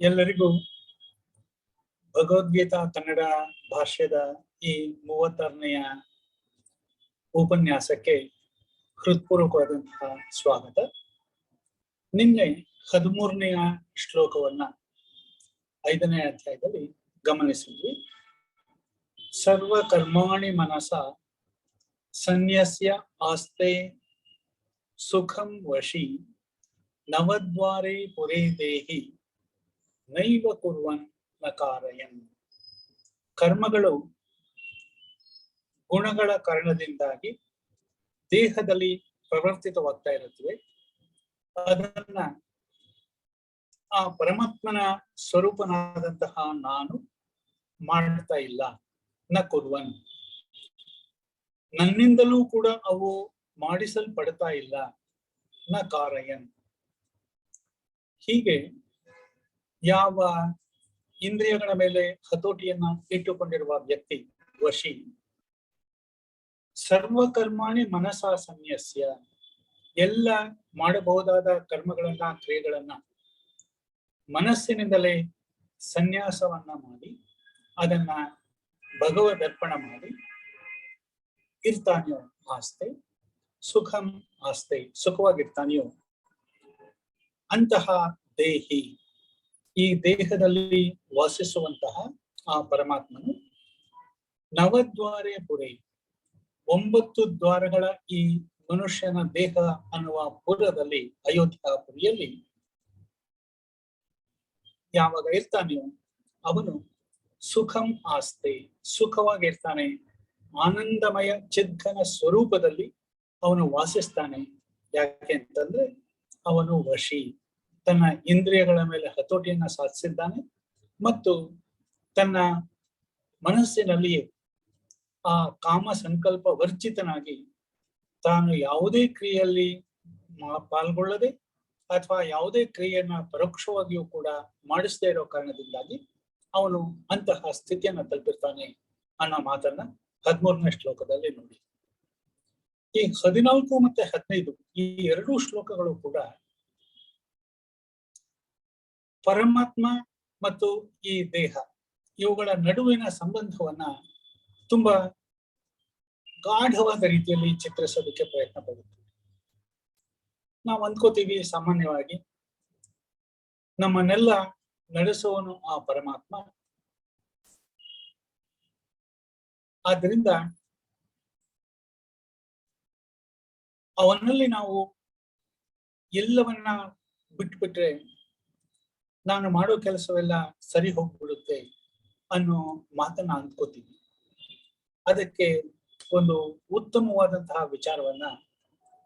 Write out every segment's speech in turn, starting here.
ಎಲ್ಲರಿಗೂ ಭಗವದ್ಗೀತಾ ಕನ್ನಡ ಭಾಷ್ಯದ ಈ 36ನೆಯ ಉಪನ್ಯಾಸಕ್ಕೆ ಹೃತ್ಪೂರ್ವಕವಾದಂತಹ ಸ್ವಾಗತ. ನಿನ್ನೆ 13ನೆಯ ಶ್ಲೋಕವನ್ನ 5ನೇ ಅಧ್ಯಾಯದಲ್ಲಿ ಗಮನಿಸಿದ್ವಿ. ಸರ್ವ ಕರ್ಮಾಣಿ ಮನಸ ಸನ್ಯಸ್ಯ ಆಸ್ತೆ ಸುಖಂ ವಶಿ ನವದ್ವಾರೇ ಪುರೇ ದೇಹಿ ನೈವ ಕುರ್ವನ್ ನ ಕಾರಯನ್. ಕರ್ಮಗಳು ಗುಣಗಳ ಕಾರಣದಿಂದಾಗಿ ದೇಹದಲ್ಲಿ ಪ್ರವರ್ತಿತವಾಗ್ತಾ ಇರುತ್ತವೆ. ಅದನ್ನ ಆ ಪರಮಾತ್ಮನ ಸ್ವರೂಪನಾದಂತಹ ನಾನು ಮಾಡ್ತಾ ಇಲ್ಲ. ನ ಕುರ್ವನ್, ನನ್ನಿಂದಲೂ ಕೂಡ ಅವು ಮಾಡಿಸಲ್ಪಡ್ತಾ ಇಲ್ಲ. ನ ಕಾರಯನ್, ಹೀಗೆ ಯಾವ ಇಂದ್ರಿಯಗಳ ಮೇಲೆ ಹತೋಟಿಯನ್ನ ಇಟ್ಟುಕೊಂಡಿರುವ ವ್ಯಕ್ತಿ ವಶಿ, ಸರ್ವಕರ್ಮಾಣಿ ಮನಸ ಸನ್ಯಸ್ಯ, ಎಲ್ಲ ಮಾಡಬಹುದಾದ ಕರ್ಮಗಳನ್ನ ಕ್ರಿಯೆಗಳನ್ನ ಮನಸ್ಸಿನಿಂದಲೇ ಸನ್ಯಾಸವನ್ನ ಮಾಡಿ ಅದನ್ನ ಭಗವದರ್ಪಣ ಮಾಡಿ ಇರ್ತಾನೆಯೋ ಆಸ್ತೆ ಸುಖಂ ಆಸ್ತೆ, ಸುಖವಾಗಿರ್ತಾನೆಯೋ ಅಂತಹ ದೇಹಿ, ಈ ದೇಹದಲ್ಲಿ ವಾಸಿಸುವಂತಹ ಆ ಪರಮಾತ್ಮನು ನವದ್ವಾರೇ ಪುರೇ, 9 ದ್ವಾರಗಳ ಈ ಮನುಷ್ಯನ ದೇಹ ಅನ್ನುವ ಪುರದಲ್ಲಿ, ಅಯೋಧ್ಯಾಪುರಿಯಲ್ಲಿ ಯಾವಾಗ ಇರ್ತಾನೆಯೋ ಅವನು ಸುಖಂ ಆಸ್ತೆ, ಸುಖವಾಗಿರ್ತಾನೆ. ಆನಂದಮಯ ಚಿದ್ಘನ ಸ್ವರೂಪದಲ್ಲಿ ಅವನು ವಾಸಿಸ್ತಾನೆ. ಯಾಕೆ ಅಂತಂದ್ರೆ ಅವನು ವಶಿ, ತನ್ನ ಇಂದ್ರಿಯಗಳ ಮೇಲೆ ಹತೋಟಿಯನ್ನ ಸಾಧಿಸಿದ್ದಾನೆ ಮತ್ತು ತನ್ನ ಮನಸ್ಸಿನಲ್ಲಿಯೇ ಆ ಕಾಮ ಸಂಕಲ್ಪ ವರ್ಜಿತನಾಗಿ ತಾನು ಯಾವುದೇ ಕ್ರಿಯೆಯಲ್ಲಿ ಪಾಲ್ಗೊಳ್ಳದೆ ಅಥವಾ ಯಾವುದೇ ಕ್ರಿಯೆಯನ್ನ ಪರೋಕ್ಷವಾಗಿಯೂ ಕೂಡ ಮಾಡಿಸದೇ ಇರೋ ಕಾರಣದಿಂದಾಗಿ ಅವನು ಅಂತಹ ಸ್ಥಿತಿಯನ್ನ ತಲುಪಿರ್ತಾನೆ ಅನ್ನೋ ಮಾತನ್ನ 13ನೇ ಶ್ಲೋಕದಲ್ಲಿ ನೋಡಿ. ಈ 14 ಮತ್ತೆ 15 ಈ 2 ಶ್ಲೋಕಗಳು ಕೂಡ ಪರಮಾತ್ಮ ಮತ್ತು ಈ ದೇಹ ಇವುಗಳ ನಡುವಿನ ಸಂಬಂಧವನ್ನ ತುಂಬಾ ಗಾಢವಾದ ರೀತಿಯಲ್ಲಿ ಚಿತ್ರಿಸೋದಕ್ಕೆ ಪ್ರಯತ್ನ ಪಡುತ್ತೆ. ನಾವು ಅಂದ್ಕೋತೀವಿ ಸಾಮಾನ್ಯವಾಗಿ ನಮ್ಮನ್ನೆಲ್ಲ ನಡೆಸುವನು ಆ ಪರಮಾತ್ಮ, ಆದ್ದರಿಂದ ಅವನಲ್ಲಿ ನಾವು ಎಲ್ಲವನ್ನ ಬಿಟ್ಬಿಟ್ರೆ ನಾನು ಮಾಡೋ ಕೆಲಸವೆಲ್ಲ ಸರಿ ಹೋಗ್ಬಿಡುತ್ತೆ ಅನ್ನೋ ಮಾತನ್ನ ಅಂದ್ಕೋತೀವಿ. ಅದಕ್ಕೆ ಒಂದು ಉತ್ತಮವಾದಂತಹ ವಿಚಾರವನ್ನ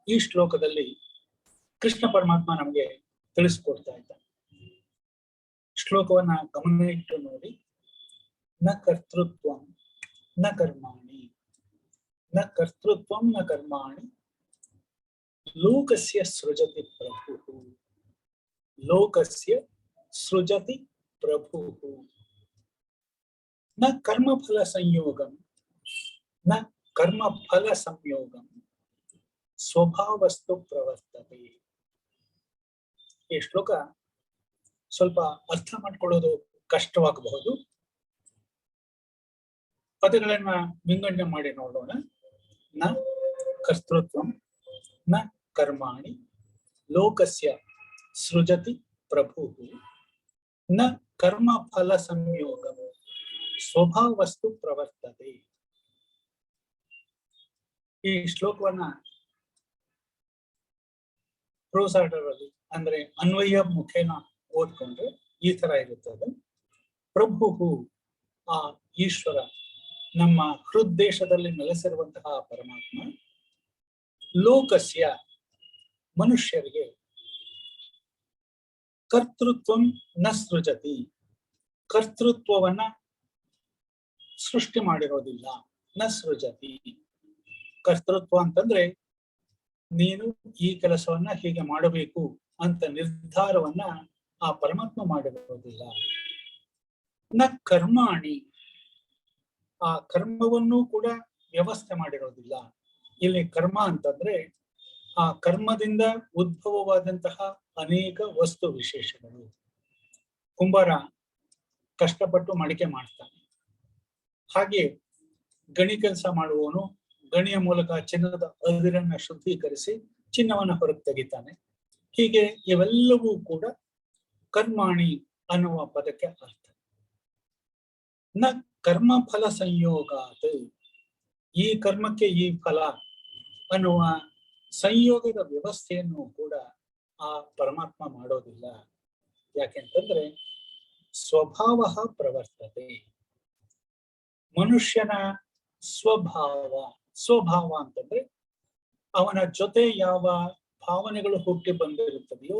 ಈ ಶ್ಲೋಕದಲ್ಲಿ ಕೃಷ್ಣ ಪರಮಾತ್ಮ ನಮಗೆ ತಿಳಿಸ್ಕೊಡ್ತಾ ಇದ್ದ. ಶ್ಲೋಕವನ್ನ ಗಮನ ಇಟ್ಟು ನೋಡಿ. ನ ಕರ್ತೃತ್ವಂ ನ ಕರ್ಮಾಣಿ, ನ ಕರ್ತೃತ್ವಂ ನ ಕರ್ಮಾಣಿ ಲೋಕಸ್ಯ ಸೃಜತಿ ಪ್ರಭು, ಲೋಕಸ್ಯ ಸೃಜತಿ ಪ್ರಭು ನ ಕರ್ಮಫಲ ಸಂಯೋಗಂ ನ ಕರ್ಮಫಲ ಸಂಯೋಗಂ ಸ್ವಭಾವಸ್ತು ಪ್ರವರ್ತತೆ. ಈ ಶ್ಲೋಕ ಸ್ವಲ್ಪ ಅರ್ಥ ಮಾಡ್ಕೊಳ್ಳೋದು ಕಷ್ಟವಾಗಬಹುದು. ಪದಗಳನ್ನ ವಿಂಗಡಣೆ ಮಾಡಿ ನೋಡೋಣ. ನ ಕರ್ತೃತ್ವಂ ನ ಕರ್ಮಾಣಿ ಲೋಕಸ್ಯ ಸೃಜತಿ ಪ್ರಭು ನ ಕರ್ಮ ಫಲ ಸಂಯೋಗಂ ಸ್ವಭಾವಸ್ತು ಪ್ರವರ್ತತೆ. ಈ ಶ್ಲೋಕವನ್ನ ಪ್ರೋಸ್ ಆರ್ಡರ್ ಅಲ್ಲಿ ಅಂದ್ರೆ ಅನ್ವಯ ಮುಖೇನ ಓದ್ಕೊಂಡ್ರೆ ಈ ತರ ಇರುತ್ತದೆ. ಪ್ರಭು, ಆ ಈಶ್ವರ, ನಮ್ಮ ಹೃದ್ದೇಶದಲ್ಲಿ ನೆಲೆಸಿರುವಂತಹ ಪರಮಾತ್ಮ, ಲೋಕಸ್ಯ ಮನುಷ್ಯರಿಗೆ, ಕರ್ತೃತ್ವಂ ನ ಸೃಜತಿ, ಕರ್ತೃತ್ವವನ್ನ ಸೃಷ್ಟಿ ಮಾಡಿರೋದಿಲ್ಲ. ನ ಸೃಜತಿ, ಕರ್ತೃತ್ವ ಅಂತಂದ್ರೆ ನೀನು ಈ ಕೆಲಸವನ್ನ ಹೀಗೆ ಮಾಡಬೇಕು ಅಂತ ನಿರ್ಧಾರವನ್ನ ಆ ಪರಮಾತ್ಮ ಮಾಡಿರೋದಿಲ್ಲ. ನ ಕರ್ಮಾಣಿ, ಆ ಕರ್ಮವನ್ನು ಕೂಡ ವ್ಯವಸ್ಥೆ ಮಾಡಿರೋದಿಲ್ಲ. ಇಲ್ಲಿ ಕರ್ಮ ಅಂತಂದ್ರೆ ಆ ಕರ್ಮದಿಂದ ಉದ್ಭವವಾದಂತಹ ಅನೇಕ ವಸ್ತು ವಿಶೇಷಗಳು. ಕುಂಬಾರ ಕಷ್ಟಪಟ್ಟು ಮಡಿಕೆ ಮಾಡ್ತಾನೆ. ಹಾಗೆ ಗಣಿ ಕೆಲಸ ಮಾಡುವವನು ಗಣಿಯ ಮೂಲಕ ಚಿನ್ನದ ಅದಿರನ್ನ ಶುದ್ಧೀಕರಿಸಿ ಚಿನ್ನವನ್ನು ಹೊರಗೆ ತೆಗಿತಾನೆ. ಹೀಗೆ ಇವೆಲ್ಲವೂ ಕೂಡ ಕರ್ಮಾಣಿ ಅನ್ನುವ ಪದಕ್ಕೆ ಅರ್ಥ. ನ ಕರ್ಮ ಫಲ ಸಂಯೋಗಾತ್, ಈ ಕರ್ಮಕ್ಕೆ ಈ ಫಲ ಅನ್ನುವ ಸಂಯೋಗದ ವ್ಯವಸ್ಥೆಯನ್ನು ಕೂಡ ಆ ಪರಮಾತ್ಮ ಮಾಡೋದಿಲ್ಲ. ಯಾಕೆಂತಂದ್ರೆ ಸ್ವಭಾವ ಪ್ರವರ್ತತೆ, ಮನುಷ್ಯನ ಸ್ವಭಾವ ಅಂತಂದ್ರೆ ಅವನ ಜೊತೆ ಯಾವ ಭಾವನೆಗಳು ಹುಟ್ಟಿ ಬಂದಿರುತ್ತದೆಯೋ,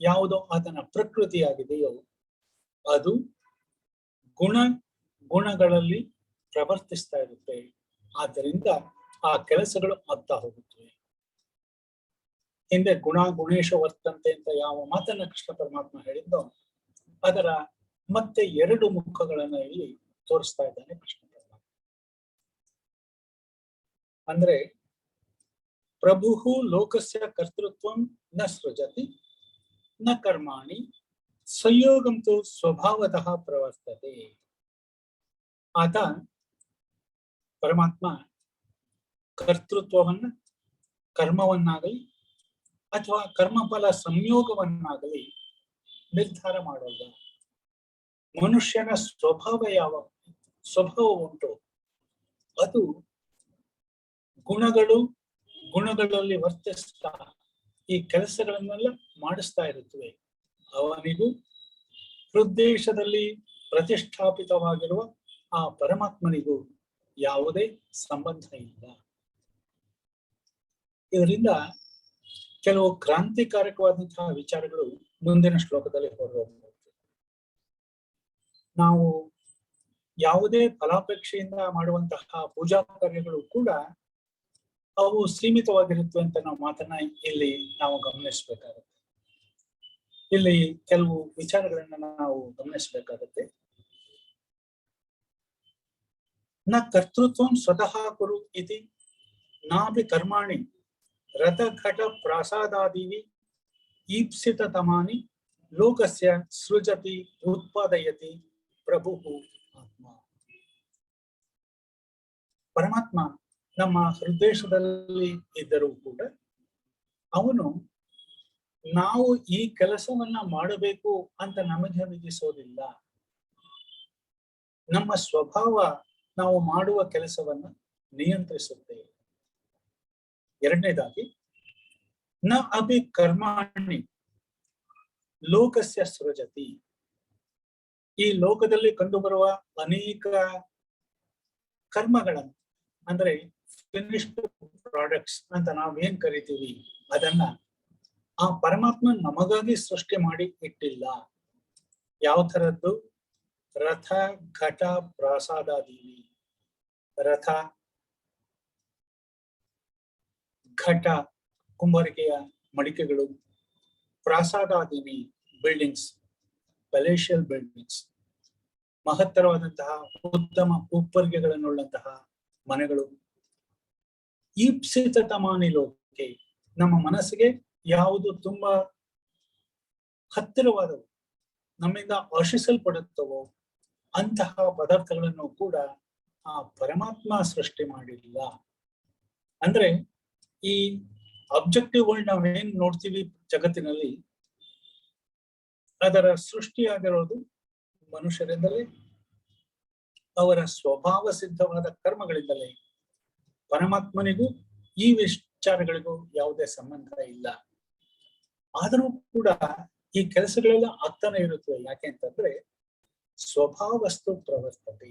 ಯಾವುದೋ ಆತನ ಪ್ರಕೃತಿಯಾಗಿದೆಯೋ ಅದು ಗುಣಗಳಲ್ಲಿ ಪ್ರವರ್ತಿಸ್ತಾ ಇರುತ್ತೆ. ಆದ್ದರಿಂದ ಆ ಕೆಲಸಗಳು ಆಗ್ತಾ ಹೋಗುತ್ತವೆ. ಹಿಂದೆ ಗುಣೇಶ ವರ್ತಂತೆ ಅಂತ ಯಾವ ಮಾತನ್ನ ಕೃಷ್ಣ ಪರಮಾತ್ಮ ಹೇಳಿದ್ದೋ ಅದರ ಮತ್ತೆ 2 ಮುಖಗಳನ್ನ ಇಲ್ಲಿ ತೋರಿಸ್ತಾ ಇದ್ದಾನೆ ಕೃಷ್ಣ ಪರಮಾತ್ಮ. ಅಂದ್ರೆ ಪ್ರಭು ಲೋಕಸ್ಯ ಕರ್ತೃತ್ವಂ ನ ಸೃಜತಿ ನ ಕರ್ಮಾಣಿ ಸಂಯೋಗಂತು ಸ್ವಭಾವತಃ ಪ್ರವರ್ತತೆ. ಆತ ಪರಮಾತ್ಮ ಕರ್ತೃತ್ವವನ್ನ ಕರ್ಮವನ್ನಾಗಲಿ ಅಥವಾ ಕರ್ಮಫಲ ಸಂಯೋಗವನ್ನಾಗಲಿ ನಿರ್ಧಾರ ಮಾಡೋಲ್ಲ. ಮನುಷ್ಯನ ಸ್ವಭಾವ ಉಂಟು, ಅದು ಗುಣಗಳಲ್ಲಿ ವರ್ತಿಸ್ತಾ ಈ ಕೆಲಸಗಳನ್ನೆಲ್ಲ ಮಾಡಿಸ್ತಾ ಇರುತ್ತವೆ. ಅವನಿಗೂ ಹೃದ್ದೇಶದಲ್ಲಿ ಪ್ರತಿಷ್ಠಾಪಿತವಾಗಿರುವ ಆ ಪರಮಾತ್ಮನಿಗೂ ಯಾವುದೇ ಸಂಬಂಧ ಇಲ್ಲ. ಇದರಿಂದ ಕೆಲವು ಕ್ರಾಂತಿಕಾರಕವಾದಂತಹ ವಿಚಾರಗಳು ಮುಂದಿನ ಶ್ಲೋಕದಲ್ಲಿ ಹೊರಹೋಗಬಹುದು. ನಾವು ಯಾವುದೇ ಫಲಾಪೇಕ್ಷೆಯಿಂದ ಮಾಡುವಂತಹ ಪೂಜಾ ಕಾರ್ಯಗಳು ಕೂಡ ಅವು ಸೀಮಿತವಾಗಿರುತ್ತವೆ ಅಂತ ನಾವು ಮಾತನ್ನ ಇಲ್ಲಿ ನಾವು ಗಮನಿಸಬೇಕಾಗುತ್ತೆ. ಇಲ್ಲಿ ಕೆಲವು ವಿಚಾರಗಳನ್ನ ನಾವು ಗಮನಿಸಬೇಕಾಗುತ್ತೆ. ನ ಕರ್ತೃತ್ವಂ ಸ್ವತಃ ಕುರು ಇತಿ ನಾಪಿ ಕರ್ಮಾಣಿ ರಥ ಘಟ ಪ್ರಾಸಾದಾದೀನಿ ಈಪ್ಸಿತ ತಮಾನಿ ಲೋಕಸ್ಯ ಸೃಜತಿ ಉತ್ಪಾದಯತಿ ಪ್ರಭು ಆತ್ಮ. ಪರಮಾತ್ಮ ನಮ್ಮ ಹೃದಯದಲ್ಲಿ ಇದ್ದರೂ ಕೂಡ ಅವನು ನಾವು ಈ ಕೆಲಸವನ್ನ ಮಾಡಬೇಕು ಅಂತ ನಮಗೆ ವಿಧಿಸೋದಿಲ್ಲ. ನಮ್ಮ ಸ್ವಭಾವ ನಾವು ಮಾಡುವ ಕೆಲಸವನ್ನ ನಿಯಂತ್ರಿಸುತ್ತೆ. ಎರಡನೇದಾಗಿ ನ ಅಭಿ ಕರ್ಮಾಣಿ ಲೋಕಸ್ಯ ಸೃಜತಿ. ಈ ಲೋಕದಲ್ಲಿ ಕಂಡುಬರುವ ಅನೇಕ ಕರ್ಮಗಳನ್ನು ಅಂದ್ರೆ ಫಿನಿಶ್ಡ್ ಪ್ರಾಡಕ್ಟ್ಸ್ ಅಂತ ನಾವೇನ್ ಕರಿತೀವಿ, ಅದನ್ನ ಆ ಪರಮಾತ್ಮ ನಮಗಾಗಿ ಸೃಷ್ಟಿ ಮಾಡಿ ಇಟ್ಟಿಲ್ಲ. ಯಾವ ತರದ್ದು? ರಥ ಘಟ ಪ್ರಾಸಾದಾದೀನಿ. ರಥ, ಘಟ ಕುಂಬಾರಿಕೆಯ ಮಡಿಕೆಗಳು, ಪ್ರಾಸಾದಾದೀನಿ ಬಿಲ್ಡಿಂಗ್ಸ್, ಪಲೇಶಿಯಲ್ ಬಿಲ್ಡಿಂಗ್ಸ್, ಮಹತ್ತರವಾದಂತಹ ಉತ್ತಮ ಉಪ್ಪರಿಗೆಗಳನ್ನುಳ್ಳಂತಹ ಮನೆಗಳು. ಈಪ್ಸಿತ ತಮಾನಿ ಲೋಕೆ, ನಮ್ಮ ಮನಸ್ಸಿಗೆ ಯಾವುದು ತುಂಬಾ ಹತ್ತಿರವಾದವು, ನಮ್ಮಿಂದ ಆಶಿಸಲ್ಪಡುತ್ತವೋ ಅಂತಹ ಪದಾರ್ಥಗಳನ್ನು ಕೂಡ ಆ ಪರಮಾತ್ಮ ಸೃಷ್ಟಿ ಮಾಡಿಲ್ಲ. ಅಂದ್ರೆ ಈ ಆಬ್ಜೆಕ್ಟಿವ್ ವರ್ಲ್ಡ್ ನಾವೇನ್ ನೋಡ್ತೀವಿ ಜಗತ್ತಿನಲ್ಲಿ, ಅದರ ಸೃಷ್ಟಿಯಾಗಿರೋದು ಮನುಷ್ಯರಿಂದಲೇ, ಅವರ ಸ್ವಭಾವ ಸಿದ್ಧವಾದ ಕರ್ಮಗಳಿಂದಲೇ. ಪರಮಾತ್ಮನಿಗೂ ಈ ವಿಚಾರಗಳಿಗೂ ಯಾವುದೇ ಸಂಬಂಧ ಇಲ್ಲ. ಆದರೂ ಕೂಡ ಈ ಕೆಲಸಗಳೆಲ್ಲ ಆಗ್ತಾನೆ ಇರುತ್ತವೆ. ಯಾಕೆ ಅಂತಂದ್ರೆ ಸ್ವಭಾವಸ್ತು ಪ್ರವರ್ತತೆ.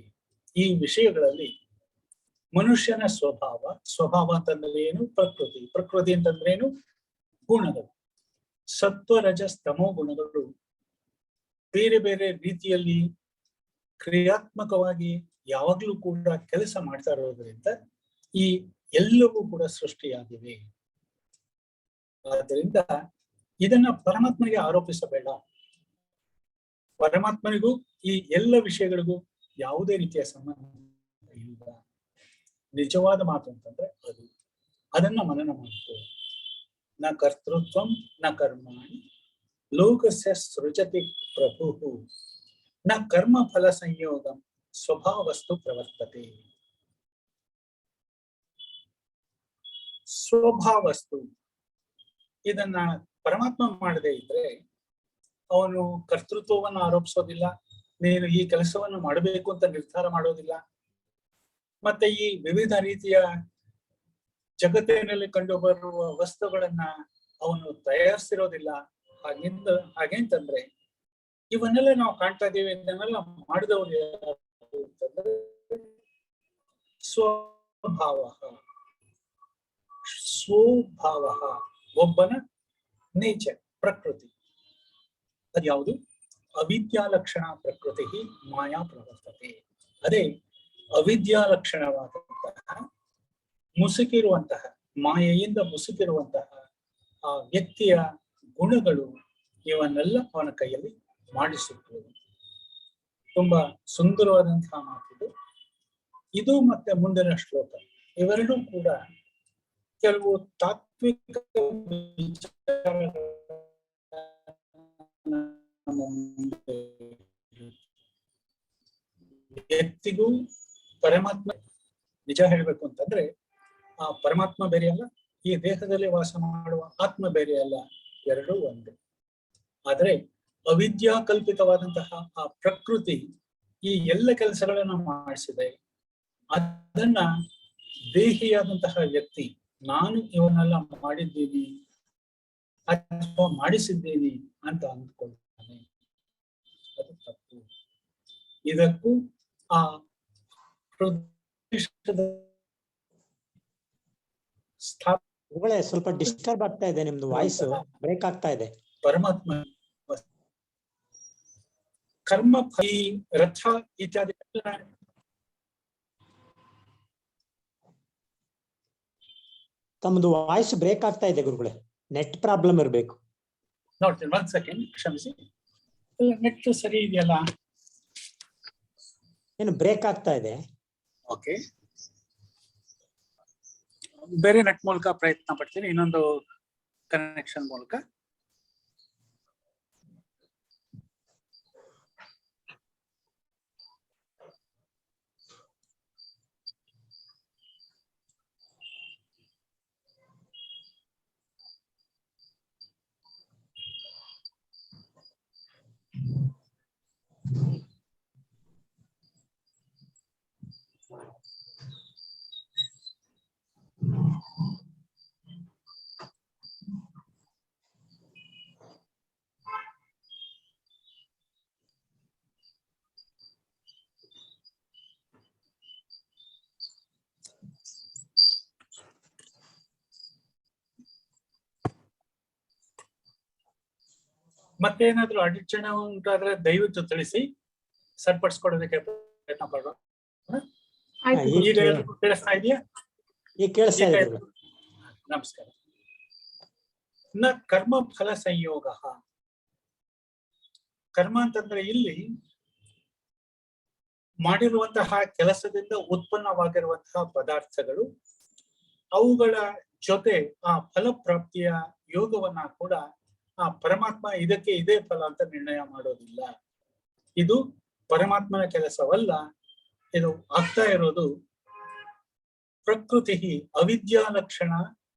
ಈ ವಿಷಯಗಳಲ್ಲಿ ಮನುಷ್ಯನ ಸ್ವಭಾವ ಅಂತಂದ್ರೆ ಏನು? ಪ್ರಕೃತಿ ಅಂತಂದ್ರೆ ಏನು? ಗುಣಗಳು. ಸತ್ವ ರಜಸ್ ತಮೋ ಗುಣಗಳು ಬೇರೆ ಬೇರೆ ರೀತಿಯಲ್ಲಿ ಕ್ರಿಯಾತ್ಮಕವಾಗಿ ಯಾವಾಗ್ಲೂ ಕೂಡ ಕೆಲಸ ಮಾಡ್ತಾ ಇರೋದ್ರಿಂದ ಈ ಎಲ್ಲವೂ ಕೂಡ ಸೃಷ್ಟಿಯಾಗಿವೆ. ಆದ್ದರಿಂದ ಇದನ್ನ ಪರಮಾತ್ಮನಿಗೆ ಆರೋಪಿಸಬೇಡ. ಪರಮಾತ್ಮನಿಗೂ ಈ ಎಲ್ಲ ವಿಷಯಗಳಿಗೂ ಯಾವುದೇ ರೀತಿಯ ಸಂಬಂಧ ಇಲ್ಲ. ನಿಜವಾದ ಮಾತು ಅಂತಂದ್ರೆ ಅದನ್ನ ಮನನ ಮಾಡ್ಕೋ. ನ ಕರ್ತೃತ್ವಂ ನ ಕರ್ಮಾಣಿ ಲೋಕಸ್ಯ ಸೃಜತಿ ಪ್ರಭುಃ ನ ಕರ್ಮ ಫಲ ಸಂಯೋಗಂ ಸ್ವಭಾವಸ್ತು ಪ್ರವರ್ತತೆ. ಸ್ವಭಾವಸ್ತು ಇದನ್ನ ಪರಮಾತ್ಮ ಮಾಡದೇ ಇದ್ರೆ ಅವನು ಕರ್ತೃತ್ವವನ್ನು ಆರೋಪಿಸೋದಿಲ್ಲ, ನೀನು ಈ ಕೆಲಸವನ್ನು ಮಾಡಬೇಕು ಅಂತ ನಿರ್ಧಾರ ಮಾಡೋದಿಲ್ಲ, ಮತ್ತೆ ಈ ವಿವಿಧ ರೀತಿಯ ಜಗತ್ತಿನಲ್ಲಿ ಕಂಡು ಬರುವ ವಸ್ತುಗಳನ್ನ ಅವನು ತಯಾರಿಸಿರೋದಿಲ್ಲ. ಹಾಗೇಂತಂದ್ರೆ ಇವನ್ನೆಲ್ಲ ನಾವು ಕಾಣ್ತಾ ಇದ್ದೀವಿ, ಇದನ್ನೆಲ್ಲ ಮಾಡಿದವರು ಯಾರು ಅಂತಂದ್ರೆ ಸ್ವಭಾವ. ಸ್ವಭಾವ ಒಬ್ಬನ ನೇಚರ್, ಪ್ರಕೃತಿ. ಅದ್ಯಾವುದು? ಅವಿದ್ಯಾ ಲಕ್ಷಣ ಪ್ರಕೃತಿ ಮಾಯಾ ಪ್ರವರ್ತತೆ. ಅದೇ ಅವಿದ್ಯಾ ಲಕ್ಷಣವಾದಂತಹ ಮುಸುಕಿರುವಂತಹ, ಮಾಯೆಯಿಂದ ಮುಸುಕಿರುವಂತಹ ಆ ವ್ಯಕ್ತಿಯ ಗುಣಗಳು ಇವನ್ನೆಲ್ಲ ಅವನ ಕೈಯಲ್ಲಿ ಮಾಡಿಸುತ್ತವೆ. ತುಂಬಾ ಸುಂದರವಾದಂತಹ ಮಾತಿದು. ಇದು ಮತ್ತೆ ಮುಂದಿನ ಶ್ಲೋಕ ಇವೆರಡೂ ಕೂಡ ಕೆಲವು ತಾತ್ವಿಕ ವ್ಯಕ್ತಿಗೂ ಪರಮಾತ್ಮ ನಿಜ ಹೇಳ್ಬೇಕು ಅಂತಂದ್ರೆ ಆ ಪರಮಾತ್ಮ ಬೇರೆ ಅಲ್ಲ, ಈ ದೇಹದಲ್ಲಿ ವಾಸ ಮಾಡುವ ಆತ್ಮ ಬೇರೆ ಅಲ್ಲ, ಎರಡೂ ಒಂದು. ಆದ್ರೆ ಅವಿದ್ಯಾ ಕಲ್ಪಿತವಾದಂತಹ ಆ ಪ್ರಕೃತಿ ಈ ಎಲ್ಲ ಕೆಲಸಗಳನ್ನ ಮಾಡಿಸಿದೆ. ಅದನ್ನ ದೇಹಿಯಾದಂತಹ ವ್ಯಕ್ತಿ ನಾನು ಇವನ್ನೆಲ್ಲ ಮಾಡಿದ್ದೀನಿ ಅಥವಾ ಮಾಡಿಸಿದ್ದೀನಿ ಅಂತ ಅಂದ್ಕೊಳ್ತಾನೆ. ಅದು ತಪ್ಪು. ಇದಕ್ಕೂ ಆ ಸ್ವಲ್ಪ ಡಿಸ್ಟರ್ಬ್ ಆಗ್ತಾ ಇದೆ, ನಿಮ್ದು ವಾಯ್ಸ್ ಬ್ರೇಕ್ ಆಗ್ತಾ ಇದೆ. ಪರಮಾತ್ಮ ಕರ್ಮ ಈ ರಥ ಇತ್ಯಾದಿ ತಮ್ಮದು ವಾಯ್ಸ್ ಬ್ರೇಕ್ ಆಗ್ತಾ ಇದೆ ಗುರುಗಳೇ, ನೆಟ್ ಪ್ರಾಬ್ಲಮ್ ಇರಬೇಕು. ನೋಡ್ತೀನಿ, ಒಂದ್ ಸೆಕೆಂಡ್ ಕ್ಷಮಿಸಿ. ನೆಟ್ ಸರಿ ಇದೆಯಲ್ಲ? ಏನು ಬ್ರೇಕ್ ಆಗ್ತಾ ಇದೆ? ಓಕೆ, ಬೇರೆ ನೆಟ್ ಮೂಲಕ ಪ್ರಯತ್ನ ಪಡ್ತೀನಿ, ಇನ್ನೊಂದು ಕನೆಕ್ಷನ್ ಮೂಲಕ. ಮತ್ತೇನಾದ್ರೂ ಅಡಚಣೆ ಉಂಟಾದ್ರೆ ದಯವಿಟ್ಟು ತಿಳಿಸಿ, ಸರಿಪಡಿಸ್ಕೊಡೋದಕ್ಕೆ ಪ್ರಯತ್ನ ಪಡುವ. ಈಗ ಕೇಳಿಸ್ತಾ ಇದೆಯಾ? ನಮಸ್ಕಾರ. ನ ಕರ್ಮ ಫಲ ಸಂಯೋಗ. ಕರ್ಮ ಅಂತಂದ್ರೆ ಇಲ್ಲಿ ಮಾಡಿರುವಂತಹ ಕೆಲಸದಿಂದ ಉತ್ಪನ್ನವಾಗಿರುವಂತಹ ಪದಾರ್ಥಗಳು, ಅವುಗಳ ಜೊತೆ ಆ ಫಲಪ್ರಾಪ್ತಿಯ ಯೋಗವನ್ನ ಕೂಡ ಆ ಪರಮಾತ್ಮ ಇದಕ್ಕೆ ಇದೇ ಫಲ ಅಂತ ನಿರ್ಣಯ ಮಾಡೋದಿಲ್ಲ. ಇದು ಪರಮಾತ್ಮನ ಕೆಲಸವಲ್ಲ. ಇದು ಆಗ್ತಾ ಇರೋದು ಪ್ರಕೃತಿ, ಅವಿದ್ಯಾ ಲಕ್ಷಣ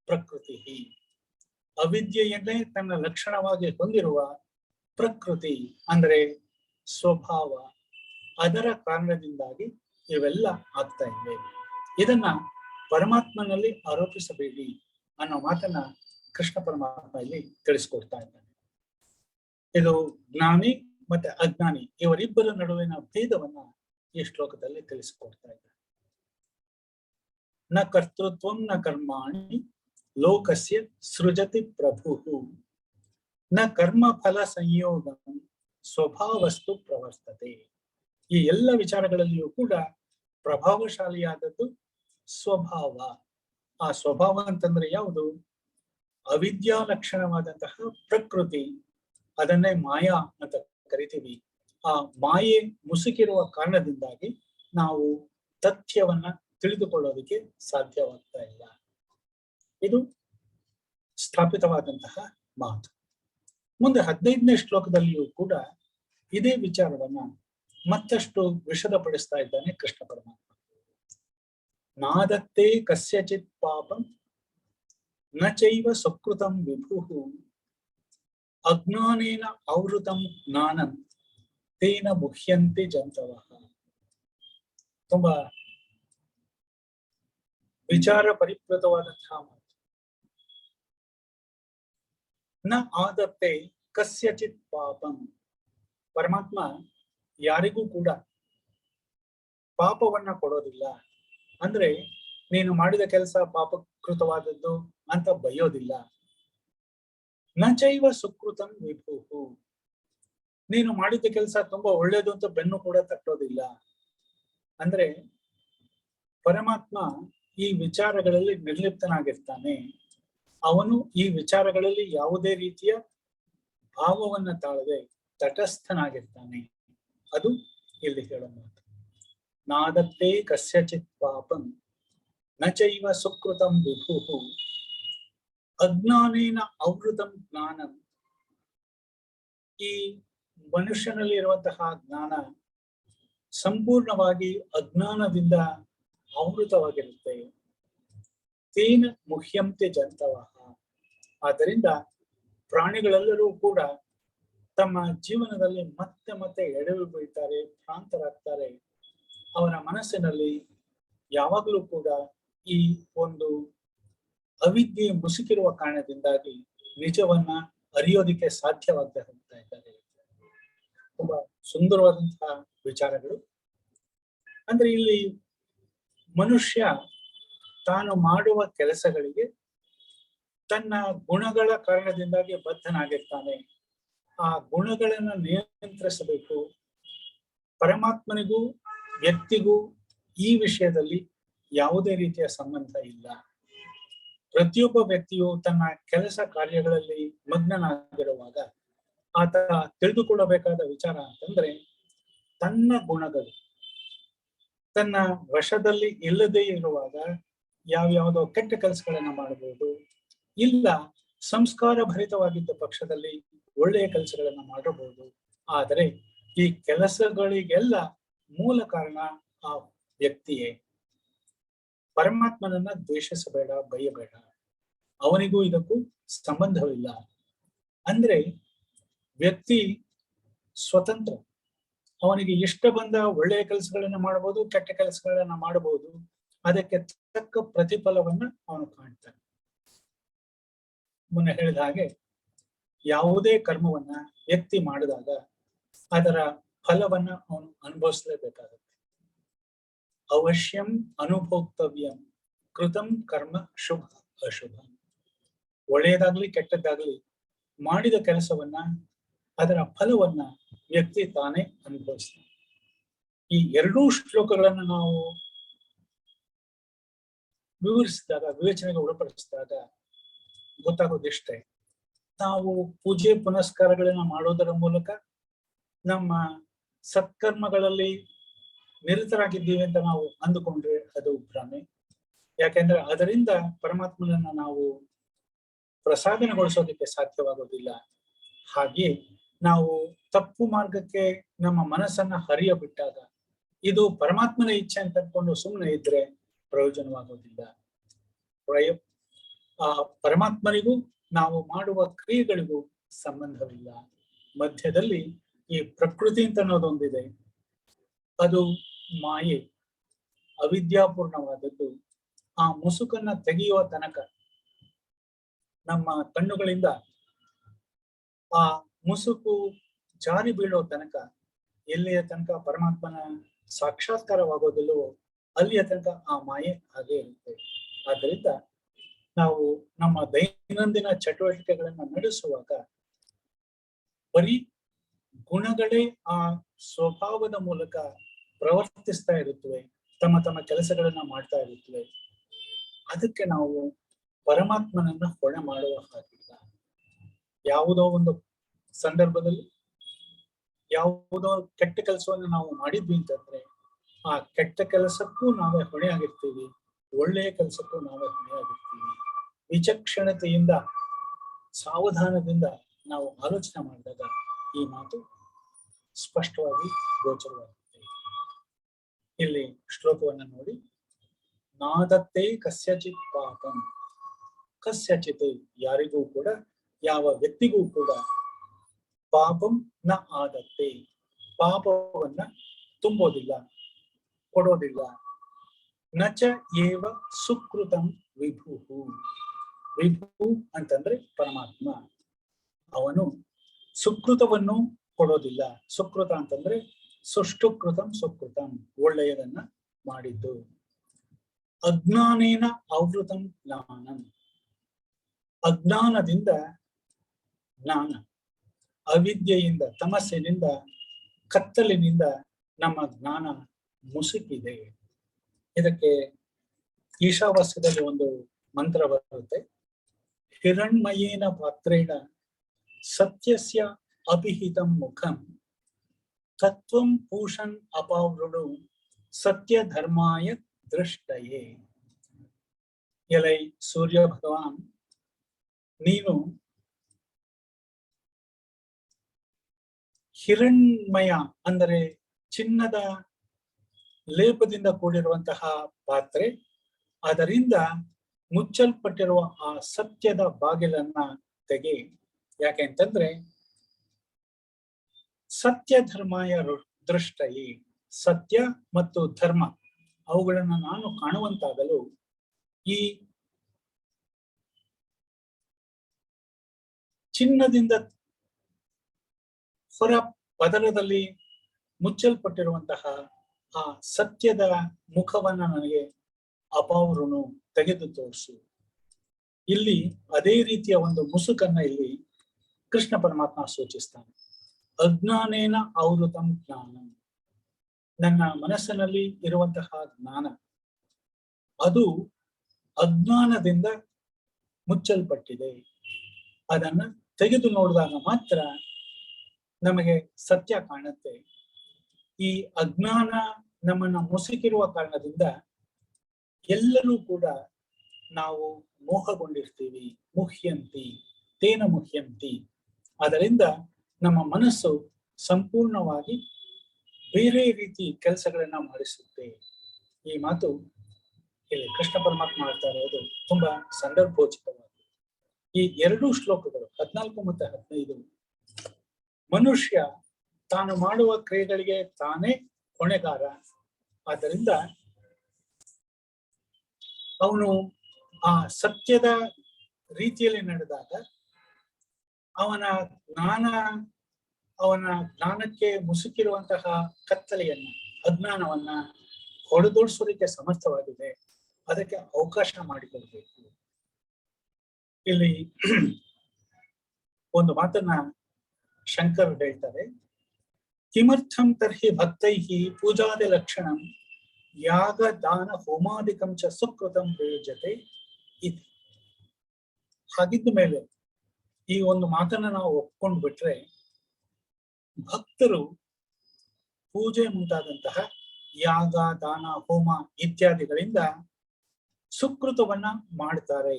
ಪ್ರಕೃತಿ. ಅವಿದ್ಯೆಯನ್ನೇ ತನ್ನ ಲಕ್ಷಣವಾಗಿ ಹೊಂದಿರುವ ಪ್ರಕೃತಿ ಅಂದ್ರೆ ಸ್ವಭಾವ, ಅದರ ಕಾರಣದಿಂದಾಗಿ ಇವೆಲ್ಲ ಆಗ್ತಾ ಇವೆ. ಇದನ್ನ ಪರಮಾತ್ಮನಲ್ಲಿ ಆರೋಪಿಸಬೇಡಿ ಅನ್ನೋ ಮಾತನ್ನ ಕೃಷ್ಣ ಪರಮಾತ್ಮ ಇಲ್ಲಿ ತಿಳಿಸ್ಕೊಡ್ತಾ ಇದ್ದಾನೆ. ಇದು ಜ್ಞಾನಿ ಮತ್ತೆ ಅಜ್ಞಾನಿ ಇವರಿಬ್ಬರ ನಡುವಿನ ಭೇದವನ್ನ ಈ ಶ್ಲೋಕದಲ್ಲಿ ತಿಳಿಸಿಕೊಡ್ತಾ ಇದ್ದಾನೆ. ನ ಕರ್ತೃತ್ವಂ ನ ಕರ್ಮಾಣಿ ಲೋಕಸ್ಯ ಸೃಜತಿ ಪ್ರಭುಃ ನ ಕರ್ಮ ಫಲ ಸಂಯೋಗ ಸ್ವಭಾವಸ್ತು ಪ್ರವರ್ತತೆ. ಈ ಎಲ್ಲ ವಿಚಾರಗಳಲ್ಲಿಯೂ ಕೂಡ ಪ್ರಭಾವಶಾಲಿಯಾದದ್ದು ಸ್ವಭಾವ. ಆ ಸ್ವಭಾವ ಅಂತಂದ್ರೆ ಯಾವುದು? ಅವಿದ್ಯಾ ಲಕ್ಷಣವಾದಂತಹ ಪ್ರಕೃತಿ, ಅದನ್ನೇ ಮಾಯಾ ಅಂತ ಕರಿತೀವಿ. ಆ ಮಾಯೆ ಮುಸುಕಿರುವ ಕಾರಣದಿಂದಾಗಿ ನಾವು ತಥ್ಯವನ್ನ ತಿಳಿದುಕೊಳ್ಳೋದಕ್ಕೆ ಸಾಧ್ಯವಾಗ್ತಾ ಇಲ್ಲ. ಇದು ಸ್ಥಾಪಿತವಾದಂತಹ ಮಾತು. ಮುಂದೆ 15ನೇ ಶ್ಲೋಕದಲ್ಲಿಯೂ ಕೂಡ ಇದೇ ವಿಚಾರವನ್ನ ಮತ್ತಷ್ಟು ವಿಶದಪಡಿಸ್ತಾ ಇದ್ದಾನೆ ಕೃಷ್ಣ ಪರಮಾತ್ಮ. ನಾದತ್ತೇ ಕಸ್ಯಚಿತ್ ಪಾಪಂ ನ ಚೈವ ಸುಕೃತಂ ವಿಭುಃ ಅಜ್ಞಾನೇನ ಆವೃತಂ ಜ್ಞಾನಂ ತೇನ ಮುಹ್ಯಂತೆ ಜಂತವಃ. ತುಂಬಾ ವಿಚಾರ ಪರಿಪ್ಲುತವಾದಂತಹ ಮಾತು. ನ ಆದತ್ತೆ ಕಸ್ಯಚಿತ್ ಪಾಪಂ. ಪರಮಾತ್ಮ ಯಾರಿಗೂ ಕೂಡ ಪಾಪವನ್ನ ಕೊಡೋದಿಲ್ಲ. ಅಂದ್ರೆ ನೀನು ಮಾಡಿದ ಕೆಲಸ ಪಾಪಕೃತವಾದದ್ದು ಅಂತ ಬೈಯೋದಿಲ್ಲ. ನ ಚೈವ ಸುಕೃತಂ ವಿಭುಃ. ನೀನು ಮಾಡಿದ ಕೆಲಸ ತುಂಬಾ ಒಳ್ಳೇದು ಅಂತ ಬೆನ್ನು ಕೂಡ ತಟ್ಟೋದಿಲ್ಲ. ಅಂದ್ರೆ ಪರಮಾತ್ಮ ಈ ವಿಚಾರಗಳಲ್ಲಿ ನಿರ್ಲಿಪ್ತನಾಗಿರ್ತಾನೆ. ಅವನು ಈ ವಿಚಾರಗಳಲ್ಲಿ ಯಾವುದೇ ರೀತಿಯ ಭಾವವನ್ನ ತಾಳದೆ ತಟಸ್ಥನಾಗಿರ್ತಾನೆ. ಅದು ಇಲ್ಲಿ ಹೇಳೋ ಮಾತು. ನಾದತ್ತೇ ಕಸ್ಯಚಿತ್ ಪಾಪಂ ನ ಚೈವ ಸುಕೃತಂ ವಿಭುಃ ಅಜ್ಞಾನೇನ ಆವೃತಂ ಜ್ಞಾನಂ. ಈ ಮನುಷ್ಯನಲ್ಲಿ ಇರುವಂತಹ ಜ್ಞಾನ ಸಂಪೂರ್ಣವಾಗಿ ಅಜ್ಞಾನದಿಂದ ಆವೃತವಾಗಿರುತ್ತೆ. ತೇನ ಮುಹ್ಯಂತೆ ಜಂತವಃ. ಆದ್ದರಿಂದ ಪ್ರಾಣಿಗಳೆಲ್ಲರೂ ಕೂಡ ತಮ್ಮ ಜೀವನದಲ್ಲಿ ಮತ್ತೆ ಮತ್ತೆ ಎಡವಿ ಬೀಳ್ತಾರೆ, ಭ್ರಾಂತರಾಗ್ತಾರೆ. ಅವನ ಮನಸ್ಸಿನಲ್ಲಿ ಯಾವಾಗಲೂ ಕೂಡ ಈ ಒಂದು ಅವಿದ್ಯೆ ಮುಸುಕಿರುವ ಕಾರಣದಿಂದಾಗಿ ನಿಜವನ್ನ ಅರಿಯೋದಿಕ್ಕೆ ಸಾಧ್ಯವಾಗದೆ ಹೋಗ್ತಾ ಇದ್ದಾರೆ. ತುಂಬಾ ಸುಂದರವಾದಂತಹ ವಿಚಾರಗಳು. ಅಂದ್ರೆ ಇಲ್ಲಿ ಮನುಷ್ಯ ತಾನು ಮಾಡುವ ಕೆಲಸಗಳಿಗೆ ತನ್ನ ಗುಣಗಳ ಕಾರಣದಿಂದಾಗಿ ಬದ್ಧನಾಗಿರ್ತಾನೆ. ಆ ಗುಣಗಳನ್ನ ನಿಯಂತ್ರಿಸಬೇಕು. ಪರಮಾತ್ಮನಿಗೂ ವ್ಯಕ್ತಿಗೂ ಈ ವಿಷಯದಲ್ಲಿ ಯಾವುದೇ ರೀತಿಯ ಸಂಬಂಧ ಇಲ್ಲ. ಪ್ರತಿಯೊಬ್ಬ ವ್ಯಕ್ತಿಯು ತನ್ನ ಕೆಲಸ ಕಾರ್ಯಗಳಲ್ಲಿ ಮಗ್ನನಾಗಿರುವಾಗ ಆತ ತಿಳಿದುಕೊಳ್ಳಬೇಕಾದ ವಿಚಾರ ಅಂತಂದ್ರೆ ತನ್ನ ಗುಣಗಳು ತನ್ನ ವಶದಲ್ಲಿ ಇಲ್ಲದೆ ಇರುವಾಗ ಯಾವ್ಯಾವುದೋ ಕೆಟ್ಟ ಕೆಲಸಗಳನ್ನ ಮಾಡಬಹುದು, ಇಲ್ಲ ಸಂಸ್ಕಾರ ಭರಿತವಾಗಿದ್ದ ಪಕ್ಷದಲ್ಲಿ ಒಳ್ಳೆಯ ಕೆಲಸಗಳನ್ನ ಮಾಡಬಹುದು. ಆದರೆ ಈ ಕೆಲಸಗಳಿಗೆಲ್ಲ ಮೂಲ ಕಾರಣ ಆ ವ್ಯಕ್ತಿಯೇ. ಪರಮಾತ್ಮನನ್ನ ದ್ವೇಷಿಸಬೇಡ, ಬೈಯಬೇಡ. ಅವನಿಗೂ ಇದಕ್ಕೂ ಸಂಬಂಧವಿಲ್ಲ. ಅಂದ್ರೆ ವ್ಯಕ್ತಿ ಸ್ವತಂತ್ರ. ಅವನಿಗೆ ಇಷ್ಟ ಬಂದ ಒಳ್ಳೆಯ ಕೆಲಸಗಳನ್ನ ಮಾಡಬಹುದು, ಕೆಟ್ಟ ಕೆಲಸಗಳನ್ನ ಮಾಡಬಹುದು. ಅದಕ್ಕೆ ತಕ್ಕ ಪ್ರತಿಫಲವನ್ನ ಅವನು ಕಾಣ್ತಾನೆ. ಮುನ್ನ ಹೇಳಿದ ಹಾಗೆ ಯಾವುದೇ ಕರ್ಮವನ್ನ ವ್ಯಕ್ತಿ ಮಾಡಿದಾಗ ಅದರ ಫಲವನ್ನ ಅವನು ಅನುಭವಿಸಲೇಬೇಕಾಗುತ್ತೆ. ಅವಶ್ಯಂ ಅನುಭೋಕ್ತವ್ಯಂ ಕೃತಂ ಕರ್ಮ ಶುಭ ಅಶುಭ. ಒಳ್ಳೆಯದಾಗ್ಲಿ ಕೆಟ್ಟದ್ದಾಗ್ಲಿ ಮಾಡಿದ ಕೆಲಸವನ್ನ ಅದರ ಫಲವನ್ನ ವ್ಯಕ್ತಿ ತಾನೇ ಅನುಭವಿಸ್ತಾನೆ. ಈ ಎರಡೂ ಶ್ಲೋಕಗಳನ್ನ ನಾವು ವಿವರಿಸಿದಾಗ, ವಿವೇಚನೆಗೆ ಒಳಪಡಿಸಿದಾಗ ಗೊತ್ತಾಗೋದಿಷ್ಟೇ. ನಾವು ಪೂಜೆ ಪುನಸ್ಕಾರಗಳನ್ನ ಮಾಡೋದರ ಮೂಲಕ ನಮ್ಮ ಸತ್ಕರ್ಮಗಳಲ್ಲಿ ನಿರತರಾಗಿದ್ದೀವಿ ಅಂತ ನಾವು ಅಂದುಕೊಂಡ್ರೆ ಅದು ಭ್ರಮೆ. ಯಾಕೆಂದ್ರೆ ಅದರಿಂದ ಪರಮಾತ್ಮನನ್ನ ನಾವು ಪ್ರಸಾದನಗೊಳಿಸೋದಕ್ಕೆ ಸಾಧ್ಯವಾಗೋದಿಲ್ಲ. ಹಾಗೆ ನಾವು ತಪ್ಪು ಮಾರ್ಗಕ್ಕೆ ನಮ್ಮ ಮನಸ್ಸನ್ನ ಹರಿಯ ಬಿಟ್ಟಾಗ ಇದು ಪರಮಾತ್ಮನ ಇಚ್ಛೆ ಅಂತ ಅಂದ್ಕೊಂಡು ಸುಮ್ಮನೆ ಇದ್ರೆ ಪ್ರಯೋಜನವಾಗೋದಿಲ್ಲ. ಆ ಪರಮಾತ್ಮನಿಗೂ ನಾವು ಮಾಡುವ ಕ್ರಿಯೆಗಳಿಗೂ ಸಂಬಂಧವಿಲ್ಲ. ಮಧ್ಯದಲ್ಲಿ ಈ ಪ್ರಕೃತಿ ಅಂತ ಅನ್ನೋದೊಂದಿದೆ. ಅದು ಮಾಯೆ, ಅವಿದ್ಯಾಪೂರ್ಣವಾದದ್ದು. ಆ ಮುಸುಕನ್ನ ತೆಗೆಯುವ ತನಕ, ನಮ್ಮ ಕಣ್ಣುಗಳಿಂದ ಆ ಮುಸುಕು ಜಾರಿ ಬೀಳೋ ತನಕ, ಎಲ್ಲಿಯ ತನಕ ಪರಮಾತ್ಮನ ಸಾಕ್ಷಾತ್ಕಾರವಾಗೋದಿಲ್ಲವೋ ಅಲ್ಲಿಯ ತನಕ ಆ ಮಾಯೆ ಹಾಗೆ ಇರುತ್ತೆ. ಆದ್ದರಿಂದ ನಾವು ನಮ್ಮ ದೈನಂದಿನ ಚಟುವಟಿಕೆಗಳನ್ನ ನಡೆಸುವಾಗ ಬರೀ ಗುಣಗಳೇ ಆ ಸ್ವಭಾವದ ಮೂಲಕ ಪ್ರವರ್ತಿಸ್ತಾ ಇರುತ್ತವೆ, ತಮ್ಮ ತಮ್ಮ ಕೆಲಸಗಳನ್ನ ಮಾಡ್ತಾ ಇರುತ್ತವೆ. ಅದಕ್ಕೆ ನಾವು ಪರಮಾತ್ಮನನ್ನ ಹೊಣೆ ಮಾಡುವ ಹಾಗಿಲ್ಲ. ಯಾವುದೋ ಒಂದು ಸಂದರ್ಭದಲ್ಲಿ ಯಾವುದೋ ಕೆಟ್ಟ ಕೆಲಸವನ್ನು ನಾವು ಮಾಡಿದ್ವಿ ಅಂತಂದ್ರೆ ಆ ಕೆಟ್ಟ ಕೆಲಸಕ್ಕೂ ನಾವೇ ಹೊಣೆ ಆಗಿರ್ತೀವಿ, ಒಳ್ಳೆಯ ಕೆಲಸಕ್ಕೂ ನಾವೇ ಹೊಣೆ ಆಗಿರ್ತೀವಿ. ವಿಚಕ್ಷಣತೆಯಿಂದ, ಸಾವಧಾನದಿಂದ ನಾವು ಆಲೋಚನೆ ಮಾಡಿದಾಗ ಈ ಮಾತು ಸ್ಪಷ್ಟವಾಗಿ ಗೋಚರವಾಗುತ್ತೆ. ಇಲ್ಲಿ ಶ್ಲೋಕವನ್ನು ನೋಡಿ, ನಾದತ್ತೆ ಕಸ್ಯಚಿತ್ ಪಾಪಂ, ಕಸ್ಯಚಿತ್ ಯಾರಿಗೂ ಕೂಡ, ಯಾವ ವ್ಯಕ್ತಿಗೂ ಕೂಡ, ಪಾಪಂ ನ ಆದತ್ತೆ ಪಾಪವನ್ನ ತುಂಬೋದಿಲ್ಲ, ಕೊಡೋದಿಲ್ಲ. ನಚ ಏವ ಸುಕೃತಂ ವಿಭು, ವಿಭು ಅಂತಂದ್ರೆ ಪರಮಾತ್ಮ, ಅವನು ಸುಕೃತವನ್ನು ಕೊಡೋದಿಲ್ಲ. ಸುಕೃತ ಅಂತಂದ್ರೆ ಸುಷ್ಟುಕೃತಂ ಸುಕೃತಂ, ಒಳ್ಳೆಯದನ್ನ ಮಾಡಿದ್ದು. ಅಜ್ಞಾನೇನ ಆವೃತಂ ಜ್ಞಾನಂ, ಅಜ್ಞಾನದಿಂದ ಜ್ಞಾನ, ಅವಿದ್ಯೆಯಿಂದ ತಮಸ್ಸಿನಿಂದ ಕತ್ತಲಿನಿಂದ ನಮ್ಮ ಜ್ಞಾನ ಮುಸುಕಿದೆ. ಇದಕ್ಕೆ ಈಶಾವಾಸ್ಯದಲ್ಲಿ ಒಂದು ಮಂತ್ರ ಬರುತ್ತೆ, ಹಿರಣ್ಮಯೇನ ಪಾತ್ರೇಣ ಸತ್ಯಸ್ಯ ಅಭಿಹಿತಂ ಮುಖಂ ತತ್ವಂ ಪೂಷನ್ ಅಪಾವೃಡು ಸತ್ಯ ಧರ್ಮಾಯ ದೃಷ್ಟಯೇ. ಎಲೈ ಸೂರ್ಯ ಭಗವಾನ್, ನೀನು ಹಿರಣ್ಮಯ ಅಂದರೆ ಚಿನ್ನದ ಲೇಪದಿಂದ ಕೂಡಿರುವಂತಹ ಪಾತ್ರೆ, ಅದರಿಂದ ಮುಚ್ಚಲ್ಪಟ್ಟಿರುವ ಆ ಸತ್ಯದ ಬಾಗಿಲನ್ನ ತೆಗೆ. ಯಾಕೆ ಅಂತಂದ್ರೆ ಸತ್ಯ ಧರ್ಮಾಯ ದೃಷ್ಟಯೇ, ಸತ್ಯ ಮತ್ತು ಧರ್ಮ ಅವುಗಳನ್ನು ನಾನು ಕಾಣುವಂತಾಗಲು ಈ ಚಿನ್ನದಿಂದ ಹೊರ ಪದರದಲ್ಲಿ ಮುಚ್ಚಲ್ಪಟ್ಟಿರುವಂತಹ ಆ ಸತ್ಯದ ಮುಖವನ್ನ ನನಗೆ ಅಪಾವೃನು ತೆಗೆದು ತೋರಿಸು. ಇಲ್ಲಿ ಅದೇ ರೀತಿಯ ಒಂದು ಮುಸುಕನ್ನ ಇಲ್ಲಿ ಕೃಷ್ಣ ಪರಮಾತ್ಮ ಸೂಚಿಸ್ತಾನೆ. ಅಜ್ಞಾನೇನ ಆವೃತಂ ಜ್ಞಾನಂ, ನನ್ನ ಮನಸ್ಸಿನಲ್ಲಿ ಇರುವಂತಹ ಜ್ಞಾನ ಅದು ಅಜ್ಞಾನದಿಂದ ಮುಚ್ಚಲ್ಪಟ್ಟಿದೆ. ಅದನ್ನ ತೆಗೆದು ನೋಡಿದಾಗ ಮಾತ್ರ ನಮಗೆ ಸತ್ಯ ಕಾಣುತ್ತೆ. ಈ ಅಜ್ಞಾನ ನಮ್ಮನ್ನ ಮುಸುಕಿರುವ ಕಾರಣದಿಂದ ಎಲ್ಲರೂ ಕೂಡ ನಾವು ಮೋಹಗೊಂಡಿರ್ತೀವಿ. ಮುಹ್ಯಂತಿ ತೇನ ಮುಹ್ಯಂತಿ, ಅದರಿಂದ ನಮ್ಮ ಮನಸ್ಸು ಸಂಪೂರ್ಣವಾಗಿ ಬೇರೆ ರೀತಿ ಕೆಲಸಗಳನ್ನ ಮಾಡಿಸುತ್ತೆ. ಈ ಮಾತು ಇಲ್ಲಿ ಕೃಷ್ಣ ಪರಮಾತ್ಮ ಮಾಡ್ತಾ ಇರೋದು ತುಂಬಾ ಸಂದರ್ಭೋಚಿತವಾಗಿದೆ. ಈ ಎರಡೂ ಶ್ಲೋಕಗಳು 14 ಮತ್ತು 15 ಮನುಷ್ಯ ತಾನು ಮಾಡುವ ಕ್ರಿಯೆಗಳಿಗೆ ತಾನೇ ಹೊಣೆಗಾರ. ಆದ್ದರಿಂದ ಅವನು ಆ ಸತ್ಯದ ರೀತಿಯಲ್ಲಿ ನಡೆದಾಗ ಅವನ ಜ್ಞಾನಕ್ಕೆ ಮುಸುಕಿರುವಂತಹ ಕತ್ತಲೆಯನ್ನ, ಅಜ್ಞಾನವನ್ನ ಹೊಡೆದೋಡಿಸೋದಕ್ಕೆ ಸಮರ್ಥವಾಗಿದೆ. ಅದಕ್ಕೆ ಅವಕಾಶ ಮಾಡಿಕೊಡ್ಬೇಕು. ಇಲ್ಲಿ ಒಂದು ಮಾತನ್ನ ಶಂಕರ್ ಹೇಳ್ತಾರೆ, ಕಿಮರ್ಥಂ ತರ್ಹಿ ಭಕ್ತೈಹಿ ಪೂಜಾದಿ ಲಕ್ಷಣಂ ಯಾಗ ದಾನ ಹೋಮಾದಿಕಂ ಚ ಸುಕೃತಂ ಪ್ರಯೋಜ್ಯತೆ ಇತಿ. ಹಾಗಿದ್ದ ಮೇಲೆ ಈ ಒಂದು ಮಾತನ್ನ ನಾವು ಒಪ್ಕೊಂಡು ಬಿಟ್ರೆ, ಭಕ್ತರು ಪೂಜೆ ಮುಂತಾದಂತಹ ಯಾಗ ದಾನ ಹೋಮ ಇತ್ಯಾದಿಗಳಿಂದ ಸುಕೃತವನ್ನ ಮಾಡ್ತಾರೆ.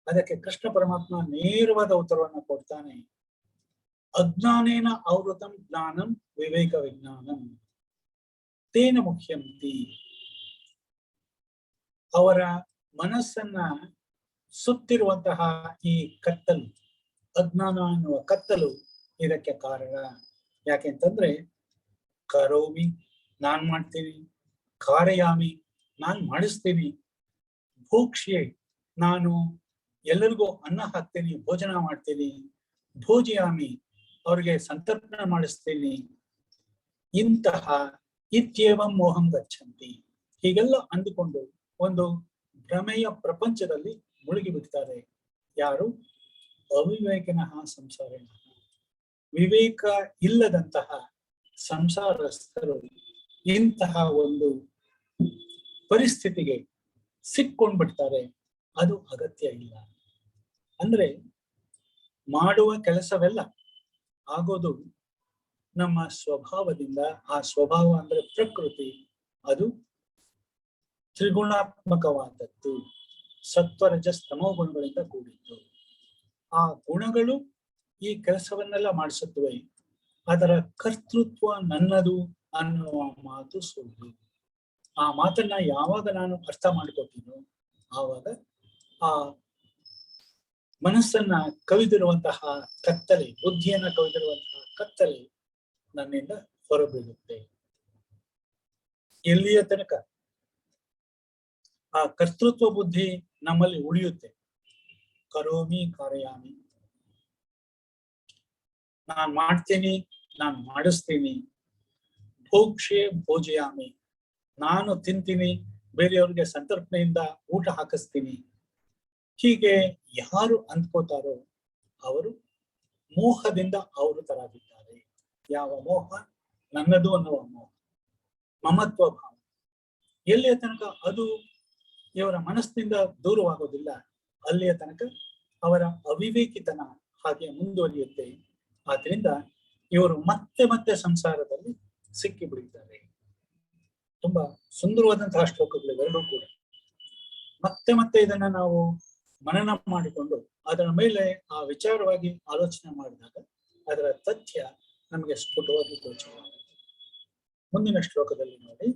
ಅದಕ್ಕೆ ಕೃಷ್ಣ ಪರಮಾತ್ಮ ನೇರವಾದ ಉತ್ತರವನ್ನ ಕೊಡ್ತಾನೆ. ಅಜ್ಞಾನೇನ ಆವೃತಂ ಜ್ಞಾನಂ ವಿವೇಕ ವಿಜ್ಞಾನಂ ತೇನ ಮುಖ್ಯಂತಿ. ಅವರ ಮನಸ್ಸನ್ನ ಸುತ್ತಿರುವಂತಹ ಈ ಕತ್ತಲು, ಅಜ್ಞಾನ ಅನ್ನುವ ಕತ್ತಲು ಇದಕ್ಕೆ ಕಾರಣ. ಯಾಕೆಂತಂದ್ರೆ ಕರೋಮಿ ನಾನ್ ಮಾಡ್ತೀನಿ, ಕಾರಯಾಮಿ ನಾನ್ ಮಾಡಿಸ್ತೀನಿ, ಭೋಕ್ಷ್ಯೆ ನಾನು ಎಲ್ಲರಿಗೂ ಅನ್ನ ಹಾಕ್ತೀನಿ, ಭೋಜನ ಮಾಡ್ತೀನಿ, ಭೋಜಯಾಮಿ ಅವ್ರಿಗೆ ಸಂತರ್ಪಣೆ ಮಾಡಿಸ್ತೀನಿ, ಇಂತಹ ಇತ್ಯೇವಂ ಮೋಹಂ ಗಚ್ಚಂತಿ. ಹೀಗೆಲ್ಲ ಅಂದುಕೊಂಡು ಒಂದು ಭ್ರಮೆಯ ಪ್ರಪಂಚದಲ್ಲಿ ಮುಳುಗಿ ಬಿಡ್ತಾರೆ. ಯಾರು? ಅವಿವೇಕಿನಃ ಸಂಸಾರಿಣ, ವಿವೇಕ ಇಲ್ಲದಂತಹ ಸಂಸಾರಸ್ಥರು ಇಂತಹ ಒಂದು ಪರಿಸ್ಥಿತಿಗೆ ಸಿಕ್ಕೊಂಡ್ಬಿಡ್ತಾರೆ. ಅದು ಅಗತ್ಯ ಇಲ್ಲ. ಅಂದ್ರೆ ಮಾಡುವ ಕೆಲಸವೆಲ್ಲ ಆಗೋದು ನಮ್ಮ ಸ್ವಭಾವದಿಂದ. ಆ ಸ್ವಭಾವ ಅಂದ್ರೆ ಪ್ರಕೃತಿ, ಅದು ತ್ರಿಗುಣಾತ್ಮಕವಾದದ್ದು, ಸತ್ವರಜಸ್ತಮೋ ಗುಣಗಳಿಂದ ಕೂಡಿದ್ದು. ಆ ಗುಣಗಳು ಈ ಕೆಲಸವನ್ನೆಲ್ಲ ಮಾಡಿಸುತ್ತವೆ, ಅದರ ಕರ್ತೃತ್ವ ನನ್ನದು ಅನ್ನುವ ಮಾತು ಸುಳ್ಳು. ಆ ಮಾತನ್ನ ಯಾವಾಗ ನಾನು ಅರ್ಥ ಮಾಡ್ಕೋತೀನೋ ಆವಾಗ ಆ ಮನಸ್ಸನ್ನ ಕವಿದಿರುವಂತಹ ಕತ್ತಲೆ, ಬುದ್ಧಿಯನ್ನ ಕವಿದಿರುವಂತಹ ಕತ್ತಲೆ ನನ್ನಿಂದ ಹೊರಬೀಳುತ್ತೆ. ಎಲ್ಲಿಯ ತನಕ ಆ ಕರ್ತೃತ್ವ ಬುದ್ಧಿ ನಮ್ಮಲ್ಲಿ ಉಳಿಯುತ್ತೆ, ಕರೋಮಿ ಕಾರ್ಯಾಮಿ, ನಾನ್ ಮಾಡ್ತೀನಿ, ನಾನ್ ಮಾಡಿಸ್ತೀನಿ, ಭೋಕ್ಷೆ ಭೋಜಯಾಮಿ, ನಾನು ತಿಂತೀನಿ, ಬೇರೆಯವ್ರಿಗೆ ಸಂತರ್ಪಣೆಯಿಂದ ಊಟ ಹಾಕಿಸ್ತೀನಿ, ಹೀಗೆ ಯಾರು ಅಂದ್ಕೋತಾರೋ ಅವರು ಮೋಹದಿಂದ ಅವರು ತರಾಗಿದ್ದಾರೆ. ಯಾವ ಮೋಹ? ನನ್ನದು ಅನ್ನುವ ಮೋಹ, ಮಮತ್ವ ಭಾವ. ಎಲ್ಲಿಯ ತನಕ ಅದು ಇವರ ಮನಸ್ಸಿನಿಂದ ದೂರವಾಗೋದಿಲ್ಲ, ಅಲ್ಲಿಯ ತನಕ ಅವರ ಅವಿವೇಕಿತನ ಹಾಗೆ ಮುಂದುವರಿಯುತ್ತೆ. ಆದ್ರಿಂದ ಇವರು ಮತ್ತೆ ಮತ್ತೆ ಸಂಸಾರದಲ್ಲಿ ಸಿಕ್ಕಿ ಬಿಡುತ್ತಾರೆ. ತುಂಬಾ ಸುಂದರವಾದಂತಹ ಶ್ಲೋಕಗಳು ಇವೆರಡೂ ಕೂಡ. ಮತ್ತೆ ಮತ್ತೆ ಇದನ್ನ ನಾವು ಮನನ ಮಾಡಿಕೊಂಡು ಅದರ ಮೇಲೆ ಆ ವಿಚಾರವಾಗಿ ಆಲೋಚನೆ ಮಾಡಿದಾಗ ಅದರ ತಥ್ಯ ನಮಗೆ ಸ್ಫುಟವಾಗಿ ಗೋಚರವಾಗುತ್ತೆ. ಮುಂದಿನ ಶ್ಲೋಕದಲ್ಲಿ ನೋಡಿ,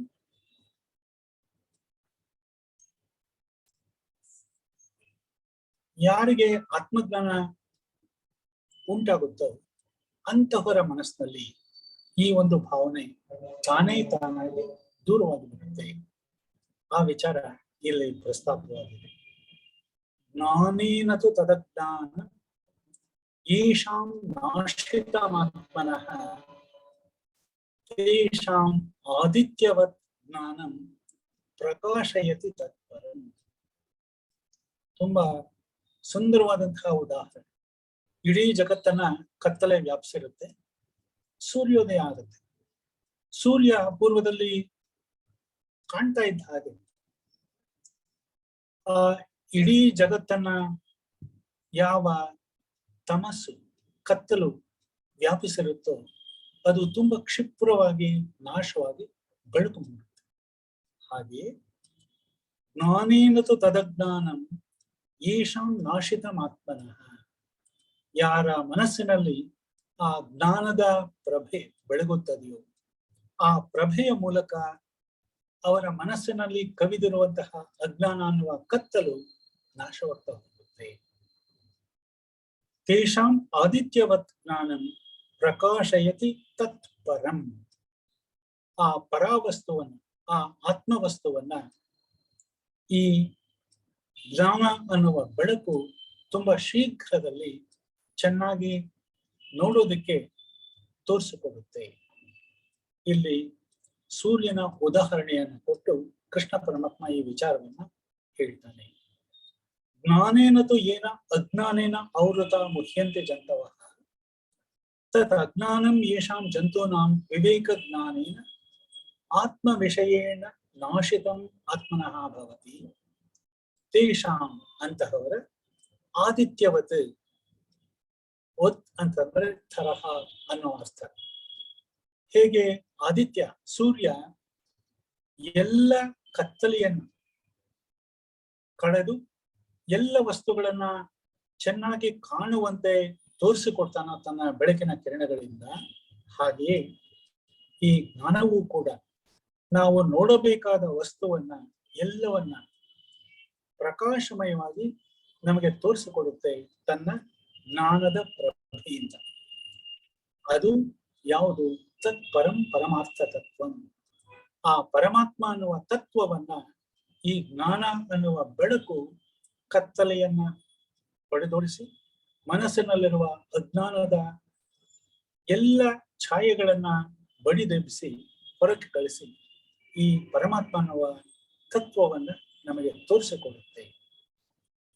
ಯಾರಿಗೆ ಆತ್ಮಜ್ಞಾನ ಉಂಟಾಗುತ್ತೋ ಅಂತಹವರ ಮನಸ್ಸಿನಲ್ಲಿ ಈ ಒಂದು ಭಾವನೆ ತಾನಾಗಿ ದೂರವಾಗಿ ಬಿಡುತ್ತೆ. ಆ ವಿಚಾರ ಇಲ್ಲಿ ಪ್ರಸ್ತಾಪವಾಗಿದೆ. ಜ್ಞಾನೇನತು ತದಜ್ಞಾನ ಯೇಷಾಂ ನಾಶ್ರಿತಮಾತ್ಮನಃ ತೇಷಾಂ ಆದಿತ್ಯವತ್ ಜ್ಞಾನಂ ಪ್ರಕಾಶಯತಿ ತತ್ಪರಂ. ತುಂಬಾ ಸುಂದರವಾದಂತಹ ಉದಾಹರಣೆ. ಇಡೀ ಜಗತ್ತನ್ನ ಕತ್ತಲೆ ವ್ಯಾಪಿಸಿರುತ್ತೆ, ಸೂರ್ಯೋದಯ ಆಗುತ್ತೆ. ಸೂರ್ಯ ಪೂರ್ವದಲ್ಲಿ ಕಾಣ್ತಾ ಇದ್ದ ಹಾಗೆ ಆ ಇಡೀ ಜಗತ್ತನ್ನ ಯಾವ ತಮಸ್ಸು, ಕತ್ತಲು ವ್ಯಾಪಿಸಿರುತ್ತೋ ಅದು ತುಂಬಾ ಕ್ಷಿಪ್ರವಾಗಿ ನಾಶವಾಗಿ ಬೆಳಕು ಮೂಡುತ್ತೆ. ಹಾಗೆಯೇ ಜ್ಞಾನೇನತು ತದಜ್ಞಾನಂ ಯೇಷಾಂ ನಾಶಿತಮಾತ್ಮನಃ, ಯಾರ ಮನಸ್ಸಿನಲ್ಲಿ ಆ ಜ್ಞಾನದ ಪ್ರಭೆ ಬೆಳಗುತ್ತದೆಯೋ ಆ ಪ್ರಭೆಯ ಮೂಲಕ ಅವರ ಮನಸ್ಸಿನಲ್ಲಿ ಕವಿದಿರುವಂತಹ ಅಜ್ಞಾನ ಅನ್ನುವ ಕತ್ತಲು ನಾಶವಾಗ್ತಾ ಹೋಗುತ್ತೆ. ತೇಷಾಂ ಆದಿತ್ಯವತ್ ಜ್ಞಾನಂ ಪ್ರಕಾಶಯತಿ ತತ್ಪರಂ. ಆ ಪರಾವಸ್ತುವನ್ನ, ಆ ಆತ್ಮವಸ್ತುವನ್ನ ಈ ಜ್ಞಾನ ಅನ್ನುವ ಬೆಳಕು ತುಂಬಾ ಶೀಘ್ರದಲ್ಲಿ ಚೆನ್ನಾಗಿ ನೋಡೋದಕ್ಕೆ ತೋರಿಸಿಕೊಡುತ್ತೆ. ಇಲ್ಲಿ ಸೂರ್ಯನ ಉದಾಹರಣೆಯನ್ನು ಕೊಟ್ಟು ಕೃಷ್ಣ ಪರಮಾತ್ಮ ಈ ವಿಚಾರವನ್ನ ಹೇಳ್ತಾನೆ. ಜ್ಞಾನೇನತು ಏನ ಅಜ್ಞಾನೇನ ಆವೃತ ಮುಹ್ಯಂತೆ ಜಂತವಃ ತತ್ ಅಜ್ಞಾನಂ ಯೇಷಾಂ ಜಂತೂನಾಂ ವಿವೇಕ ಜ್ಞಾನೇನ ಆತ್ಮ ವಿಷಯೇಣ ನಾಶಿತಂ ಆತ್ಮನಃ ಭವತಿ ತೇಷಾಂ, ಅಂತಹವರ ಆದಿತ್ಯವತ್, ಒತ್ ಅಂತಂದ್ರೆ ತರಹ ಅನ್ನೋ ಅರ್ಥ. ಹೇಗೆ ಆದಿತ್ಯ ಸೂರ್ಯ ಎಲ್ಲ ಕತ್ತಲೆಯನ್ನು ಕಳೆದು ಎಲ್ಲ ವಸ್ತುಗಳನ್ನ ಚೆನ್ನಾಗಿ ಕಾಣುವಂತೆ ತೋರಿಸಿಕೊಡ್ತಾನ ತನ್ನ ಬೆಳಕಿನ ಕಿರಣಗಳಿಂದ, ಹಾಗೆಯೇ ಈ ಜ್ಞಾನವೂ ಕೂಡ ನಾವು ನೋಡಬೇಕಾದ ವಸ್ತುವನ್ನ ಎಲ್ಲವನ್ನ ಪ್ರಕಾಶಮಯವಾಗಿ ನಮಗೆ ತೋರಿಸಿಕೊಡುತ್ತೆ ತನ್ನ ಜ್ಞಾನದ ಪ್ರಭೆಯಿಂದ. ಅದು ಯಾವುದು? ತತ್ ಪರಂ ಪರಮಾರ್ಥ ತತ್ವ. ಆ ಪರಮಾತ್ಮ ಅನ್ನುವ ತತ್ವವನ್ನ ಈ ಜ್ಞಾನ ಅನ್ನುವ ಬೆಳಕು ಕತ್ತಲೆಯನ್ನ ಹೊಡೆದೋಡಿಸಿ ಮನಸ್ಸಿನಲ್ಲಿರುವ ಅಜ್ಞಾನದ ಎಲ್ಲ ಛಾಯೆಗಳನ್ನ ಬಡಿದೆಬ್ಬಿಸಿ ಹೊರಕ್ಕೆ ಕಳಿಸಿ ಈ ಪರಮಾತ್ಮ ಅನ್ನುವ ತತ್ವವನ್ನ ನಮಗೆ ತೋರಿಸಿಕೊಡುತ್ತೆ.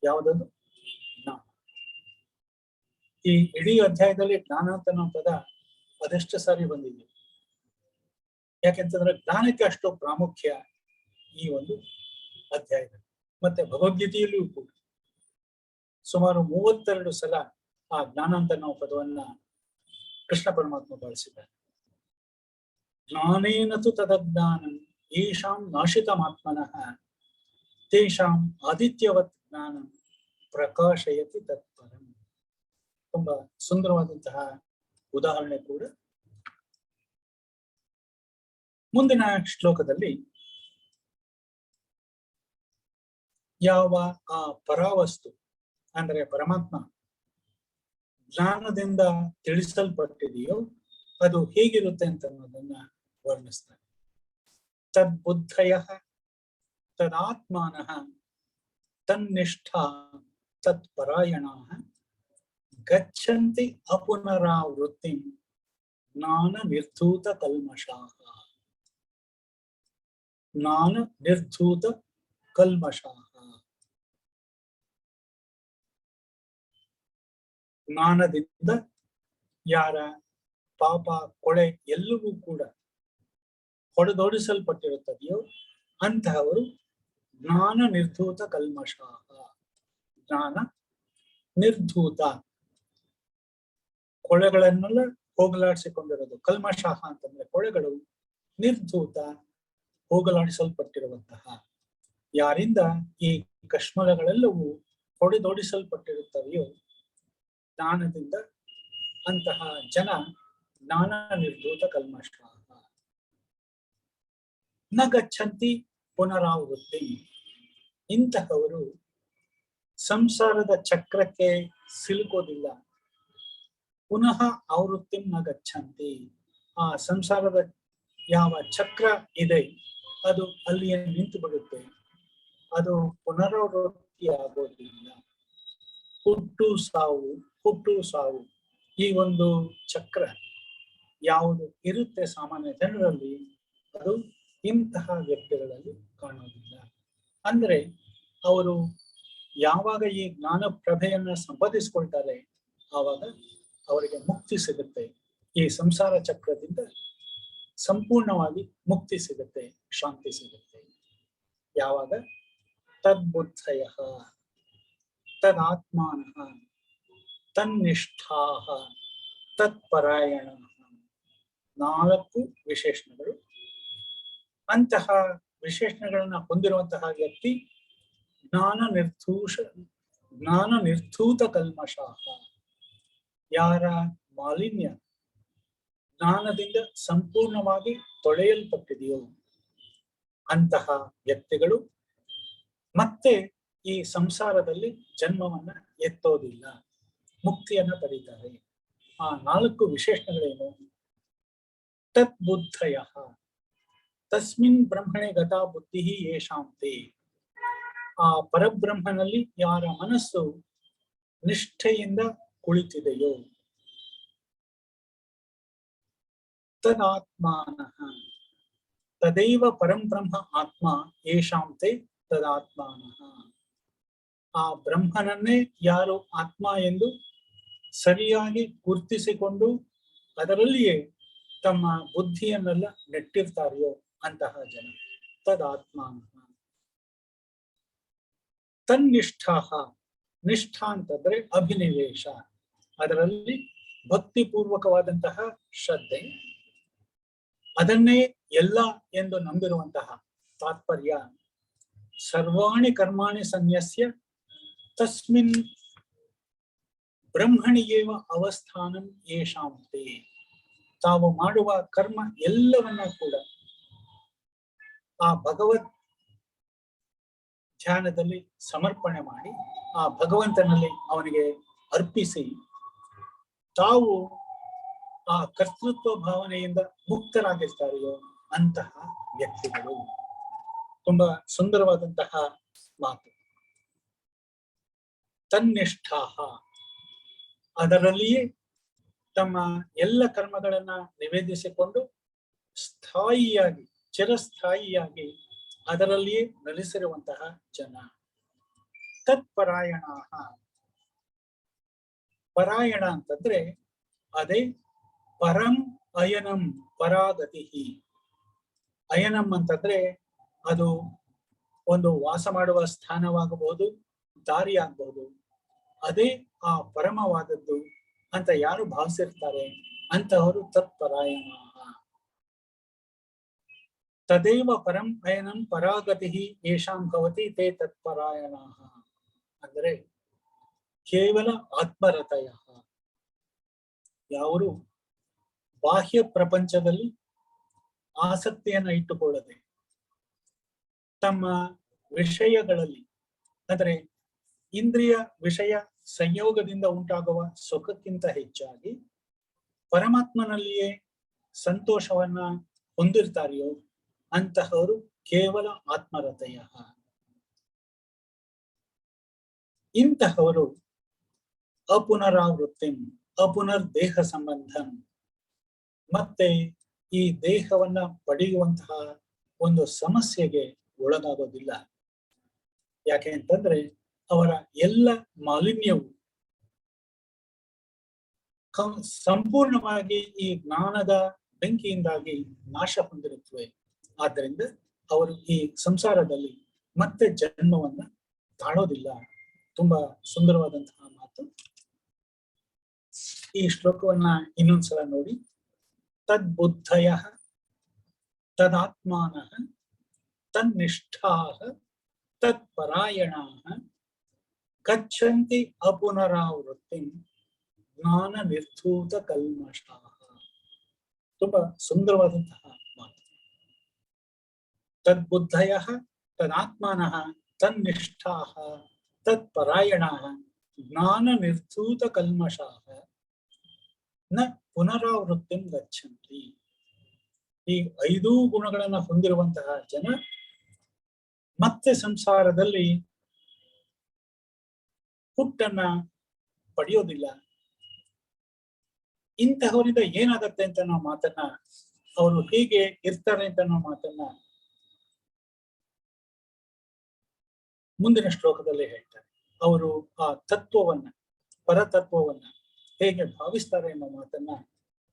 ಯಾವುದದು? ಜ್ಞಾನ. ಈ ಇಡೀ ಅಧ್ಯಾಯದಲ್ಲಿ ಜ್ಞಾನ ಅಂತ ಅನ್ನೋ ಪದ ಅದೆಷ್ಟು ಸಾರಿ ಬಂದಿದೆ. ಯಾಕೆಂತಂದ್ರೆ ಜ್ಞಾನಕ್ಕೆ ಅಷ್ಟು ಪ್ರಾಮುಖ್ಯ ಈ ಒಂದು ಅಧ್ಯಾಯದಲ್ಲಿ. ಮತ್ತೆ ಭಗವದ್ಗೀತೆಯಲ್ಲಿಯೂ ಕೂಡ ಸುಮಾರು 32 ಸಲ ಆ ಜ್ಞಾನ ಅಂತ ಅನ್ನೋ ಪದವನ್ನ ಕೃಷ್ಣ ಪರಮಾತ್ಮ ಬಳಸಿದ್ದಾರೆ. ಜ್ಞಾನೇನತು ತದಜ್ಞಾನಂ ಯೇಷಾಂ ನಾಶಿತಮಾತ್ಮನಃ ತೇಷಾಂ ಆದಿತ್ಯವತ್ ಜ್ಞಾನಂ ಪ್ರಕಾಶಯತಿ ತತ್ಪರಂ. ತುಂಬಾ ಸುಂದರವಾದಂತಹ ಉದಾಹರಣೆ ಕೂಡ. ಮುಂದಿನ ಶ್ಲೋಕದಲ್ಲಿ ಯಾವ ಆ ಪರಾವಸ್ತು ಅಂದ್ರೆ ಪರಮಾತ್ಮ ಜ್ಞಾನದಿಂದ ತಿಳಿಸಲ್ಪಟ್ಟಿದೆಯೋ ಅದು ಹೇಗಿರುತ್ತೆ ಅಂತ ಅನ್ನೋದನ್ನ ವರ್ಣಿಸ್ತಾನೆ. ತದ್ಬುದ್ಧಯ ತದಾತ್ಮಾನಃ ತನ್ನಿಷ್ಠಾ ತತ್ಪರಾಯಣಾಃ ಗಚ್ಚಂತಿ ಅಪುನರಾವೃತ್ತಿಂ ಜ್ಞಾನ ನಿರ್ಧೂತ ಕಲ್ಮಷಾಃ. ಜ್ಞಾನ ನಿರ್ಧೂತ ಕಲ್ಮಷಾಃ. ಜ್ಞಾನದಿಂದ ಯಾರ ಪಾಪ ಕೊಳೆ ಎಲ್ಲವೂ ಕೂಡ ಹೊಡೆದೋಡಿಸಲ್ಪಟ್ಟಿರುತ್ತದೆಯೋ ಅಂತಹವರು ಜ್ಞಾನ ನಿರ್ಧೂತ ಕಲ್ಮಷಾಃ. ಜ್ಞಾನ ನಿರ್ಧೂತ ಕೊಳೆಗಳನ್ನೆಲ್ಲ ಹೋಗಲಾಡಿಸಿಕೊಂಡಿರೋದು. ಕಲ್ಮಷಾಃ ಅಂತಂದ್ರೆ ಕೊಳೆಗಳು, ನಿರ್ಧೂತ ಹೋಗಲಾಡಿಸಲ್ಪಟ್ಟಿರುವಂತಹ. ಯಾರಿಂದ ಈ ಕಶ್ಮಲಗಳೆಲ್ಲವೂ ಹೊಡೆದೋಡಿಸಲ್ಪಟ್ಟಿರುತ್ತವೆಯೋ ಜ್ಞಾನದಿಂದ ಅಂತಹ ಜನ ಜ್ಞಾನ ನಿರ್ಧೂತ ಕಲ್ಮಷಾಃ ನ ಗಚ್ಚಂತಿ ಪುನರಾವೃತ್ತಿ. ಇಂತಹವರು ಸಂಸಾರದ ಚಕ್ರಕ್ಕೆ ಸಿಲುಕೋದಿಲ್ಲ. ಪುನಃ ಆವೃತ್ತಿ ನ ಗಚ್ಚಂತಿ. ಆ ಸಂಸಾರದ ಯಾವ ಚಕ್ರ ಇದೆ ಅದು ಅಲ್ಲಿಯೇ ನಿಂತು ಬಿಡುತ್ತೆ. ಅದು ಪುನರಾವೃತ್ತಿ ಆಗೋದಿಲ್ಲ. ಹುಟ್ಟು ಸಾವು ಹುಟ್ಟು ಸಾವು ಈ ಒಂದು ಚಕ್ರ ಯಾವುದು ಇರುತ್ತೆ ಸಾಮಾನ್ಯ ಜನರಲ್ಲಿ, ಅದು ಇಂತಹ ವ್ಯಕ್ತಿಗಳಲ್ಲಿ ಕಾಣೋದಿಲ್ಲ. ಅಂದ್ರೆ ಅವರು ಯಾವಾಗ ಈ ಜ್ಞಾನ ಪ್ರಭೆಯನ್ನ ಸಂಪಾದಿಸ್ಕೊಳ್ತಾರೆ ಆವಾಗ ಅವರಿಗೆ ಮುಕ್ತಿ ಸಿಗುತ್ತೆ. ಈ ಸಂಸಾರ ಚಕ್ರದಿಂದ ಸಂಪೂರ್ಣವಾಗಿ ಮುಕ್ತಿ ಸಿಗುತ್ತೆ, ಶಾಂತಿ ಸಿಗುತ್ತೆ. ಯಾವಾಗ ತದ್ಬುದ್ಧಯ ತದಾತ್ಮಾನಃ ತನ್ನಿಷ್ಠಾಃ ತತ್ಪರಾಯಣಾಃ. 4 ವಿಶೇಷಣಗಳು. ಅಂತಹ ವಿಶೇಷಣಗಳನ್ನ ಹೊಂದಿರುವಂತಹ ವ್ಯಕ್ತಿ ಜ್ಞಾನ ನಿರ್ಧೂತ ಕಲ್ಮಷಾಃ. ಯಾರ ಮಾಲಿನ್ಯ ಜ್ಞಾನದಿಂದ ಸಂಪೂರ್ಣವಾಗಿ ತೊಳೆಯಲ್ಪಟ್ಟಿದೆಯೋ ಅಂತಹ ವ್ಯಕ್ತಿಗಳು ಮತ್ತೆ ಈ ಸಂಸಾರದಲ್ಲಿ ಜನ್ಮವನ್ನ ಎತ್ತೋದಿಲ್ಲ, ಮುಕ್ತಿಯನ್ನ ಪಡೀತಾರೆ. ಆ 4 ವಿಶೇಷಣಗಳೇನು? ತದ್ಬುದ್ಧಯ ತಸ್ಮಿನ್ ಬ್ರಹ್ಮಣೆ ಗತಾ ಬುದ್ಧಿ ಯೇಷಾಂತೆ. ಆ ಪರಬ್ರಹ್ಮನಲ್ಲಿ ಯಾರ ಮನಸ್ಸು ನಿಷ್ಠೆಯಿಂದ ಕುಳಿತಿದೆಯೋ. ತದಾತ್ಮಾನಃ ತದೈವ ಪರಂ ಬ್ರಹ್ಮ ಆತ್ಮ ಯೇಷಾಂತೆ ತದಾತ್ಮಾನಃ. ಆ ಬ್ರಹ್ಮನನ್ನೇ ಯಾರು ಆತ್ಮ ಎಂದು ಸರಿಯಾಗಿ ಗುರ್ತಿಸಿಕೊಂಡು ಅದರಲ್ಲಿಯೇ ತಮ್ಮ ಬುದ್ಧಿಯನ್ನೆಲ್ಲ ನೆಟ್ಟಿರ್ತಾರೆಯೋ ಅಂತಹ ಜನ ತದಾತ್ಮಾನಃ. ತನ್ನಿಷ್ಠಾಃ. ನಿಷ್ಠಾ ಅಂತಂದ್ರೆ ಅಭಿನಿವೇಶ, ಅದರಲ್ಲಿ ಭಕ್ತಿಪೂರ್ವಕವಾದಂತಹ ಶ್ರದ್ಧೆ, ಅದನ್ನೇ ಎಲ್ಲ ಎಂದು ನಂಬಿರುವಂತಹ ತಾತ್ಪರ್ಯ. ಸರ್ವಾಣಿ ಕರ್ಮಾಣಿ ಸನ್ಯಸ್ಯ ತಸ್ಮಿನ್ ಬ್ರಹ್ಮಣಿಯೇವ ಅವಸ್ಥಾನಂ ಯೇಷಾಂತೆ. ತಾವು ಮಾಡುವ ಕರ್ಮ ಎಲ್ಲವನ್ನ ಕೂಡ ಆ ಭಗವತ್ ಧ್ಯಾನದಲ್ಲಿ ಸಮರ್ಪಣೆ ಮಾಡಿ ಆ ಭಗವಂತನಲ್ಲಿ ಅವನಿಗೆ ಅರ್ಪಿಸಿ ತಾವು ಆ ಕರ್ತೃತ್ವ ಭಾವನೆಯಿಂದ ಮುಕ್ತರಾಗಿರ್ತಾರೆಯೋ ಅಂತಹ ವ್ಯಕ್ತಿಗಳು. ತುಂಬಾ ಸುಂದರವಾದಂತಹ ಮಾತು. ತನ್ನಿಷ್ಠಾಃ. ಅದರಲ್ಲಿಯೇ ತಮ್ಮ ಎಲ್ಲ ಕರ್ಮಗಳನ್ನ ನಿವೇದಿಸಿಕೊಂಡು ಸ್ಥಾಯಿಯಾಗಿ ಚಿರಸ್ಥಾಯಿಯಾಗಿ ಅದರಲ್ಲಿಯೇ ನೆಲೆಸಿರುವಂತಹ ಜನ. ತತ್ಪರಾಯಣಾಃ. ಪರಾಯಣ ಅಂತಂದ್ರೆ ಅದೇ ಪರಂ ಅಯನಂ ಪರಾಗತಿ. ಅಯನಂ ಅಂತಂದ್ರೆ ಅದು ಒಂದು ವಾಸ ಮಾಡುವ ಸ್ಥಾನವಾಗಬಹುದು, ದಾರಿ ಆಗಬಹುದು. ಅದೇ ಆ ಪರಮವಾದದ್ದು ಅಂತ ಯಾರು ಭಾವಿಸಿರ್ತಾರೆ ಅಂತವರು ತತ್ಪರಾಯಣಾಃ. ತದೇವ ಪರಂ ಅಯನಂ ಪರಾಗತಿ ಯೇಷಾಂ ಭವತಿ ತೇ ತತ್ಪರಾಯಣಾಃ. ಅಂದರೆ ಕೇವಲ ಆತ್ಮರತಯಃ. ಯಾರು ಬಾಹ್ಯ ಪ್ರಪಂಚದಲ್ಲಿ ಆಸಕ್ತಿಯನ್ನ ಇಟ್ಟುಕೊಳ್ಳದೆ ತಮ್ಮ ವಿಷಯಗಳಲ್ಲಿ ಅಂದರೆ ಇಂದ್ರಿಯ ವಿಷಯ ಸಂಯೋಗದಿಂದ ಉಂಟಾಗುವ ಸುಖಕ್ಕಿಂತ ಹೆಚ್ಚಾಗಿ ಪರಮಾತ್ಮನಲ್ಲಿಯೇ ಸಂತೋಷವನ್ನ ಹೊಂದಿರ್ತಾರೆಯೋ ಅಂತಹವರು ಕೇವಲ ಆತ್ಮರತೆಯ. ಇಂತಹವರು ಅಪುನರಾವೃತ್ತಿ ಅಪುನರ್ ದೇಹ ಸಂಬಂಧಂ ಮತ್ತೆ ಈ ದೇಹವನ್ನ ಪಡೆಯುವಂತಹ ಒಂದು ಸಮಸ್ಯೆಗೆ ಒಳಗಾಗೋದಿಲ್ಲ. ಯಾಕೆ ಅಂತಂದ್ರೆ ಅವರ ಎಲ್ಲ ಮಾಲಿನ್ಯವು ಸಂಪೂರ್ಣವಾಗಿ ಈ ಜ್ಞಾನದ ಬೆಂಕಿಯಿಂದಾಗಿ ನಾಶ ಹೊಂದಿರುತ್ತವೆ. ಆದ್ದರಿಂದ ಅವರು ಈ ಸಂಸಾರದಲ್ಲಿ ಮತ್ತೆ ಜನ್ಮವನ್ನ ತಾಳೋದಿಲ್ಲ. ತುಂಬಾ ಸುಂದರವಾದಂತಹ ಮಾತು. ಈ ಶ್ಲೋಕವನ್ನ ಇನ್ನೊಂದ್ಸಲ ನೋಡಿ. ತದ್ಬುದ್ಧಯ ತದಾತ್ಮಾನಃ ತನ್ನಿಷ್ಠಾಃ ತತ್ಪರಾಯಣಾಃ ಗಚ್ಚಂತಿ ಅಪುನರಾವೃತ್ತಿಂ ಜ್ಞಾನ ನಿರ್ಧೂತ ಕಲ್ಮಷಾಃ. ತುಂಬಾ ಸುಂದರವಾದಂತಹ ಮಾತು. ತದ್ಬುದ್ಧಯಃ ತದಾತ್ಮಾನಃ ತನ್ನಿಷ್ಠಾಃ ತತ್ಪರಾಯಣಾಃ ಜ್ಞಾನ ನಿರ್ಧೂತ ಕಲ್ಮಷಾಃ ನ ಪುನರಾವೃತ್ತಿಂ ಗಚ್ಚಂತಿ. ಈ 5 ಗುಣಗಳನ್ನ ಹೊಂದಿರುವಂತಹ ಜನ ಮತ್ತೆ ಸಂಸಾರದಲ್ಲಿ ಹುಟ್ಟನ್ನ ಪಡೆಯೋದಿಲ್ಲ. ಇಂತಹವರಿಂದ ಏನಾಗತ್ತೆ ಅಂತ ನಾವು ಮಾತನ್ನ, ಅವರು ಹೇಗೆ ಇರ್ತಾರೆ ಅಂತ ನಾವು ಮಾತನ್ನ ಮುಂದಿನ ಶ್ಲೋಕದಲ್ಲಿ ಹೇಳ್ತಾರೆ. ಅವರು ಆ ತತ್ವವನ್ನ, ಪರತತ್ವವನ್ನ ಹೇಗೆ ಭಾವಿಸ್ತಾರೆ ಅನ್ನೋ ಮಾತನ್ನ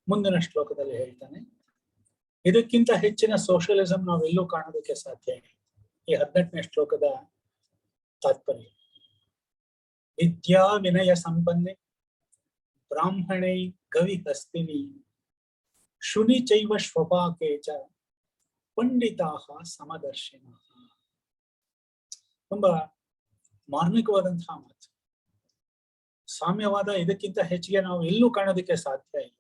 ಮುಂದಿನ ಶ್ಲೋಕದಲ್ಲಿ ಹೇಳ್ತಾನೆ. ಇದಕ್ಕಿಂತ ಹೆಚ್ಚಿನ ಸೋಷಿಯಲಿಸಂ ನಾವೆಲ್ಲೂ ಕಾಣೋದಕ್ಕೆ ಸಾಧ್ಯ ಇಲ್ಲ. ಈ 18ನೇ ಶ್ಲೋಕದ ತಾತ್ಪರ್ಯ. ವಿದ್ಯಾ ವಿನಯ ಸಂಪನ್ನೆ ಬ್ರಾಹ್ಮಣೈ ಕವಿ ಹಸ್ತಿನಿ ಶುನಿ ಚೈವ ಶ್ವಪಾಕೆ ಚ ಪಂಡಿತಾಃ ಸಮದರ್ಶಿನಃ. ತುಂಬಾ ಮಾರ್ಮಿಕವಾದಂತಹ ಮಾತು. ಸಾಮ್ಯವಾದ ಇದಕ್ಕಿಂತ ಹೆಚ್ಚಿಗೆ ನಾವು ಎಲ್ಲೂ ಕಾಣೋದಕ್ಕೆ ಸಾಧ್ಯ ಇಲ್ಲ.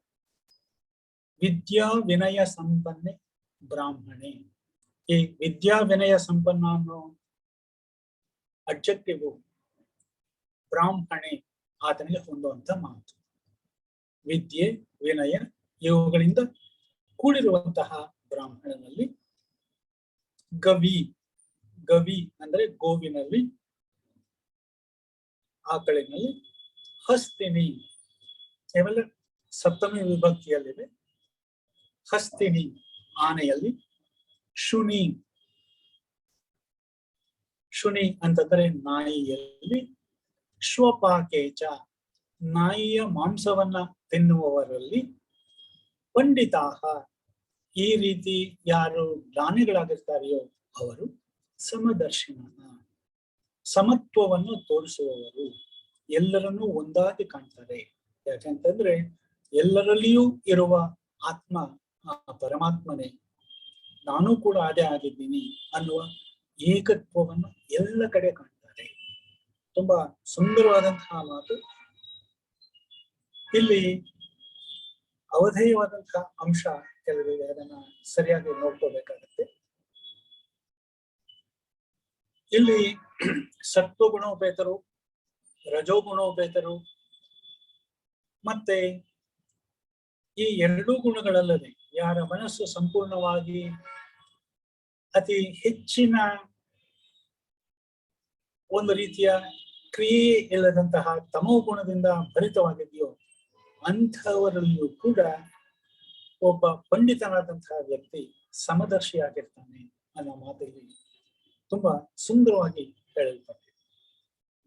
ವಿದ್ಯಾ ವಿನಯ ಸಂಪನ್ನೆ ಬ್ರಾಹ್ಮಣೆ. ಈ ವಿದ್ಯಾ ವಿನಯ ಸಂಪನ್ನ ಅನ್ನೋ ಅಡ್ಜೆಕ್ಟಿವ್ ಬ್ರಾಹ್ಮಣೆ ಆತನಿಗೆ ಹೊಂದುವಂತ ಮಾತು. ವಿದ್ಯೆ ವಿನಯ ಇವುಗಳಿಂದ ಕೂಡಿರುವಂತಹ ಬ್ರಾಹ್ಮಣನಲ್ಲಿ ಗವಿ, ಗವಿ ಅಂದ್ರೆ ಗೋವಿನಲ್ಲಿ, ಆಕಳಿನಲ್ಲಿ, ಹಸ್ತಿನಿ ಕೇವಲ ಸಪ್ತಮಿ ವಿಭಕ್ತಿಯಲ್ಲಿದೆ. ಹಸ್ತಿನಿ ಆನೆಯಲ್ಲಿ, ಶುನಿ, ಶುನಿ ಅಂತಂದ್ರೆ ನಾಯಿಯಲ್ಲಿ, ಶ್ವಪಾಕೇಚ ನಾಯಿಯ ಮಾಂಸವನ್ನ ತಿನ್ನುವವರಲ್ಲಿ, ಪಂಡಿತಾಹ ಈ ರೀತಿ ಯಾರು ಜ್ಞಾನಿಗಳಾಗಿರ್ತಾರೆಯೋ ಅವರು, ಸಮದರ್ಶಿನ ಸಮತ್ವವನ್ನು ತೋರಿಸುವವರು, ಎಲ್ಲರನ್ನೂ ಒಂದಾಗಿ ಕಾಣ್ತಾರೆ. ಯಾಕಂತಂದ್ರೆ ಎಲ್ಲರಲ್ಲಿಯೂ ಇರುವ ಆತ್ಮ ಆ ಪರಮಾತ್ಮನೇ, ನಾನು ಕೂಡ ಅದೇ ಆಗಿದ್ದೀನಿ ಅನ್ನುವ ಏಕತ್ವವನ್ನು ಎಲ್ಲ ಕಡೆ ಕಾಣ್ತಾರೆ. ತುಂಬಾ ಸುಂದರವಾದಂತಹ ಮಾತು. ಇಲ್ಲಿ ಅವಧೇಯವಾದಂತಹ ಅಂಶ ಕೆಲವಿದೆ, ಅದನ್ನ ಸರಿಯಾಗಿ ನೋಡ್ಕೋಬೇಕಾಗತ್ತೆ. ಇಲ್ಲಿ ಸತ್ವಗುಣೋಪೇತರು, ರಜೋಗುಣೋಪೇತರು ಮತ್ತೆ ಈ 2 ಗುಣಗಳಲ್ಲದೆ ಯಾರ ಮನಸ್ಸು ಸಂಪೂರ್ಣವಾಗಿ ಅತಿ ಹೆಚ್ಚಿನ ಒಂದು ರೀತಿಯ ಕ್ರಿಯೆ ಇಲ್ಲದಂತಹ ತಮೋ ಗುಣದಿಂದ ಭರಿತವಾಗಿದೆಯೋ ಅಂಥವರಲ್ಲಿಯೂ ಕೂಡ ಒಬ್ಬ ಪಂಡಿತನಾದಂತಹ ವ್ಯಕ್ತಿ ಸಮದರ್ಶಿಯಾಗಿರ್ತಾನೆ ಅನ್ನೋ ಮಾತಿಗೆ ತುಂಬಾ ಸುಂದರವಾಗಿ ಹೇಳಲ್ಪಟ್ಟಿದೆ.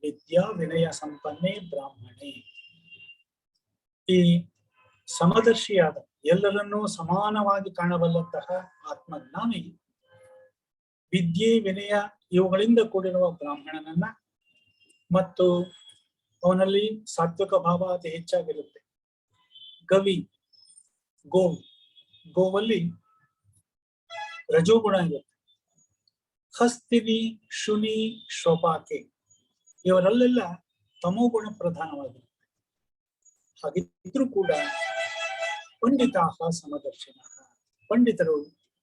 ವಿದ್ಯಾ ವಿನಯ ಸಂಪನ್ನೆ ಬ್ರಾಹ್ಮಣೆ. ಈ ಸಮದರ್ಶಿಯಾದ, ಎಲ್ಲರನ್ನೂ ಸಮಾನವಾಗಿ ಕಾಣಬಲ್ಲಂತಹ ಆತ್ಮಜ್ಞಾನಿ ವಿದ್ಯೆ ವಿನಯ ಇವುಗಳಿಂದ ಕೂಡಿರುವ ಬ್ರಾಹ್ಮಣನನ್ನ, ಮತ್ತು ಅವನಲ್ಲಿ ಸಾತ್ವಿಕ ಭಾವ ಅತಿ ಹೆಚ್ಚಾಗಿರುತ್ತೆ. ಗವಿ ಗೋವಲ್ಲಿ ರಜೋಗುಣ ಇರುತ್ತೆ. ಹಸ್ತಿನಿ, ಶುನಿ, ಶ್ವಪಾಕೆ ಇವರಲ್ಲೆಲ್ಲ ತಮೋಗುಣ ಪ್ರಧಾನವಾಗಿರುತ್ತೆ. ಹಾಗಿದ್ರೂ ಕೂಡ ಪಂಡಿತಾಹ ಸಮದರ್ಶಿನ, ಪಂಡಿತರು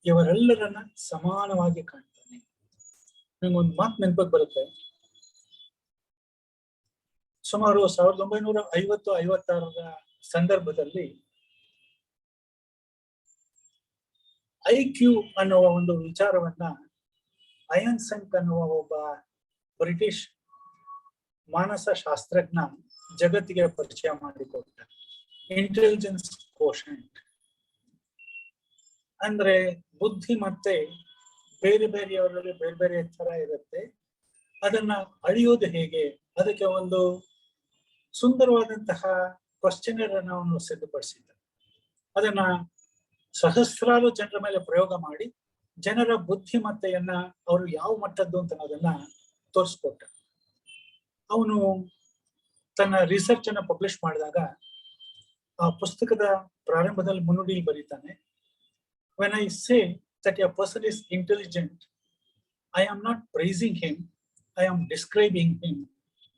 ಇವರೆಲ್ಲರನ್ನ ಸಮಾನವಾಗಿ ಕಾಣ್ತಾನೆ. ನಂಗೊಂದು ಮಾತು ನೆನಪಕ್ಕೆ ಬರುತ್ತೆ. ಸುಮಾರು 1956 ಸಂದರ್ಭದಲ್ಲಿ IQ ಅನ್ನುವ ಒಂದು ವಿಚಾರವನ್ನ ಅಯನ್ಸೆಂಟ್ ಅನ್ನುವ ಒಬ್ಬ ಬ್ರಿಟಿಷ್ ಮಾನಸ ಶಾಸ್ತ್ರಜ್ಞ ಜಗತ್ತಿಗೆ ಪರಿಚಯ ಮಾಡಿಕೊಟ್ಟ. ಇಂಟೆಲಿಜೆನ್ಸ್ ಕೋಶೆಂಟ್ ಅಂದ್ರೆ ಬುದ್ಧಿ ಮತ್ತೆ ಬೇರೆ ಬೇರೆಯವರಲ್ಲಿ ಬೇರೆ ಬೇರೆ ತರ ಇರುತ್ತೆ. ಅದನ್ನ ಅಳಿಯೋದು ಹೇಗೆ, ಅದಕ್ಕೆ ಒಂದು ಸುಂದರವಾದಂತಹ ಕ್ವಶನರ್ ಅನ್ನು ಅವನು ಸಿದ್ಧಪಡಿಸಿದ್ದ. ಅದನ್ನ ಸಹಸ್ರಾರು ಜನರ ಮೇಲೆ ಪ್ರಯೋಗ ಮಾಡಿ ಜನರ ಬುದ್ಧಿಮತ್ತೆಯನ್ನ ಅವರು ಯಾವ ಮಟ್ಟದ್ದು ಅಂತ ಅನ್ನೋದನ್ನ ತೋರಿಸ್ಕೊಟ್ಟ. ಅವನು ತನ್ನ ರಿಸರ್ಚ್ ಅನ್ನ ಪಬ್ಲಿಷ್ ಮಾಡಿದಾಗ ಆ ಪುಸ್ತಕದ ಪ್ರಾರಂಭದಲ್ಲಿ ಮುನ್ನುಡಿ ಬರೀತಾನೆ, when I say that a person is intelligent, I am not praising him, I am describing him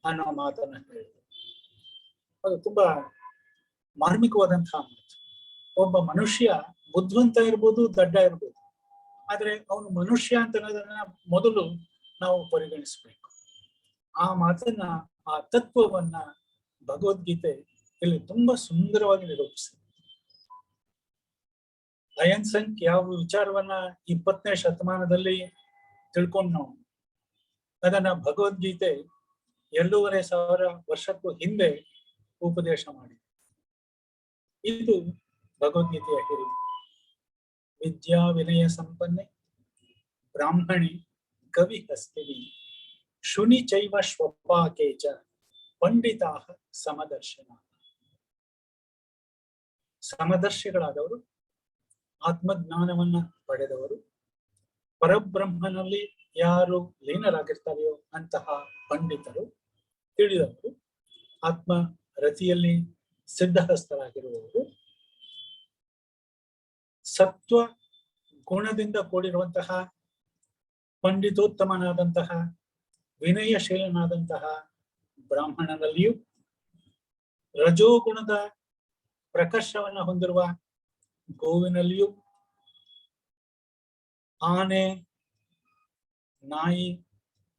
ಅನ್ನೋ ಮಾತನ್ನ ಹೇಳಿದ್ರು. ಅದು ತುಂಬಾ ಮಾರ್ಮಿಕವಾದಂತಹ ಮಾತು. ಒಬ್ಬ ಮನುಷ್ಯ ಬುದ್ಧಿವಂತ ಇರ್ಬೋದು, ದಡ್ಡ ಇರ್ಬೋದು, ಆದ್ರೆ ಅವನು ಮನುಷ್ಯ ಅಂತ ಅನ್ನೋದನ್ನ ಮೊದಲು ನಾವು ಪರಿಗಣಿಸ್ಬೇಕು. ಆ ಮಾತನ್ನ, ಆ ತತ್ವವನ್ನ ಭಗವದ್ಗೀತೆ ಇಲ್ಲಿ ತುಂಬಾ ಸುಂದರವಾಗಿ ನಿರೂಪಿಸಿದೆ. ಅಯನ್ಸೆಂಟ್ ಯಾವ ವಿಚಾರವನ್ನ 20ನೇ ಶತಮಾನದಲ್ಲಿ ತಿಳ್ಕೊಂಡು ನಾವು ಅದನ್ನ ಭಗವದ್ಗೀತೆ 2500 ವರ್ಷಕ್ಕೂ ಹಿಂದೆ ಉಪದೇಶ ಮಾಡಿ. ಇದು ಭಗವದ್ಗೀತೆಯ ಹಿರಿಮೆ. ವಿದ್ಯಾ ವಿನಯ ಸಂಪನ್ನೆ ಬ್ರಾಹ್ಮಣಿ ಕವಿ ಹಸ್ತಿನಿ ಶುನಿ ಚೈವ ಶ್ವಪಾಕೆ ಚ ಪಂಡಿತಾಹ ಸಮದರ್ಶನ. ಸಮದರ್ಶಿಗಳಾದವರು, ಆತ್ಮಜ್ಞಾನವನ್ನ ಪಡೆದವರು, ಪರಬ್ರಹ್ಮನಲ್ಲಿ ಯಾರು ಲೀನರಾಗಿರ್ತಾರೆಯೋ ಅಂತಹ ಪಂಡಿತರು, ತಿಳಿದವರು, ಆತ್ಮ ರತಿಯಲ್ಲಿ ಸಿದ್ಧಹಸ್ತರಾಗಿರುವವರು, ಸತ್ವ ಗುಣದಿಂದ ಕೂಡಿರುವಂತಹ ಪಂಡಿತೋತ್ತಮನಾದಂತಹ ವಿನಯಶೀಲನಾದಂತಹ ಬ್ರಾಹ್ಮಣನಲ್ಲಿಯೂ, ರಜೋಗುಣದ ಪ್ರಕರ್ಷವನ್ನ ಹೊಂದಿರುವ ಗೋವಿನಲ್ಲಿಯೂ, ಆನೆ, ನಾಯಿ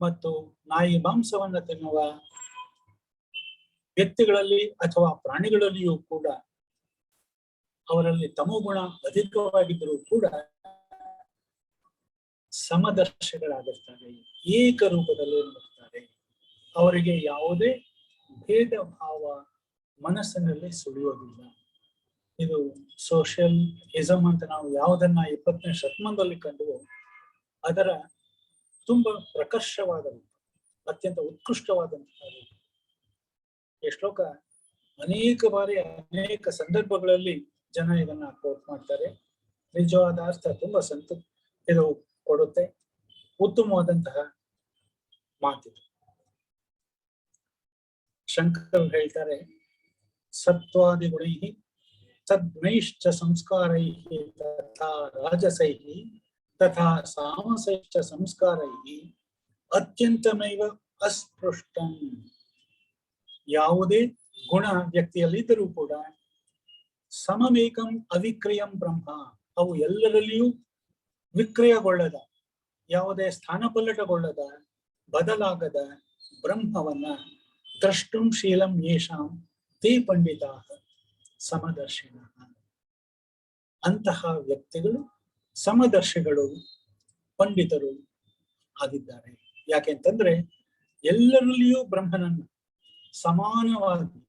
ಮತ್ತು ನಾಯಿ ಮಾಂಸವನ್ನ ತಿನ್ನುವ ವ್ಯಕ್ತಿಗಳಲ್ಲಿ ಅಥವಾ ಪ್ರಾಣಿಗಳಲ್ಲಿಯೂ ಕೂಡ ಅವರಲ್ಲಿ ತಮೋಗುಣ ಅಧಿಕವಾಗಿದ್ದರೂ ಕೂಡ ಸಮದರ್ಶಿಗಳಾಗಿರ್ತಾರೆ, ಏಕರೂಪದಲ್ಲಿ ನೋಡ್ತಾರೆ. ಅವರಿಗೆ ಯಾವುದೇ ಭೇದ ಭಾವ ಮನಸ್ಸಿನಲ್ಲಿ ಸುಳಿಯೋದಿಲ್ಲ. ಇದು ಸೋಷಿಯಲ್ ಇಸಮ್ ಅಂತ ನಾವು ಯಾವುದನ್ನ 20ನೇ ಶತಮಾನದಲ್ಲಿ ಕಂಡುವೋ ಅದರ ತುಂಬಾ ಪ್ರಕರ್ಷವಾದ ರೂಪ, ಅತ್ಯಂತ ಉತ್ಕೃಷ್ಟವಾದಂತಹ ರೂಪ. ಈ ಶ್ಲೋಕ ಅನೇಕ ಬಾರಿ ಅನೇಕ ಸಂದರ್ಭಗಳಲ್ಲಿ ಜನ ಇದನ್ನ ಕೋಟ್ ಮಾಡ್ತಾರೆ. ನಿಜವಾದ ಅರ್ಥ ತುಂಬಾ ಇದು ಕೊಡುತ್ತೆ. ಉತ್ತಮವಾದಂತಹ ಮಾತಿದು. ಶಂಕರ್ ಹೇಳ್ತಾರೆ, ಸತ್ವಾದಿ ಗುಣೈ ತದ್ಗುಣೈಶ್ಚ ಸಂಸ್ಕಾರೈ ತಥಾ ರಾಜಸೈ ತಥಾ ಸಾಮಸೈಶ್ಚ ಸಂಸ್ಕಾರೈ ಅತ್ಯಂತಮೈವ ಅಸ್ಪೃಷ್ಟಂ. ಯಾವುದೇ ಗುಣ ವ್ಯಕ್ತಿಯಲ್ಲಿದ್ದರೂ ಕೂಡ ಸಮಮೇಕಂ ಅವಿಕ್ರಿಯಂ ಬ್ರಹ್ಮ, ಅವು ಎಲ್ಲರಲ್ಲಿಯೂ ವಿಕ್ರಿಯಗೊಳ್ಳದ, ಯಾವುದೇ ಸ್ಥಾನಪಲ್ಲಟಗೊಳ್ಳದ, ಬದಲಾಗದ ಬ್ರಹ್ಮವನ್ನ ದ್ರಷ್ಟುಂ ಶೀಲಂ ಯೇಷಾಂ ತೇ ಪಂಡಿತಾ ಸಮದರ್ಶಿನ. ಅಂತಹ ವ್ಯಕ್ತಿಗಳು ಸಮದರ್ಶಿಗಳು, ಪಂಡಿತರು ಆಗಿದ್ದಾರೆ. ಯಾಕೆಂತಂದ್ರೆ ಎಲ್ಲರಲ್ಲಿಯೂ ಬ್ರಹ್ಮನನ್ನ ಸಮಾನವಾಗಿ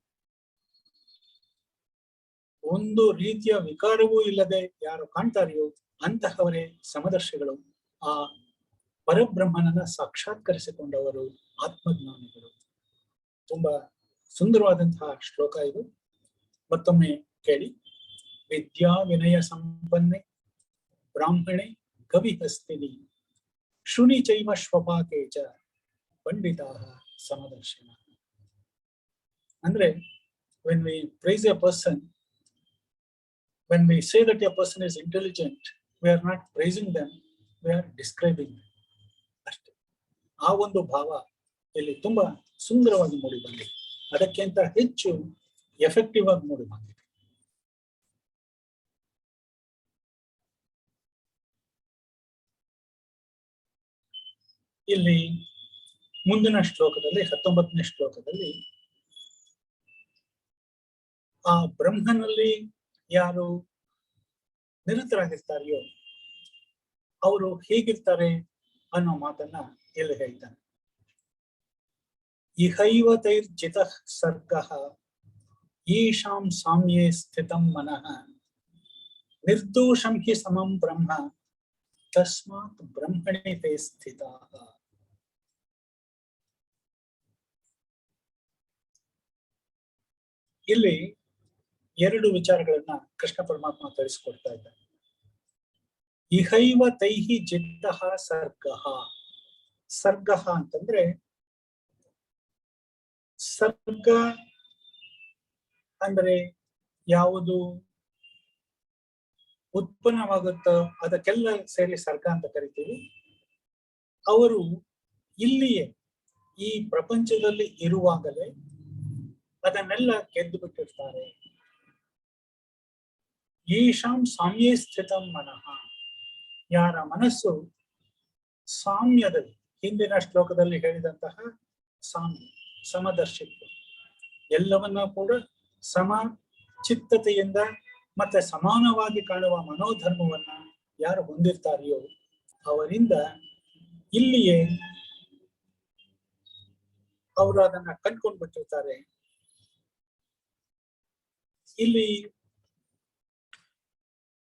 ಒಂದು ರೀತಿಯ ವಿಕಾರವೂ ಇಲ್ಲದೆ ಯಾರು ಕಾಣ್ತಾರೆಯೋ ಅಂತಹವರೇ ಸಮದರ್ಶಿಗಳು, ಆ ಪರಬ್ರಹ್ಮನನ್ನ ಸಾಕ್ಷಾತ್ಕರಿಸಿಕೊಂಡವರು, ಆತ್ಮಜ್ಞಾನಿಗಳು. ತುಂಬಾ ಸುಂದರವಾದಂತಹ ಶ್ಲೋಕ ಇದು. ಮತ್ತೊಮ್ಮೆ ಕೇಳಿ. ವಿದ್ಯಾ ವಿನಯ ಸಂಪನ್ನೆ ಬ್ರಾಹ್ಮಣೆ ಕವಿ ಹಸ್ತಿನಿ ಶುನಿ ಚೈವ ಶ್ವಪಾಕೆ ಚ ಪಂಡಿತಾ ಸಮದರ್ಶನ. ಅಂದ್ರೆ when we praise a person, when we say that a person is intelligent, we are not praising them, we are describing them. ಅಷ್ಟೇ. ಆ ಒಂದು ಭಾವ ಇಲ್ಲಿ ತುಂಬಾ ಸುಂದರವಾಗಿ ಮೂಡಿ ಬಂದಿದೆ. ಅದಕ್ಕಿಂತ ಹೆಚ್ಚು ಎಫೆಕ್ಟಿವ್ ಆಗಿ ಮೂಡಿ ಬಂದಿದೆ. ಇಲ್ಲಿ ಮುಂದಿನ ಶ್ಲೋಕದಲ್ಲಿ 19ನೇ ಶ್ಲೋಕದಲ್ಲಿ ಆ ಬ್ರಹ್ಮನಲ್ಲಿ ಯಾರು ನಿರತರಾಗಿರ್ತಾರೆಯೋ ಅವರು ಹೇಗಿರ್ತಾರೆ ಅನ್ನೋ ಮಾತನ್ನ ಇಲ್ಲಿ ಹೇಳ್ತಾನೆ. ಇಹೈವ ತೈರ್ಜಿತಃ ಸರ್ಗಃ ಈಶಾಂ ಸಾಮ್ಯೇ ಸ್ಥಿತಂ ಮನಃ ನಿರ್ದೋಷಂ ಹಿ ಸಮಂ ಬ್ರಹ್ಮ ತಸ್ಮಾತ್ ಬ್ರಹ್ಮಣಿ ತೇ ಸ್ಥಿತಾಃ. ಇಲ್ಲಿ ಎರಡು ವಿಚಾರಗಳನ್ನ ಕೃಷ್ಣ ಪರಮಾತ್ಮ ತಿಳಿಸ್ಕೊಡ್ತಾ ಇದ್ದಾನೆ. ಇಹೈವ ತೈಹಿ ಜಿತಃ ಸರ್ಗಃ. ಸರ್ಗಃ ಅಂತಂದ್ರೆ ಸರ್ಗ ಅಂದ್ರೆ ಯಾವುದು ಉತ್ಪನ್ನವಾಗುತ್ತೋ ಅದಕ್ಕೆಲ್ಲ ಸೇರಿ ಸರ್ಗ ಅಂತ ಕರಿತೀವಿ. ಅವರು ಇಲ್ಲಿಯೇ ಈ ಪ್ರಪಂಚದಲ್ಲಿ ಇರುವಾಗಲೇ ಅದನ್ನೆಲ್ಲ ಗೆದ್ದು ಬಿಟ್ಟಿರ್ತಾರೆ. ಈಶಾಂ ಸಾಮ್ಯೇ ಸ್ಥಿತಂ ಮನಃ. ಯಾರ ಮನಸ್ಸು ಸಾಮ್ಯದಲ್ಲಿ, ಹಿಂದಿನ ಶ್ಲೋಕದಲ್ಲಿ ಹೇಳಿದಂತಹ ಸಾಮ್ಯ, ಸಮದರ್ಶಿತ್ವ, ಎಲ್ಲವನ್ನ ಕೂಡ ಸಮ ಚಿತ್ತತೆಯಿಂದ ಮತ್ತೆ ಸಮಾನವಾಗಿ ಕಾಣುವ ಮನೋಧರ್ಮವನ್ನ ಯಾರು ಹೊಂದಿರ್ತಾರೆಯೋ ಅವರಿಂದ ಇಲ್ಲಿಯೇ ಅವರು ಅದನ್ನ ಕಂಡ್ಕೊಂಡು ಬಿಟ್ಟಿರ್ತಾರೆ. ಇಲ್ಲಿ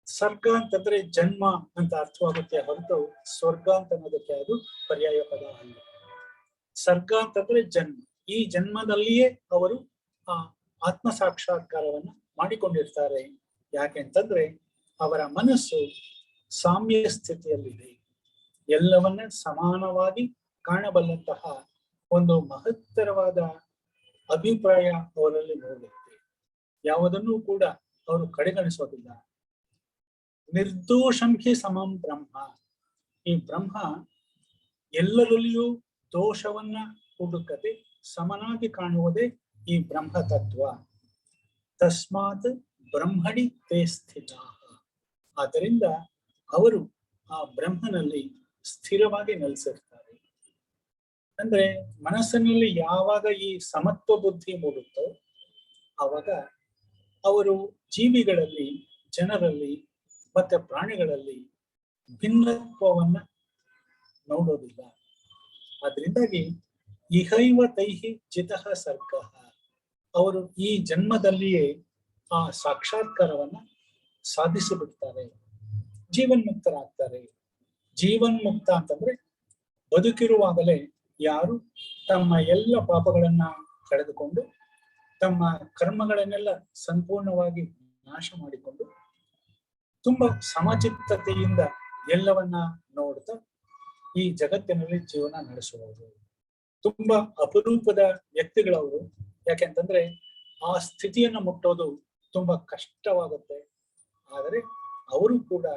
ಸರ್ಗ ಅಂತಂದ್ರೆ ಜನ್ಮ ಅಂತ ಅರ್ಥವಾಗುತ್ತೆ ಹೊರತು ಸ್ವರ್ಗ ಅಂತ ಅನ್ನೋದಕ್ಕೆ ಅದು ಪರ್ಯಾಯ ಪದ ಅಲ್ಲ. ಸರ್ಗ ಅಂತಂದ್ರೆ ಜನ್ಮ. ಈ ಜನ್ಮದಲ್ಲಿಯೇ ಅವರು ಆ ಆತ್ಮ ಸಾಕ್ಷಾತ್ಕಾರವನ್ನ ಮಾಡಿಕೊಂಡಿರ್ತಾರೆ. ಯಾಕೆಂತಂದ್ರೆ ಅವರ ಮನಸ್ಸು ಸಾಮ್ಯ ಸ್ಥಿತಿಯಲ್ಲಿದೆ. ಎಲ್ಲವನ್ನ ಸಮಾನವಾಗಿ ಕಾಣಬಲ್ಲಂತಹ ಒಂದು ಮಹತ್ತರವಾದ ಅಭಿಪ್ರಾಯ ಅವರಲ್ಲಿ ಮೂಡುತ್ತೆ. ಯಾವುದನ್ನೂ ಕೂಡ ಅವರು ಕಡೆಗಣಿಸೋದಿಲ್ಲ. ನಿರ್ದೋಷಂ ಹಿ ಸಮಂ ಬ್ರಹ್ಮ. ಈ ಬ್ರಹ್ಮ ಎಲ್ಲರಲ್ಲಿಯೂ ದೋಷವನ್ನ ಹುಡುಕದೆ ಸಮನಾಗಿ ಕಾಣುವುದೇ ಈ ಬ್ರಹ್ಮ ತತ್ವ. ತಸ್ಮಾತ್ ಬ್ರಹ್ಮಣಿ ತೇ ಸ್ಥಿತ. ಆದ್ದರಿಂದ ಅವರು ಆ ಬ್ರಹ್ಮನಲ್ಲಿ ಸ್ಥಿರವಾಗಿ ನೆಲೆಸಿರ್ತಾರೆ. ಅಂದ್ರೆ ಮನಸ್ಸಿನಲ್ಲಿ ಯಾವಾಗ ಈ ಸಮತ್ವ ಬುದ್ಧಿ ಮೂಡುತ್ತೋ ಆವಾಗ ಅವರು ಜೀವಿಗಳಲ್ಲಿ, ಜನರಲ್ಲಿ ಮತ್ತೆ ಪ್ರಾಣಿಗಳಲ್ಲಿ ಭಿನ್ನತ್ವವನ್ನ ನೋಡೋದಿಲ್ಲ. ಆದ್ರಿಂದಾಗಿ ಇಹೈವ ತೈಹಿ ಜಿತಃ ಸರ್ಗಃ. ಅವರು ಈ ಜನ್ಮದಲ್ಲಿಯೇ ಆ ಸಾಕ್ಷಾತ್ಕಾರವನ್ನ ಸಾಧಿಸಿಬಿಡ್ತಾರೆ, ಜೀವನ್ಮುಕ್ತರಾಗ್ತಾರೆ. ಜೀವನ್ಮುಕ್ತ ಅಂತಂದ್ರೆ ಬದುಕಿರುವಾಗಲೇ ಯಾರು ತಮ್ಮ ಎಲ್ಲ ಪಾಪಗಳನ್ನ ಕಳೆದುಕೊಂಡು ತಮ್ಮ ಕರ್ಮಗಳನ್ನೆಲ್ಲ ಸಂಪೂರ್ಣವಾಗಿ ನಾಶ ಮಾಡಿಕೊಂಡು ತುಂಬಾ ಸಮಚಿತ್ತತೆಯಿಂದ ಎಲ್ಲವನ್ನ ನೋಡ್ತಾ ಈ ಜಗತ್ತಿನಲ್ಲಿ ಜೀವನ ನಡೆಸುವುದು. ತುಂಬಾ ಅಪರೂಪದ ವ್ಯಕ್ತಿಗಳವರು. ಯಾಕೆಂತಂದ್ರೆ ಆ ಸ್ಥಿತಿಯನ್ನು ಮುಟ್ಟೋದು ತುಂಬಾ ಕಷ್ಟವಾಗುತ್ತೆ. ಆದರೆ ಅವರು ಕೂಡ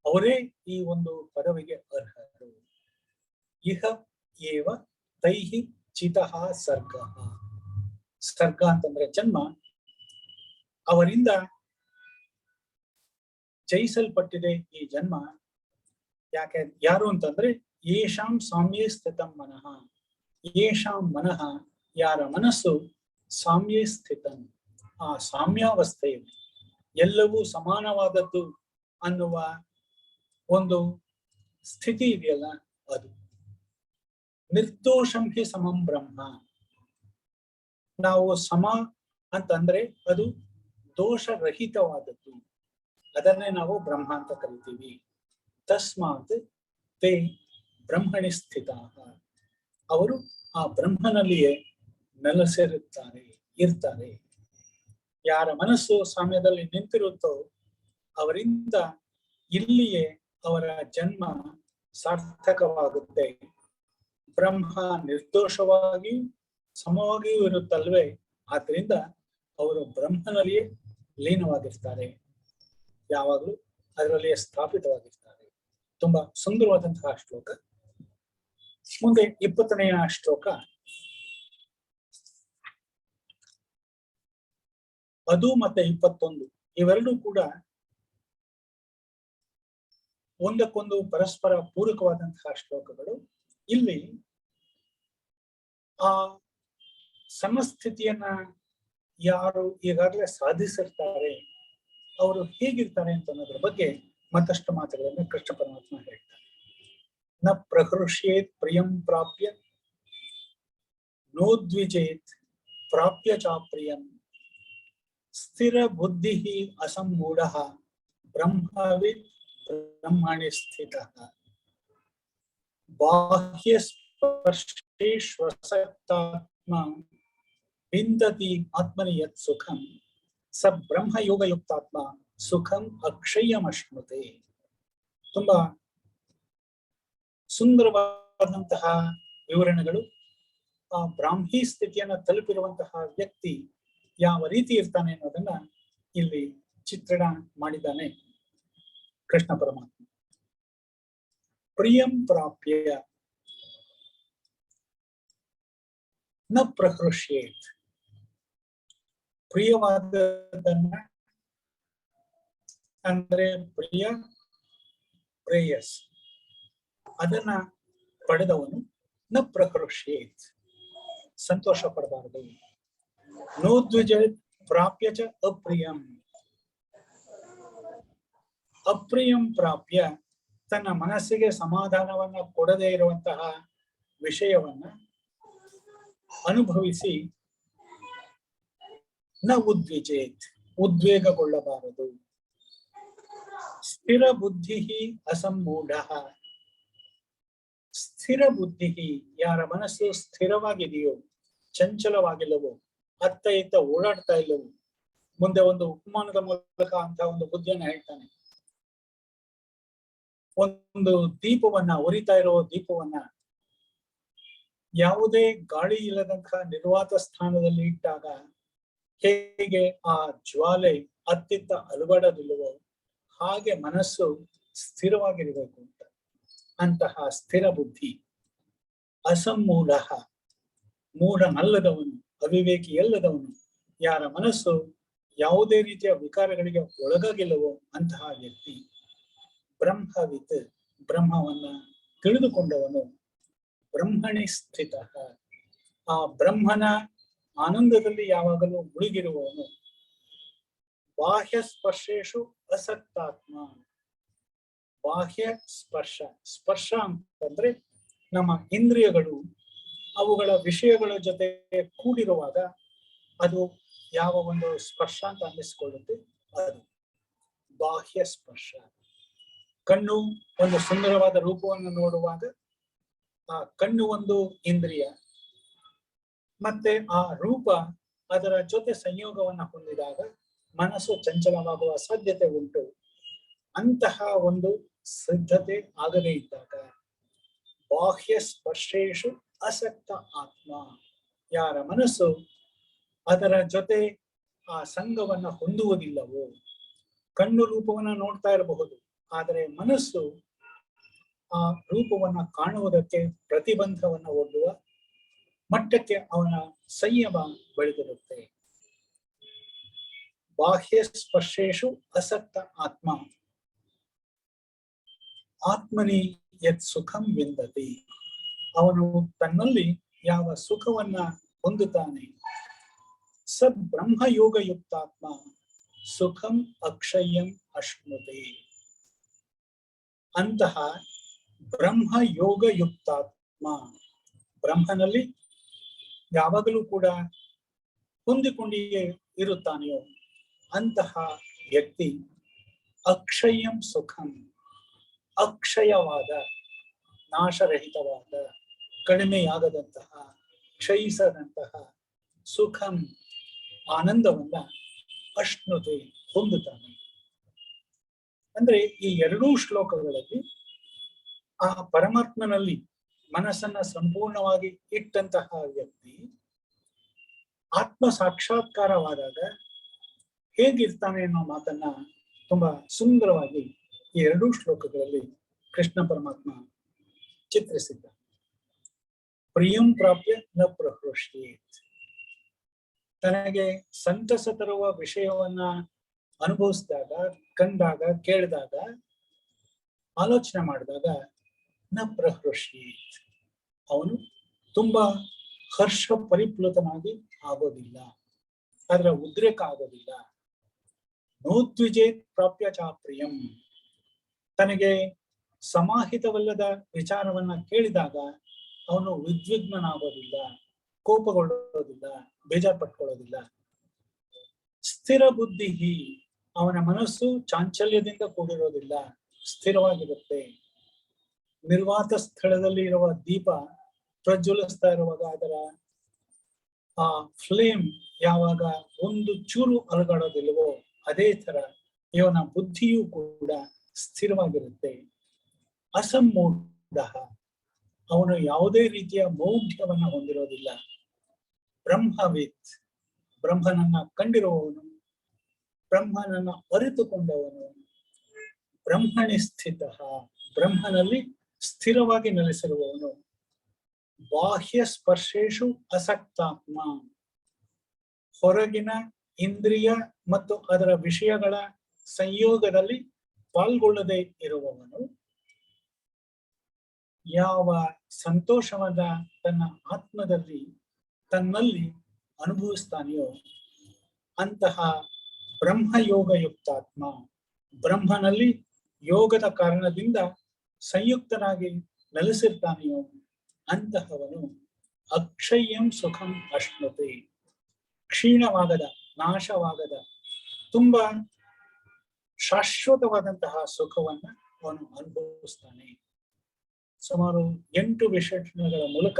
ಅವರೇ ಈ ಒಂದು ಪದವಿಗೆ ಅರ್ಹರು. ಇಹ ಏವ ತೈಹಿ ಚಿತಃ ಸರ್ಗ. ಸರ್ಗ ಅಂತಂದ್ರೆ ಜನ್ಮ. ಅವರಿಂದ ಜಯಿಸಲ್ಪಟ್ಟಿದೆ ಈ ಜನ್ಮ. ಯಾರು ಅಂತಂದ್ರೆ ಯೇಷಾಂ ಸಾಮ್ಯೇ ಸ್ಥಿತಂ ಮನಃ. ಯೇಷಾಂ ಮನಃ, ಯಾರ ಮನಸ್ಸು ಸಾಮ್ಯೇ ಸ್ಥಿತಂ, ಆ ಸಾಮ್ಯಾವಸ್ಥೆಯಲ್ಲಿ ಎಲ್ಲವೂ ಸಮಾನವಾದದ್ದು ಅನ್ನುವ ಒಂದು ಸ್ಥಿತಿ ಇದೆಯಲ್ಲ ಅದು. ನಿರ್ದೋಷಂ ಹಿ ಸಮಂ ಬ್ರಹ್ಮ. ನಾವು ಸಮ ಅಂತಂದ್ರೆ ಅದು ದೋಷರಹಿತವಾದದ್ದು, ಅದನ್ನೇ ನಾವು ಬ್ರಹ್ಮ ಅಂತ ಕರಿತೀವಿ. ತಸ್ಮಾತ್ ತೇ ಬ್ರಹ್ಮಣಿ ಸ್ಥಿತ. ಅವರು ಆ ಬ್ರಹ್ಮನಲ್ಲಿಯೇ ಇರ್ತಾರೆ. ಯಾರ ಮನಸ್ಸು ಸಾಮ್ಯದಲ್ಲಿ ನಿಂತಿರುತ್ತೋ ಅವರಿಂದ ಇಲ್ಲಿಯೇ ಅವರ ಜನ್ಮ ಸಾರ್ಥಕವಾಗುತ್ತೆ. ಬ್ರಹ್ಮ ನಿರ್ದೋಷವಾಗಿಯೂ ಸಮವಾಗಿಯೂ ಇರುತ್ತಲ್ವೇ, ಆದ್ರಿಂದ ಅವರು ಬ್ರಹ್ಮನಲ್ಲಿಯೇ ಲೀನವಾಗಿರ್ತಾರೆ, ಯಾವಾಗಲೂ ಅದರಲ್ಲಿಯೇ ಸ್ಥಾಪಿತವಾಗಿರ್ತಾರೆ. ತುಂಬಾ ಸುಂದರವಾದಂತಹ ಶ್ಲೋಕ. ಮುಂದೆ 20ನೆಯ ಶ್ಲೋಕ. ಅದು ಮತ್ತೆ 21 ಇವೆರಡೂ ಕೂಡ ಒಂದಕ್ಕೊಂದು ಪರಸ್ಪರ ಪೂರಕವಾದಂತಹ ಶ್ಲೋಕಗಳು. ಇಲ್ಲಿ ಆ ಸಮಸ್ಥಿತಿಯನ್ನ ಯಾರು ಈಗಾಗಲೇ ಸಾಧಿಸಿರ್ತಾರೆ ಅವರು ಹೇಗಿರ್ತಾರೆ ಅಂತ ಅನ್ನೋದ್ರ ಬಗ್ಗೆ ಮತ್ತಷ್ಟು ಮಾತುಗಳನ್ನು ಕೃಷ್ಣ ಪರಮಾತ್ಮ ಹೇಳ್ತಾರೆ. ನ ಪ್ರಹೃಷ್ಯೇತ್ ಪ್ರಿಯಂ ಪ್ರಾಪ್ಯ ನೋದ್ವಿಜೇತ್ ಪ್ರಾಪ್ಯ ಚಾಪ್ರಿಯಂ ಸ್ಥಿರ ಬುದ್ಧಿ ಅಸಮ್ಮೂಢ ಬ್ರಹ್ಮವಿದ್ ಬ್ರಹ್ಮಣಿ ಸ್ಥಿತಃ ಬಾಹ್ಯ ಸ್ಪರ್ಶೇಷ್ವಸಕ್ತಾತ್ಮ ವಿಂದತಿ ಆತ್ಮನಿ ಯತ್ ಸುಖಂ ಸ ಬ್ರಹ್ಮಯೋಗಯುಕ್ತಾತ್ಮ ಸುಖಂ ಅಕ್ಷಯಮಶ್ನುತೆ. ತುಂಬಾ ಸುಂದರವಾದಂತಹ ವಿವರಣೆಗಳು. ಆ ಬ್ರಾಹ್ಮಿ ಸ್ಥಿತಿಯನ್ನ ತಲುಪಿರುವಂತಹ ವ್ಯಕ್ತಿ ಯಾವ ರೀತಿ ಇರ್ತಾನೆ ಅನ್ನೋದನ್ನ ಇಲ್ಲಿ ಚಿತ್ರಣ ಮಾಡಿದ್ದಾನೆ ಕೃಷ್ಣ ಪರಮಾತ್ಮ. ಪ್ರಿಯಂ ಪ್ರಾಪ್ಯ ನ ಪ್ರಹೃಷ್ಯೇತ್, ಪ್ರಿಯವಾದದನ್ನ ಅಂದ್ರೆ ಪ್ರಿಯ ಪ್ರೇಯಸ್ ಅದನ್ನ ಪಡೆದವನು ನ ಪ್ರಹೃಷ್ಯೇತ್, ಸಂತೋಷ ಪಡಬಾರದು. ನೋದ್ವಿಜೇತ್ ಪ್ರಾಪ್ಯ ಚ ಅಪ್ರಿಯಂ, ಅಪ್ರಿಯಂ ಪ್ರಾಪ್ಯ ತನ್ನ ಮನಸ್ಸಿಗೆ ಸಮಾಧಾನವನ್ನ ಕೊಡದೇ ಇರುವಂತಹ ವಿಷಯವನ್ನ ಅನುಭವಿಸಿ ನ ಉದ್ವಿಜೇತ್, ಉದ್ವೇಗಗೊಳ್ಳಬಾರದು. ಸ್ಥಿರ ಬುದ್ಧಿ ಅಸಮ್ಮೂಢ, ಸ್ಥಿರ ಬುದ್ಧಿ ಯಾರ ಮನಸ್ಸು ಸ್ಥಿರವಾಗಿದೆಯೋ, ಚಂಚಲವಾಗಿಲ್ಲವೋ, ಅತ್ತ ಇತ್ತ ಓಡಾಡ್ತಾ ಇಲ್ಲವೋ, ಮುಂದೆ ಒಂದು ಉಪಮಾನದ ಮೂಲಕ ಅಂತ ಒಂದು ಬುದ್ಧಿಯನ್ನ ಹೇಳ್ತಾನೆ. ಒಂದು ದೀಪವನ್ನ, ಉರಿತಾ ಇರೋ ದೀಪವನ್ನ ಯಾವುದೇ ಗಾಳಿ ಇಲ್ಲದಂತಹ ನಿರ್ವಾತ ಸ್ಥಾನದಲ್ಲಿ ಇಟ್ಟಾಗ ಹೇಗೆ ಆ ಜ್ವಾಲೆ ಅತ್ತಿತ್ತ ಅಲುಗಾಡೋದಿಲ್ಲವೋ ಹಾಗೆ ಮನಸ್ಸು ಸ್ಥಿರವಾಗಿರಬೇಕು ಅಂತ. ಅಂತಹ ಸ್ಥಿರ ಬುದ್ಧಿ ಅಸಮ್ಮೂಢ, ಮೂಢನಲ್ಲದವನು, ಅವಿವೇಕಿಯಲ್ಲದವನು, ಯಾರ ಮನಸ್ಸು ಯಾವುದೇ ರೀತಿಯ ವಿಕಾರಗಳಿಗೆ ಒಳಗಾಗಿಲ್ಲವೋ ಅಂತಹ ವ್ಯಕ್ತಿ ಬ್ರಹ್ಮವಿತ್, ಬ್ರಹ್ಮವನ್ನ ತಿಳಿದುಕೊಂಡವನು, ಬ್ರಹ್ಮಣಿ ಸ್ಥಿತ, ಆ ಬ್ರಹ್ಮನ ಆನಂದದಲ್ಲಿ ಯಾವಾಗಲೂ ಮುಳುಗಿರುವವನು, ಬಾಹ್ಯ ಸ್ಪರ್ಶೇಶು ಅಸಕ್ತಾತ್ಮ. ಬಾಹ್ಯ ಸ್ಪರ್ಶ, ಸ್ಪರ್ಶ ಅಂತಂದ್ರೆ ನಮ್ಮ ಇಂದ್ರಿಯಗಳು ಅವುಗಳ ವಿಷಯಗಳ ಜೊತೆ ಕೂಡಿರುವಾಗ ಅದು ಯಾವ ಒಂದು ಸ್ಪರ್ಶ ಅಂತ ಅನ್ನಿಸ್ಕೊಳ್ಳುತ್ತೆ, ಅದು ಬಾಹ್ಯ ಸ್ಪರ್ಶ. ಕಣ್ಣು ಒಂದು ಸುಂದರವಾದ ರೂಪವನ್ನು ನೋಡುವಾಗ ಆ ಕಣ್ಣು ಒಂದು ಇಂದ್ರಿಯ, ಮತ್ತೆ ಆ ರೂಪ ಅದರ ಜೊತೆ ಸಂಯೋಗವನ್ನ ಹೊಂದಿದಾಗ ಮನಸ್ಸು ಚಂಚಲವಾಗುವ ಸಾಧ್ಯತೆ ಉಂಟು. ಅಂತಹ ಒಂದು ಸಿದ್ಧತೆ ಆಗದೇ ಇದ್ದಾಗ ಬಾಹ್ಯ ಸ್ಪರ್ಶೇಶು ಅಸಕ್ತ ಆತ್ಮ, ಯಾರ ಮನಸ್ಸು ಅದರ ಜೊತೆ ಆ ಸಂಘವನ್ನ ಹೊಂದುವುದಿಲ್ಲವೋ, ಕಣ್ಣು ರೂಪವನ್ನ ನೋಡ್ತಾ ಇರಬಹುದು, ಆದರೆ ಮನಸ್ಸು ಆ ರೂಪವನ್ನ ಕಾಣುವುದಕ್ಕೆ ಪ್ರತಿಬಂಧವನ್ನ ಒಡ್ಡುವ ಮಟ್ಟಕ್ಕೆ ಅವನ ಸಂಯಮ ಬೆಳೆದಿರುತ್ತೆ. ಬಾಹ್ಯ ಸ್ಪರ್ಶೇಶು ಅಸಕ್ತ ಆತ್ಮ ಆತ್ಮನಿ ಯತ್ ಸುಖಂ ವಿಂದತಿ, ಅವನು ತನ್ನಲ್ಲಿ ಯಾವ ಸುಖವನ್ನ ಹೊಂದುತ್ತಾನೆ, ಸ ಬ್ರಹ್ಮಯೋಗಯುಕ್ತಾತ್ಮ ಸುಖಂ ಅಕ್ಷಯಂ ಅಶ್ನುತೆ. ಅಂತಹ ಬ್ರಹ್ಮಯೋಗಯುಕ್ತಾತ್ಮ, ಬ್ರಹ್ಮನಲ್ಲಿ ಯಾವಾಗಲೂ ಕೂಡ ಹೊಂದಿಕೊಂಡಿಯೇ ಇರುತ್ತಾನೆಯೋ ಅಂತಹ ವ್ಯಕ್ತಿ ಅಕ್ಷಯಂ ಸುಖಂ, ಅಕ್ಷಯವಾದ, ನಾಶರಹಿತವಾದ, ಕಡಿಮೆಯಾಗದಂತಹ, ಕ್ಷಯಿಸದಂತಹ ಸುಖಂ, ಆನಂದವನ್ನ ಅಶ್ನುತೆ, ಹೊಂದುತ್ತಾನೆ. ಅಂದ್ರೆ ಈ ಎರಡೂ ಶ್ಲೋಕಗಳಲ್ಲಿ ಆ ಪರಮಾತ್ಮನಲ್ಲಿ ಮನಸ್ಸನ್ನ ಸಂಪೂರ್ಣವಾಗಿ ಇಟ್ಟಂತಹ ವ್ಯಕ್ತಿ ಆತ್ಮ ಸಾಕ್ಷಾತ್ಕಾರವಾದಾಗ ಹೇಗಿರ್ತಾನೆ ಅನ್ನೋ ಮಾತನ್ನ ತುಂಬಾ ಸುಂದರವಾಗಿ ಈ ಎರಡೂ ಶ್ಲೋಕಗಳಲ್ಲಿ ಕೃಷ್ಣ ಪರಮಾತ್ಮ ಚಿತ್ರಿಸಿದ್ದ. ಪ್ರಿಯಂ ಪ್ರಾಪ್ಯ ನ ಪ್ರಹೃಷ್ಯೇತ್, ತನಗೆ ಸಂತಸ ತರುವ ವಿಷಯವನ್ನ ಅನುಭವಿಸಿದಾಗ, ಕಂಡಾಗ, ಕೇಳಿದಾಗ, ಆಲೋಚನೆ ಮಾಡಿದಾಗ ನ ಪ್ರಹೃಷ್ಯೇತ್, ಅವನು ತುಂಬಾ ಹರ್ಷ ಪರಿಪ್ಲುತನಾಗಿ ಆಗೋದಿಲ್ಲ, ಅದರ ಉದ್ರೇಕ ಆಗೋದಿಲ್ಲ. ನೋದ್ವಿಜೇತ್ ಪ್ರಾಪ್ಯ ಚಾಪ್ರಿಯಂ, ತನಗೆ ಸಮಾಹಿತವಲ್ಲದ ವಿಚಾರವನ್ನ ಕೇಳಿದಾಗ ಅವನು ಉದ್ವಿಗ್ನನಾಗೋದಿಲ್ಲ, ಕೋಪಗೊಳ್ಳೋದಿಲ್ಲ, ಬೇಜಾರು ಪಟ್ಕೊಳ್ಳೋದಿಲ್ಲ. ಸ್ಥಿರ ಬುದ್ಧಿ, ಅವನ ಮನಸ್ಸು ಚಾಂಚಲ್ಯದಿಂದ ಕೂಡಿರೋದಿಲ್ಲ, ಸ್ಥಿರವಾಗಿರುತ್ತೆ. ನಿರ್ವಾತ ಸ್ಥಳದಲ್ಲಿ ಇರುವ ದೀಪ ಪ್ರಜ್ವಲಿಸ್ತಾ ಇರುವಾಗ ಅದರ ಆ ಫ್ಲೇಮ್ ಯಾವಾಗ ಒಂದು ಚೂರು ಅಲುಗಾಡೋದಿಲ್ವೋ ಅದೇ ತರ ಇವನ ಬುದ್ಧಿಯೂ ಕೂಡ ಸ್ಥಿರವಾಗಿರುತ್ತೆ. ಅಸಮ್ಮೂಢ, ಅವನು ಯಾವುದೇ ರೀತಿಯ ಮೌಢ್ಯವನ್ನ ಹೊಂದಿರೋದಿಲ್ಲ. ಬ್ರಹ್ಮವಿತ್, ಬ್ರಹ್ಮನನ್ನ ಕಂಡಿರುವವನು, ಬ್ರಹ್ಮನನ್ನ ಅರಿತುಕೊಂಡವನು. ಬ್ರಹ್ಮಣಿ ಸ್ಥಿತ, ಬ್ರಹ್ಮನಲ್ಲಿ ಸ್ಥಿರವಾಗಿ ನೆಲೆಸಿರುವವನು. ಬಾಹ್ಯ ಸ್ಪರ್ಶೇಶು ಅಸಕ್ತಾತ್ಮ, ಹೊರಗಿನ ಇಂದ್ರಿಯ ಮತ್ತು ಅದರ ವಿಷಯಗಳ ಸಂಯೋಗದಲ್ಲಿ ಪಾಲ್ಗೊಳ್ಳದೆ ಇರುವವನು. ಯಾವ ಸಂತೋಷವನ್ನ ತನ್ನ ಆತ್ಮದಲ್ಲಿ ತನ್ನಲ್ಲಿ ಅನುಭವಿಸ್ತಾನೆಯೋ ಅಂತಹ ಬ್ರಹ್ಮಯೋಗ ಯುಕ್ತಾತ್ಮ, ಬ್ರಹ್ಮನಲ್ಲಿ ಯೋಗದ ಕಾರಣದಿಂದ ಸಂಯುಕ್ತನಾಗಿ ನೆಲೆಸಿರ್ತಾನೆಯೋ ಅಂತಹವನು ಅಕ್ಷಯ್ಯಂ ಸುಖಂ ಅಶ್ನುತೆ, ಕ್ಷೀಣವಾಗದ, ನಾಶವಾಗದ, ತುಂಬಾ ಶಾಶ್ವತವಾದಂತಹ ಸುಖವನ್ನ ಅವನು ಅನುಭವಿಸ್ತಾನೆ. ಸುಮಾರು 8 ವಿಶೇಷಣಗಳ ಮೂಲಕ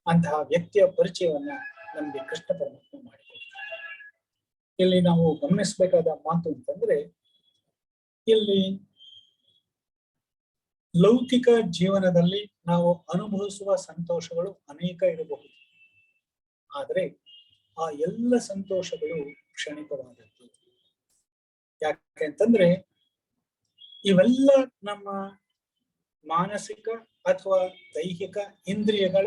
ಅಂತಹ ವ್ಯಕ್ತಿಯ ಪರಿಚಯವನ್ನ ನಮ್ಗೆ ಕೃಷ್ಣ ಪರಮಾತ್ಮ ಮಾಡಿಕೊಡ್ತಾರೆ. ಇಲ್ಲಿ ನಾವು ಗಮನಿಸಬೇಕಾದ ಮಾತು ಅಂತಂದ್ರೆ, ಇಲ್ಲಿ ಲೌಕಿಕ ಜೀವನದಲ್ಲಿ ನಾವು ಅನುಭವಿಸುವ ಸಂತೋಷಗಳು ಅನೇಕ ಇರಬಹುದು, ಆದ್ರೆ ಆ ಎಲ್ಲ ಸಂತೋಷಗಳು ಕ್ಷಣಿಕವಾದದ್ದು. ಯಾಕೆಂತಂದ್ರೆ ಇವೆಲ್ಲ ನಮ್ಮ ಮಾನಸಿಕ ಅಥವಾ ದೈಹಿಕ ಇಂದ್ರಿಯಗಳ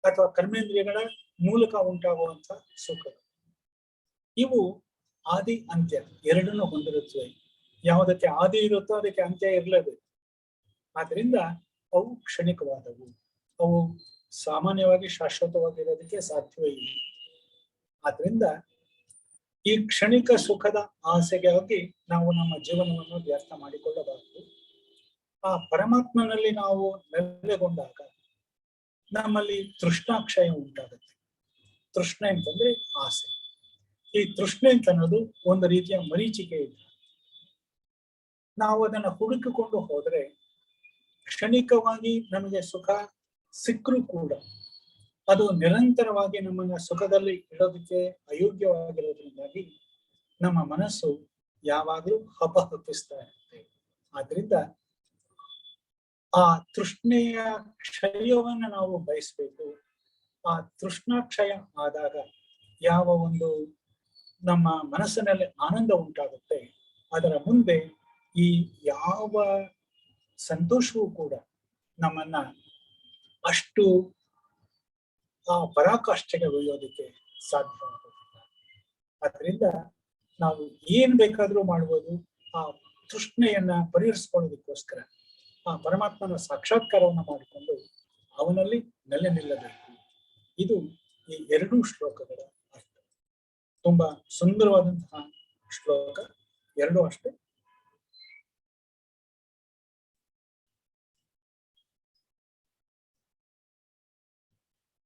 ಅಥವಾ ಕರ್ಮೇಂದ್ರಿಯಗಳ ಮೂಲಕ ಉಂಟಾಗುವಂತಹ ಸುಖಗಳು. ಇವು ಆದಿ ಅಂತ್ಯ ಎರಡನ್ನೂ ಹೊಂದಿರುತ್ತವೆ. ಯಾವುದಕ್ಕೆ ಆದಿ ಇರುತ್ತೋ ಅದಕ್ಕೆ ಅಂತ್ಯ ಇರಲೇಬೇಕು. ಆದ್ರಿಂದ ಅವು ಕ್ಷಣಿಕವಾದವು, ಅವು ಸಾಮಾನ್ಯವಾಗಿ ಶಾಶ್ವತವಾಗಿರೋದಕ್ಕೆ ಸಾಧ್ಯವೇ ಇಲ್ಲ. ಆದ್ರಿಂದ ಈ ಕ್ಷಣಿಕ ಸುಖದ ಆಸೆಗಾಗಿ ನಾವು ನಮ್ಮ ಜೀವನವನ್ನು ವ್ಯರ್ಥ ಮಾಡಿಕೊಳ್ಳಬಾರದು. ಆ ಪರಮಾತ್ಮನಲ್ಲಿ ನಾವು ನೆಲೆಗೊಂಡಾಗ ನಮ್ಮಲ್ಲಿ ತೃಷ್ಣಾಕ್ಷಯ ಉಂಟಾಗುತ್ತೆ. ತೃಷ್ಣೆ ಅಂತಂದ್ರೆ ಆಸೆ. ಈ ತೃಷ್ಣೆ ಅಂತ ಅನ್ನೋದು ಒಂದು ರೀತಿಯ ಮರೀಚಿಕೆ ಇದೆ. ನಾವು ಅದನ್ನ ಹುಡುಕಿಕೊಂಡು ಹೋದ್ರೆ ಕ್ಷಣಿಕವಾಗಿ ನಮಗೆ ಸುಖ ಸಿಕ್ಕರೂ ಕೂಡ ಅದು ನಿರಂತರವಾಗಿ ನಮ್ಮನ್ನ ಸುಖದಲ್ಲಿ ಇಡೋದಕ್ಕೆ ಅಯೋಗ್ಯವಾಗಿರೋದ್ರಿಂದಾಗಿ ನಮ್ಮ ಮನಸ್ಸು ಯಾವಾಗಲೂ ಹಪಹಪಿಸ್ತಾ ಇರುತ್ತೆ. ಆದ್ರಿಂದ ಆ ತೃಷ್ಣೆಯ ಕ್ಷಯವನ್ನ ನಾವು ಬಯಸ್ಬೇಕು. ಆ ತೃಷ್ಣಾಕ್ಷಯ ಆದಾಗ ಯಾವ ಒಂದು ನಮ್ಮ ಮನಸ್ಸಿನಲ್ಲಿ ಆನಂದ ಉಂಟಾಗುತ್ತೆ, ಅದರ ಮುಂದೆ ಈ ಯಾವ ಸಂತೋಷವೂ ಕೂಡ ನಮ್ಮನ್ನ ಅಷ್ಟು ಆ ಪರಾಕಾಷ್ಠೆಗೆ ಒಯ್ಯೋದಕ್ಕೆ ಸಾಧ್ಯವಾಗುತ್ತಿಲ್ಲ. ಅದರಿಂದ ನಾವು ಏನ್ ಬೇಕಾದ್ರೂ ಮಾಡ್ಬೋದು. ಆ ತೃಷ್ಣೆಯನ್ನ ಪರಿಹರಿಸ್ಕೊಳ್ಳೋದಕ್ಕೋಸ್ಕರ ಆ ಪರಮಾತ್ಮನ ಸಾಕ್ಷಾತ್ಕಾರವನ್ನ ಮಾಡಿಕೊಂಡು ಅವನಲ್ಲಿ ನೆಲೆ ನಿಲ್ಲಬೇಕು. ಇದು ಈ 2 ಶ್ಲೋಕಗಳ ಅರ್ಥ. ತುಂಬಾ ಸುಂದರವಾದಂತಹ ಶ್ಲೋಕ, 2 ಅಷ್ಟೇ.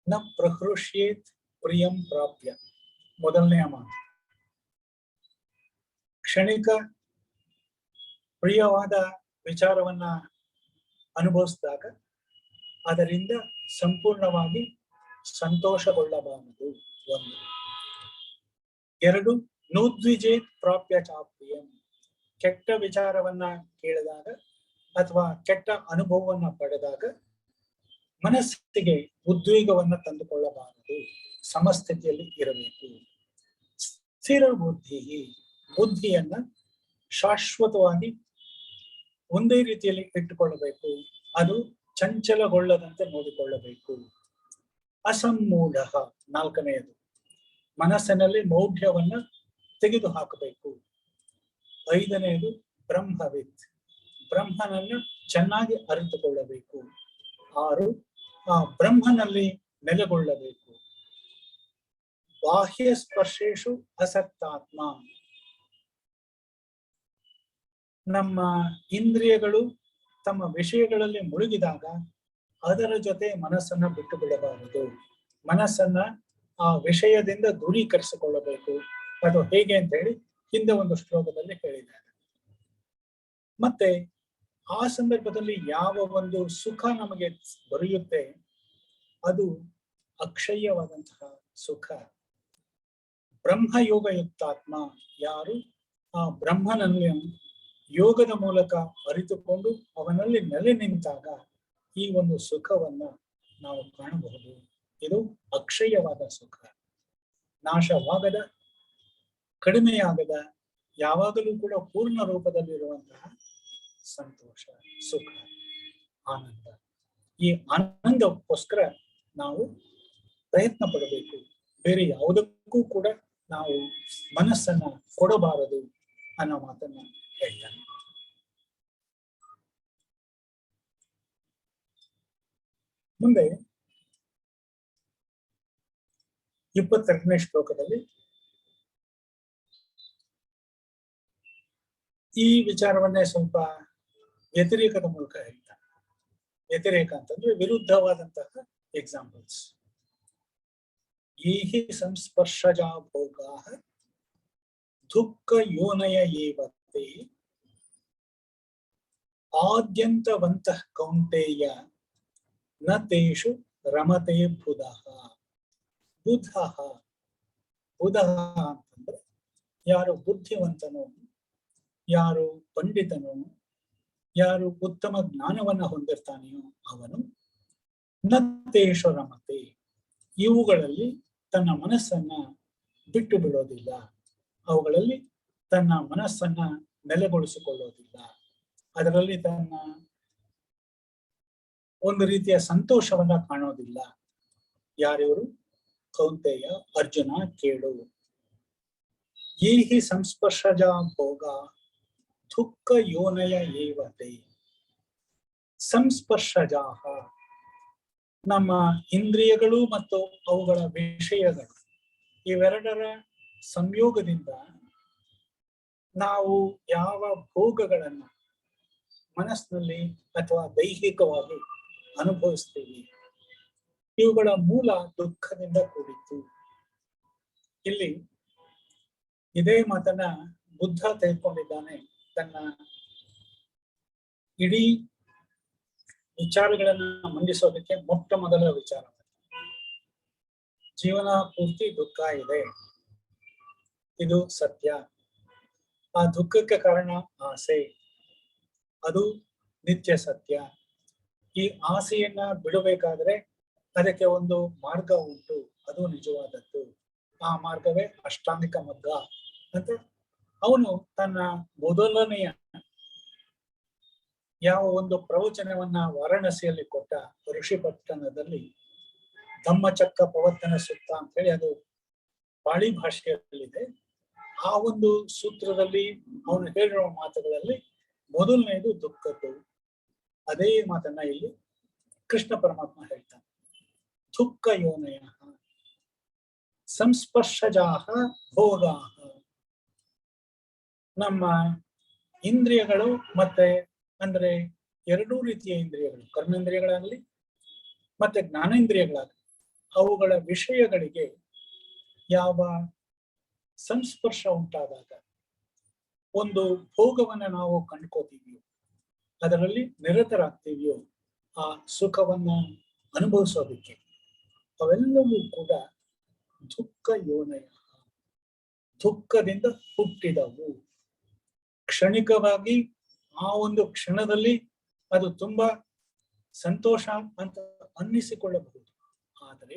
ನ ಪ್ರಹೃಷ್ಯೇತ್ ಪ್ರಿಯಂ ಪ್ರಾಪ್ಯ, ಮೊದಲನೆಯ ಮಾತು. ಕ್ಷಣಿಕ ಪ್ರಿಯವಾದ ವಿಚಾರವನ್ನ ಅನುಭವಿಸಿದಾಗ ಅದರಿಂದ ಸಂಪೂರ್ಣವಾಗಿ ಸಂತೋಷಗೊಳ್ಳಬಾರದು, 1. 2, ನೋದ್ವಿಜೇತ್ ಪ್ರಾಪ್ಯ ಚಾಪ್ರಿಯಂ, ಕೆಟ್ಟ ವಿಚಾರವನ್ನ ಕೇಳಿದಾಗ ಅಥವಾ ಕೆಟ್ಟ ಅನುಭವವನ್ನ ಪಡೆದಾಗ ಮನಸ್ಸಿಗೆ ಉದ್ವೇಗವನ್ನ ತಂದುಕೊಳ್ಳಬಾರದು, ಸಮಸ್ಥಿತಿಯಲ್ಲಿ ಇರಬೇಕು. ಸ್ಥಿರ ಬುದ್ಧಿ, ಬುದ್ಧಿಯನ್ನ ಶಾಶ್ವತವಾಗಿ ಒಂದೇ ರೀತಿಯಲ್ಲಿ ಇಟ್ಟುಕೊಳ್ಳಬೇಕು, ಅದು ಚಂಚಲಗೊಳ್ಳದಂತೆ ನೋಡಿಕೊಳ್ಳಬೇಕು. ಅಸಮ್ಮೂಢ, 4ನೆಯದು, ಮನಸ್ಸಿನಲ್ಲಿ ಮೌಢ್ಯವನ್ನ ತೆಗೆದು ಹಾಕಬೇಕು. 5ನೆಯದು ಬ್ರಹ್ಮವಿತ್, ಬ್ರಹ್ಮನನ್ನ ಚೆನ್ನಾಗಿ ಅರಿತುಕೊಳ್ಳಬೇಕು. 6 ಆ ಬ್ರಹ್ಮನಲ್ಲಿ ನೆಲೆಗೊಳ್ಳಬೇಕು. ಬಾಹ್ಯ ಸ್ಪರ್ಶೇಶು ಅಸಕ್ತಾತ್ಮ. ನಮ್ಮ ಇಂದ್ರಿಯಗಳು ತಮ್ಮ ವಿಷಯಗಳಲ್ಲಿ ಮುಳುಗಿದಾಗ ಅದರ ಜೊತೆ ಮನಸ್ಸನ್ನ ಬಿಟ್ಟು ಬಿಡಬಾರದು. ಮನಸ್ಸನ್ನ ಆ ವಿಷಯದಿಂದ ದೂರೀಕರಿಸಿಕೊಳ್ಳಬೇಕು. ಅದು ಹೇಗೆ ಅಂತ ಹೇಳಿ ಹಿಂದೆ ಒಂದು ಶ್ಲೋಕದಲ್ಲಿ ಹೇಳಿದ್ದಾರೆ. ಮತ್ತೆ ಆ ಸಂದರ್ಭದಲ್ಲಿ ಯಾವ ಒಂದು ಸುಖ ನಮಗೆ ದೊರೆಯುತ್ತೆ ಅದು ಅಕ್ಷಯ್ಯವಾದಂತಹ ಸುಖ. ಬ್ರಹ್ಮಯೋಗ ಯುಕ್ತಾತ್ಮ, ಯಾರು ಆ ಬ್ರಹ್ಮನಲ್ಲಿ ಯೋಗದ ಮೂಲಕ ಅರಿತುಕೊಂಡು ಅವನಲ್ಲಿ ನೆಲೆ ನಿಂತಾಗ ಈ ಒಂದು ಸುಖವನ್ನ ನಾವು ಕಾಣಬಹುದು. ಇದು ಅಕ್ಷಯ್ಯವಾದ ಸುಖ, ನಾಶವಾಗದ, ಕಡಿಮೆಯಾಗದ, ಯಾವಾಗಲೂ ಕೂಡ ಪೂರ್ಣ ರೂಪದಲ್ಲಿರುವಂತಹ ಸಂತೋಷ, ಸುಖ, ಆನಂದ. ಈ ಆನಂದಕ್ಕೋಸ್ಕರ ನಾವು ಪ್ರಯತ್ನ ಪಡಬೇಕು. ಬೇರೆ ಯಾವುದಕ್ಕೂ ಕೂಡ ನಾವು ಮನಸ್ಸನ್ನ ಕೊಡಬಾರದು ಅನ್ನೋ ಮಾತನ್ನ ಹೇಳ್ತಾನೆ. ಮುಂದೆ 22ನೇ ಶ್ಲೋಕದಲ್ಲಿ ಈ ವಿಚಾರವನ್ನೇ ಸ್ವಲ್ಪ ವ್ಯತಿರೇಕದ ಮೂಲಕ ಹೇಳ್ತಾನೆ. ವ್ಯತಿರೇಕ ಅಂತಂದ್ರೆ ವಿರುದ್ಧವಾದಂತಹ ಎಕ್ಸಾಂಪಲ್ಸ್. ಏಹಿ ಸಂಸ್ಪರ್ಶಜಾ ಭೋಗಾಃ ದುಃಖ ಯೋನಯ ಏವತೆ ಆದ್ಯಂತವಂತಃ ಕೌಂಟೇಯ ನ ತೇಷು ರಮತೆ ಬುಧಃ. ಬುಧಃ, ಬುಧಃ ಅಂತಂದ್ರೆ ಯಾರು ಬುದ್ಧಿವಂತನೋ, ಯಾರು ಪಂಡಿತನೋ, ಯಾರು ಉತ್ತಮ ಜ್ಞಾನವನ್ನ ಹೊಂದಿರ್ತಾನೆಯೋ ಅವನು ನ ತೇಷು ರಮತೆ, ಇವುಗಳಲ್ಲಿ ತನ್ನ ಮನಸ್ಸನ್ನ ಬಿಟ್ಟು ಬಿಡೋದಿಲ್ಲ, ಅವುಗಳಲ್ಲಿ ತನ್ನ ಮನಸ್ಸನ್ನ ನೆಲೆಗೊಳಿಸಿಕೊಳ್ಳೋದಿಲ್ಲ, ಅದರಲ್ಲಿ ತನ್ನ ಒಂದು ರೀತಿಯ ಸಂತೋಷವನ್ನ ಕಾಣೋದಿಲ್ಲ. ಯಾರಿವರು? ಕೌಂತೆಯ, ಅರ್ಜುನ ಕೇಳು. ಏಹಿ ಸಂಸ್ಪರ್ಶಜಾ ಭೋಗ ದುಃಖ ಯೋನಯ ಏವತೆ. ಸಂಸ್ಪರ್ಶಜಾಹ, ನಮ್ಮ ಇಂದ್ರಿಯಗಳು ಮತ್ತು ಅವುಗಳ ವಿಷಯಗಳು, ಇವೆರಡರ ಸಂಯೋಗದಿಂದ ನಾವು ಯಾವ ಭೋಗಗಳನ್ನ ಮನಸ್ಸಿನಲ್ಲಿ ಅಥವಾ ದೈಹಿಕವಾಗಿ ಅನುಭವಿಸ್ತೀವಿ ಇವುಗಳ ಮೂಲ ದುಃಖದಿಂದ ಕೂಡಿತ್ತು. ಇಲ್ಲಿ ಇದೇ ಮಾತನ್ನ ಬುದ್ಧ ತೆಗೆದುಕೊಂಡಿದ್ದಾನೆ. ತನ್ನ ಇಡೀ ವಿಚಾರಗಳನ್ನ ಮಂಡಿಸೋದಕ್ಕೆ ಮೊಟ್ಟ ಮೊದಲ ವಿಚಾರ, ಜೀವನ ಪೂರ್ತಿ ದುಃಖ ಇದೆ, ಇದು ಸತ್ಯ. ಆ ದುಃಖಕ್ಕೆ ಕಾರಣ ಆಸೆ, ಅದು ನಿತ್ಯ ಸತ್ಯ. ಈ ಆಸೆಯನ್ನ ಬಿಡಬೇಕಾದ್ರೆ ಅದಕ್ಕೆ ಒಂದು ಮಾರ್ಗ ಉಂಟು, ಅದು ನಿಜವಾದದ್ದು. ಆ ಮಾರ್ಗವೇ ಅಷ್ಟಾಂಗಿಕ ಮಗ್ಗ ಅಂತ ಅವನು ತನ್ನ ಮೊದಲನೆಯ ಯಾವ ಒಂದು ಪ್ರವಚನವನ್ನ ವಾರಾಣಸಿಯಲ್ಲಿ ಕೊಟ್ಟ ಋಷಿ ಪಟ್ಟಣದಲ್ಲಿ ಧಮ್ಮಚಕ್ರ ಪ್ರವರ್ತನ ಸೂಕ್ತ ಅಂತ ಹೇಳಿ ಅದು ಪಾಳಿ ಭಾಷೆಯಲ್ಲಿದೆ. ಆ ಒಂದು ಸೂತ್ರದಲ್ಲಿ ಅವನು ಹೇಳಿರುವ ಮಾತುಗಳಲ್ಲಿ ಮೊದಲನೇದು ದುಃಖದ್ದು. ಅದೇ ಮಾತನ್ನ ಇಲ್ಲಿ ಕೃಷ್ಣ ಪರಮಾತ್ಮ ಹೇಳ್ತಾನೆ. ದುಃಖ ಯೋನಯ ಸಂಸ್ಪರ್ಶಜಾಹ ಭೋಗಾಹ. ನಮ್ಮ ಇಂದ್ರಿಯಗಳು ಮತ್ತೆ ಅಂದ್ರೆ ಎರಡೂ ರೀತಿಯ ಇಂದ್ರಿಯಗಳು, ಕರ್ಮೇಂದ್ರಿಯಗಳಾಗಲಿ ಮತ್ತೆ ಜ್ಞಾನೇಂದ್ರಿಯಗಳಾಗಲಿ, ಅವುಗಳ ವಿಷಯಗಳಿಗೆ ಯಾವ ಸಂಸ್ಪರ್ಶ ಉಂಟಾದಾಗ ಒಂದು ಭೋಗವನ್ನ ನಾವು ಕಂಡ್ಕೋತೀವಿಯೋ, ಅದರಲ್ಲಿ ನಿರತರಾಗ್ತೀವಿಯೋ, ಆ ಸುಖವನ್ನ ಅನುಭವಿಸೋದಕ್ಕೆ ಅವೆಲ್ಲವೂ ಕೂಡ ದುಃಖ ಯೋನಯ, ದುಃಖದಿಂದ ಹುಟ್ಟಿದವು. ಕ್ಷಣಿಕವಾಗಿ ಆ ಒಂದು ಕ್ಷಣದಲ್ಲಿ ಅದು ತುಂಬಾ ಸಂತೋಷ ಅಂತ ಅನ್ನಿಸಿಕೊಳ್ಳಬಹುದು, ಆದರೆ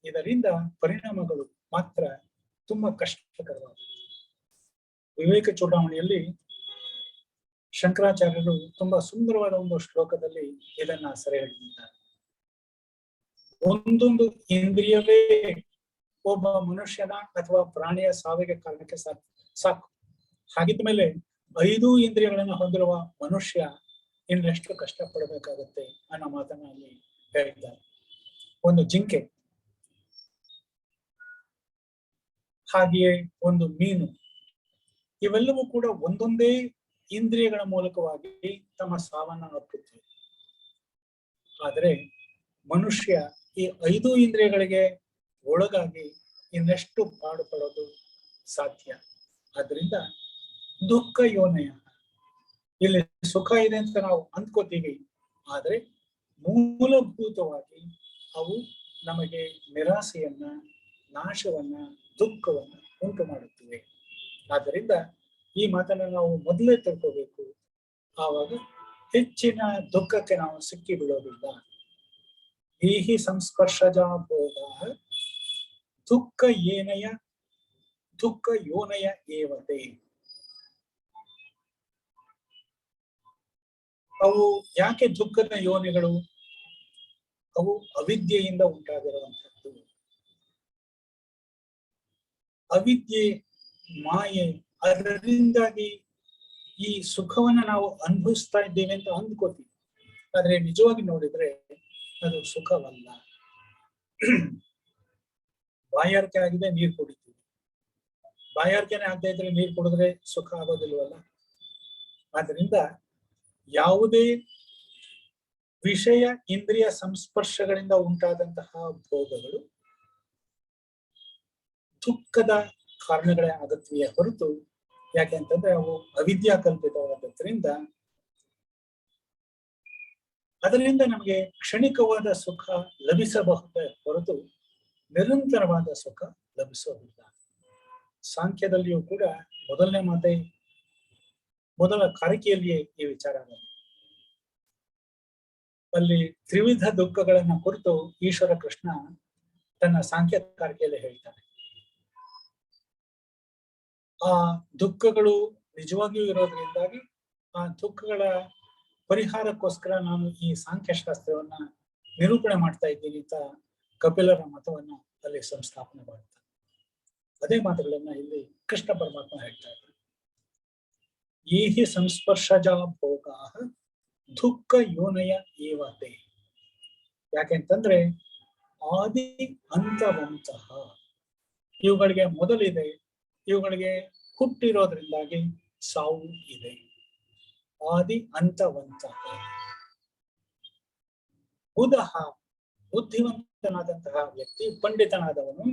ಇದರಿಂದ ಪರಿಣಾಮಗಳು ಮಾತ್ರ ತುಂಬಾ ಕಷ್ಟಕರವಾದವು. ವಿವೇಕ ಚೂಡಾಮಣಿಯಲ್ಲಿ ಶಂಕರಾಚಾರ್ಯರು ತುಂಬಾ ಸುಂದರವಾದ ಒಂದು ಶ್ಲೋಕದಲ್ಲಿ ಇದನ್ನ ಸೆರೆ ಹಿಡಿದಿದ್ದಾರೆ. ಒಂದೊಂದು ಇಂದ್ರಿಯವೇ ಒಬ್ಬ ಮನುಷ್ಯನ ಅಥವಾ ಪ್ರಾಣಿಯ ಸಾವಿಗೆ ಕಾರಣಕ್ಕೆ ಸಾಕು. ಹಾಗಿದ್ದ ಮೇಲೆ 5 ಇಂದ್ರಿಯಗಳನ್ನ ಹೊಂದಿರುವ ಮನುಷ್ಯ ಇನ್ನೆಷ್ಟು ಕಷ್ಟ ಪಡಬೇಕಾಗತ್ತೆ ಅನ್ನೋ ಮಾತನ್ನ ಅಲ್ಲಿ ಹೇಳ್ತಾರೆ. ಒಂದು ಜಿಂಕೆ, ಹಾಗೆಯೇ ಒಂದು ಮೀನು, ಇವೆಲ್ಲವೂ ಕೂಡ ಒಂದೊಂದೇ ಇಂದ್ರಿಯಗಳ ಮೂಲಕವಾಗಿ ತಮ್ಮ ಸಾವನ್ನ ಅಪ್ಪುತ್ತವೆ. ಆದರೆ ಮನುಷ್ಯ ಈ 5 ಇಂದ್ರಿಯಗಳಿಗೆ ಒಳಗಾಗಿ ಇನ್ನೆಷ್ಟು ಪಾಡು ಪಡೋದು ಸಾಧ್ಯ. ಆದ್ರಿಂದ ದುಃಖ ಯೋನಯ, ಇಲ್ಲಿ ಸುಖ ಇದೆ ಅಂತ ನಾವು ಅಂದ್ಕೋತೀವಿ, ಆದ್ರೆ ಮೂಲಭೂತವಾಗಿ ಅವು ನಮಗೆ ನಿರಾಸೆಯನ್ನ, ನಾಶವನ್ನ, ದುಃಖವನ್ನ ಉಂಟು ಮಾಡುತ್ತವೆ. ಆದ್ದರಿಂದ ಈ ಮಾತನ್ನ ನಾವು ಮೊದಲೇ ತಿಳ್ಕೋಬೇಕು. ಆವಾಗ ಹೆಚ್ಚಿನ ದುಃಖಕ್ಕೆ ನಾವು ಸಿಕ್ಕಿ ಬಿಡೋದಿಲ್ಲ. ಈ ಸಂಸ್ಪರ್ಶಜ ಭೋಗ ದುಃಖ ಯೋನಯ ಏವತೆ. ಅವು ಯಾಕೆ ದುಃಖದ ಯೋನಿಗಳು? ಅವು ಅವಿದ್ಯೆಯಿಂದ ಉಂಟಾಗಿರುವಂಥದ್ದು. ಅವಿದ್ಯೆ, ಮಾಯೆ, ಅದರಿಂದಾಗಿ ಈ ಸುಖವನ್ನ ನಾವು ಅನುಭವಿಸ್ತಾ ಇದ್ದೇವೆ ಅಂತ ಅಂದ್ಕೋತೀವಿ. ಆದ್ರೆ ನಿಜವಾಗಿ ನೋಡಿದ್ರೆ ಅದು ಸುಖವಲ್ಲ. ಬಾಯಾರಿಕೆ ಆಗಿದೆ, ನೀರು ಕುಡಿತೀವಿ. ಬಾಯಾರಿಕೆನೆ ಆಗದೆ ಇದ್ರೆ ನೀರು ಕುಡಿದ್ರೆ ಸುಖ ಆಗೋದಿಲ್ವಲ್ಲ. ಆದ್ರಿಂದ ಯಾವುದೇ ವಿಷಯ ಇಂದ್ರಿಯ ಸಂಸ್ಪರ್ಶಗಳಿಂದ ಉಂಟಾದಂತಹ ಭೋಗಗಳು ದುಃಖದ ಕಾರಣಗಳೇ ಆಗತ್ವೆಯೇ ಹೊರತು, ಯಾಕೆ ಅಂತಂದ್ರೆ ಅವು ಅವಿದ್ಯಾ ಕಲ್ಪಿತವಾದದ್ರಿಂದ ಅದರಿಂದ ನಮಗೆ ಕ್ಷಣಿಕವಾದ ಸುಖ ಲಭಿಸಬಹುದೇ ಹೊರತು ನಿರಂತರವಾದ ಸುಖ ಲಭಿಸೋದಿಲ್ಲ. ಸಾಂಖ್ಯದಲ್ಲಿಯೂ ಕೂಡ ಮೊದಲ ಕಾರಿಕೆಯಲ್ಲಿಯೇ ಈ ವಿಚಾರ ಬಂದಿದೆ. ಅಲ್ಲಿ ತ್ರಿವಿಧ ದುಃಖಗಳನ್ನ ಕುರಿತು ಈಶ್ವರ ಕೃಷ್ಣ ತನ್ನ ಸಾಂಖ್ಯ ಕಾರಿಕೆಯಲ್ಲಿ ಹೇಳ್ತಾನೆ. ಆ ದುಃಖಗಳು ನಿಜವಾಗಿಯೂ ಇರೋದ್ರಿಂದಾಗಿ ಆ ದುಃಖಗಳ ಪರಿಹಾರಕ್ಕೋಸ್ಕರ ನಾನು ಈ ಸಾಂಖ್ಯಶಾಸ್ತ್ರವನ್ನ ನಿರೂಪಣೆ ಮಾಡ್ತಾ ಇದ್ದೀನಿ ಅಂತ ಕಪಿಲರ ಮತವನ್ನ ಅಲ್ಲಿ ಸಂಸ್ಥಾಪನೆ ಮಾಡ್ತಾರೆ. ಅದೇ ಮಾತುಗಳನ್ನ ಇಲ್ಲಿ ಕೃಷ್ಣ ಪರಮಾತ್ಮ ಹೇಳ್ತಾ ಇದ್ದಾರೆ. ಈ ಸಂಸ್ಪರ್ಶಜ ಭೋಗ ದುಃಖ ಯೋನಯ ಏವತೆ. ಯಾಕೆಂತಂದ್ರೆ ಆದಿ ಅಂತವಂತಹ, ಇವುಗಳಿಗೆ ಮೊದಲಿದೆ, ಇವುಗಳಿಗೆ ಹುಟ್ಟಿರೋದ್ರಿಂದಾಗಿ ಸಾವು ಇದೆ. ಆದಿ ಅಂತವಂತಹ ಬುಧಃ, ಬುದ್ಧಿವಂತನಾದಂತಹ ವ್ಯಕ್ತಿ, ಪಂಡಿತನಾದವನು,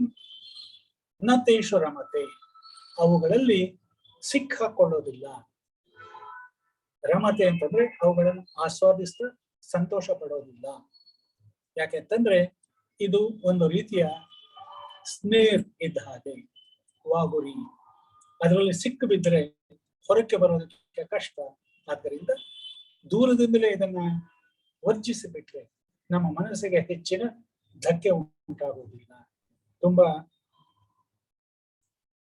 ನ ತೇಷು ರಮತೆ, ಅವುಗಳಲ್ಲಿ ಸಿಕ್ಕಾಕೊಳ್ಳೋದಿಲ್ಲ. ರಮತೆ ಅಂತಂದ್ರೆ ಅವುಗಳನ್ನು ಆಸ್ವಾದಿಸ್ತಾ ಸಂತೋಷ ಪಡೋದಿಲ್ಲ. ಯಾಕೆಂತಂದ್ರೆ ಇದು ಒಂದು ರೀತಿಯ ಸ್ನೇರ್ ಇದ್ದ ಹಾಗೆ, ವಾಗುರಿ. ಅದರಲ್ಲಿ ಸಿಕ್ಕು ಬಿದ್ದರೆ ಹೊರಕ್ಕೆ ಬರೋದಕ್ಕೆ ಕಷ್ಟ. ಆದ್ದರಿಂದ ದೂರದಿಂದಲೇ ಇದನ್ನ ವರ್ಜಿಸಿ ಬಿಟ್ರೆ ನಮ್ಮ ಮನಸ್ಸಿಗೆ ಹೆಚ್ಚಿನ ಧಕ್ಕೆ ಉಂಟಾಗುವುದಿಲ್ಲ. ತುಂಬಾ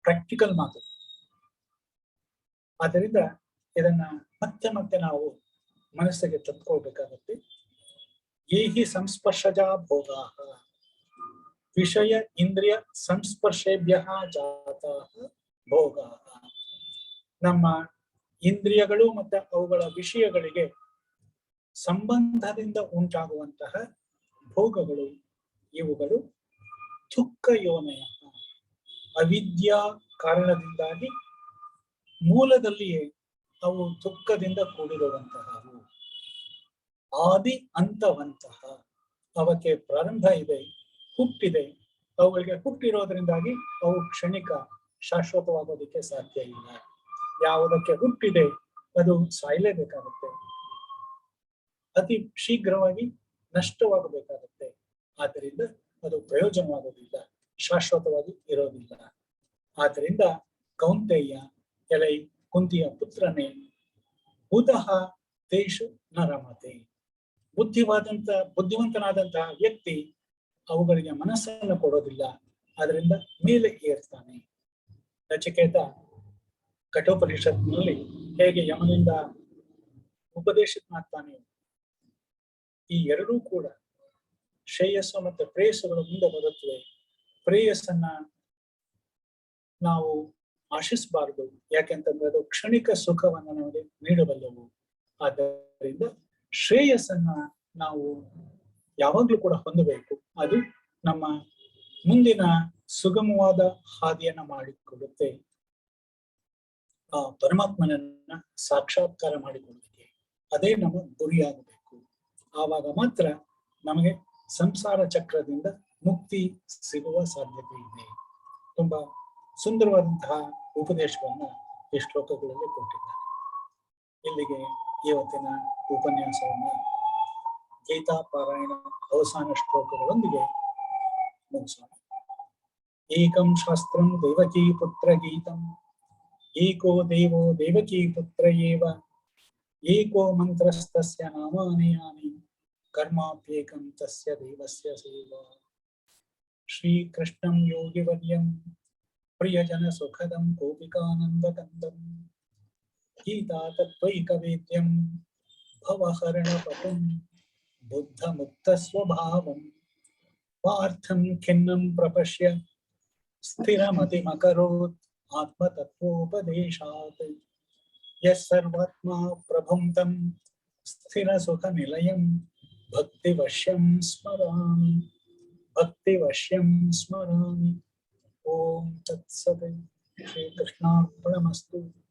ಪ್ರಾಕ್ಟಿಕಲ್ ಮಾತು. ಆದ್ದರಿಂದ ಇದನ್ನ ಮತ್ತೆ ಮತ್ತೆ ನಾವು ಮನಸ್ಸಿಗೆ ತಂದ್ಕೊಳ್ಬೇಕಾಗತ್ತೆ. ಏಹಿ ಸಂಸ್ಪರ್ಶಜ ಭೋಗ ವಿಷಯ ಇಂದ್ರಿಯ ಸಂಸ್ಪರ್ಶೇಭ್ಯ ಜಾತ ಭೋಗ. ನಮ್ಮ ಇಂದ್ರಿಯಗಳು ಮತ್ತೆ ಅವುಗಳ ವಿಷಯಗಳಿಗೆ ಸಂಬಂಧದಿಂದ ಉಂಟಾಗುವಂತಹ ಭೋಗಗಳು, ಇವುಗಳು ದುಃಖ ಯೋನಯ, ಅವಿದ್ಯಾ ಕಾರಣದಿಂದಾಗಿ ಮೂಲದಲ್ಲಿಯೇ ಅವು ದುಃಖದಿಂದ ಕೂಡಿರುವಂತಹವು. ಆದಿ ಅಂತವಂತಹ, ಅವಕ್ಕೆ ಪ್ರಾರಂಭ ಇದೆ, ಹುಟ್ಟಿದೆ. ಅವುಗಳಿಗೆ ಹುಟ್ಟಿರೋದ್ರಿಂದಾಗಿ ಅವು ಕ್ಷಣಿಕ, ಶಾಶ್ವತವಾಗೋದಕ್ಕೆ ಸಾಧ್ಯ ಇಲ್ಲ. ಯಾವುದಕ್ಕೆ ಹುಟ್ಟಿದೆ ಅದು ಸಾಯಲೇಬೇಕಾಗುತ್ತೆ, ಅತಿ ಶೀಘ್ರವಾಗಿ ನಷ್ಟವಾಗಬೇಕಾಗುತ್ತೆ. ಆದ್ದರಿಂದ ಅದು ಪ್ರಯೋಜನವಾಗೋದಿಲ್ಲ, ಶಾಶ್ವತವಾಗಿ ಇರೋದಿಲ್ಲ. ಆದ್ದರಿಂದ ಕೌಂತೆಯ, ಎಲೈ ಕುಂತಿಯ ಪುತ್ರನೇ, ಬುಧಃ ತೇಷು ನ ರಮತೆ. ಬುದ್ಧಿವಂತನಾದಂತಹ ವ್ಯಕ್ತಿ ಅವುಗಳಿಗೆ ಮನಸ್ಸನ್ನು ಕೊಡೋದಿಲ್ಲ, ಅದರಿಂದ ಮೇಲೆ ಏರ್ತಾನೆ. ನಚಿಕೇತ ಕಠೋಪನಿಷತ್ನಲ್ಲಿ ಹೇಗೆ ಯಮನಿಂದ ಉಪದೇಶನಾಗ್ತಾನೆ, ಈ ಎರಡೂ ಕೂಡ ಶ್ರೇಯಸ್ಸು ಮತ್ತು ಪ್ರೇಯಸ್ಸುಗಳು ಮುಂದೆ ಬರುತ್ತವೆ. ಪ್ರೇಯಸ್ಸನ್ನ ನಾವು ಆಶಿಸಬಾರದು, ಯಾಕೆಂತಂದ್ರೆ ಅದು ಕ್ಷಣಿಕ ಸುಖವನ್ನು ನಮಗೆ ನೀಡಬಲ್ಲವು. ಆದ್ದರಿಂದ ಶ್ರೇಯಸ್ಸನ್ನ ನಾವು ಯಾವಾಗ್ಲೂ ಕೂಡ ಹೊಂದಬೇಕು. ಅದು ನಮ್ಮ ಮುಂದಿನ ಸುಗಮವಾದ ಹಾದಿಯನ್ನ ಮಾಡಿಕೊಡುತ್ತೆ. ಆ ಪರಮಾತ್ಮನನ್ನ ಸಾಕ್ಷಾತ್ಕಾರ ಮಾಡಿಕೊಳ್ಳಲಿಕ್ಕೆ ಅದೇ ನಮ್ಮ ಗುರಿಯಾಗಬೇಕು. ಆವಾಗ ಮಾತ್ರ ನಮಗೆ ಸಂಸಾರ ಚಕ್ರದಿಂದ ಮುಕ್ತಿ ಸಿಗುವ ಸಾಧ್ಯತೆ ಇದೆ. ತುಂಬಾ ಸುಂದರವಾದಂತಹ ಉಪದೇಶವನ್ನ ಈ ಶ್ಲೋಕಗಳಲ್ಲಿ ಕೊಟ್ಟಿದ್ದಾರೆ. ಇಲ್ಲಿಗೆ ಇವತ್ತಿನ ಉಪನ್ಯಾಸವನ್ನ ಗೀತಾ ಪಾರಾಯಣ ಅವಸಾನ ಶ್ಲೋಕಗಳೊಂದಿಗೆ ಮುಗಿಸೋಣ. ಏಕಂ ಶಾಸ್ತ್ರಂ ದೇವಕೀ ಪುತ್ರ ಗೀತಂ, ಏಕೋ ದೇವೋ ದೇವಕೀ ಪುತ್ರ ಏವ, ಏಕೋ ಮಂತ್ರಸ್ತಸ್ಯ ನಾಮಾನಿ ಯಾನಿ, ಕರ್ಮಾಪ್ಯೇಕಂ ತಸ್ಯ ದೇವಸ್ಯ ಸೇವಾ. ಶ್ರೀಕೃಷ್ಣಂ ಯೋಗಿವರ್ಯಂ ಪ್ರಿಯಜನ ಸುಖದಂ ಗೋಪಿಕಾನಂದಕಂದಂ, ಗೀತಾ ತತ್ವೈಕವೇದ್ಯಂ ಭವಹರಣಪಟುಂ, ಬುದ್ಧ ಮುಕ್ತ ಸ್ವಭಾವಂ ಪಾರ್ಥಂ ಖಿನ್ನಂ ಪ್ರಪಶ್ಯ ಸ್ಥಿರಮತಿಮಕರೋತ್ ಆತ್ಮತತ್ವೋಪದೇಶಾತ್. ಯಸ್ಸರ್ವಾತ್ಮಾ ಪ್ರಭುಂ ತಂ ಸ್ಥಿರಸುಖನಿಲಯಂ ಭಕ್ತಿವಶ್ಯಂ ಸ್ಮರಾಮಿ, ಭಕ್ತಿವಶ್ಯಂ ಸ್ಮರಾಮಿ. ಓಂ ತತ್ಸತ್. ಶ್ರೀಕೃಷ್ಣಾರ್ಪಣಮಸ್ತು.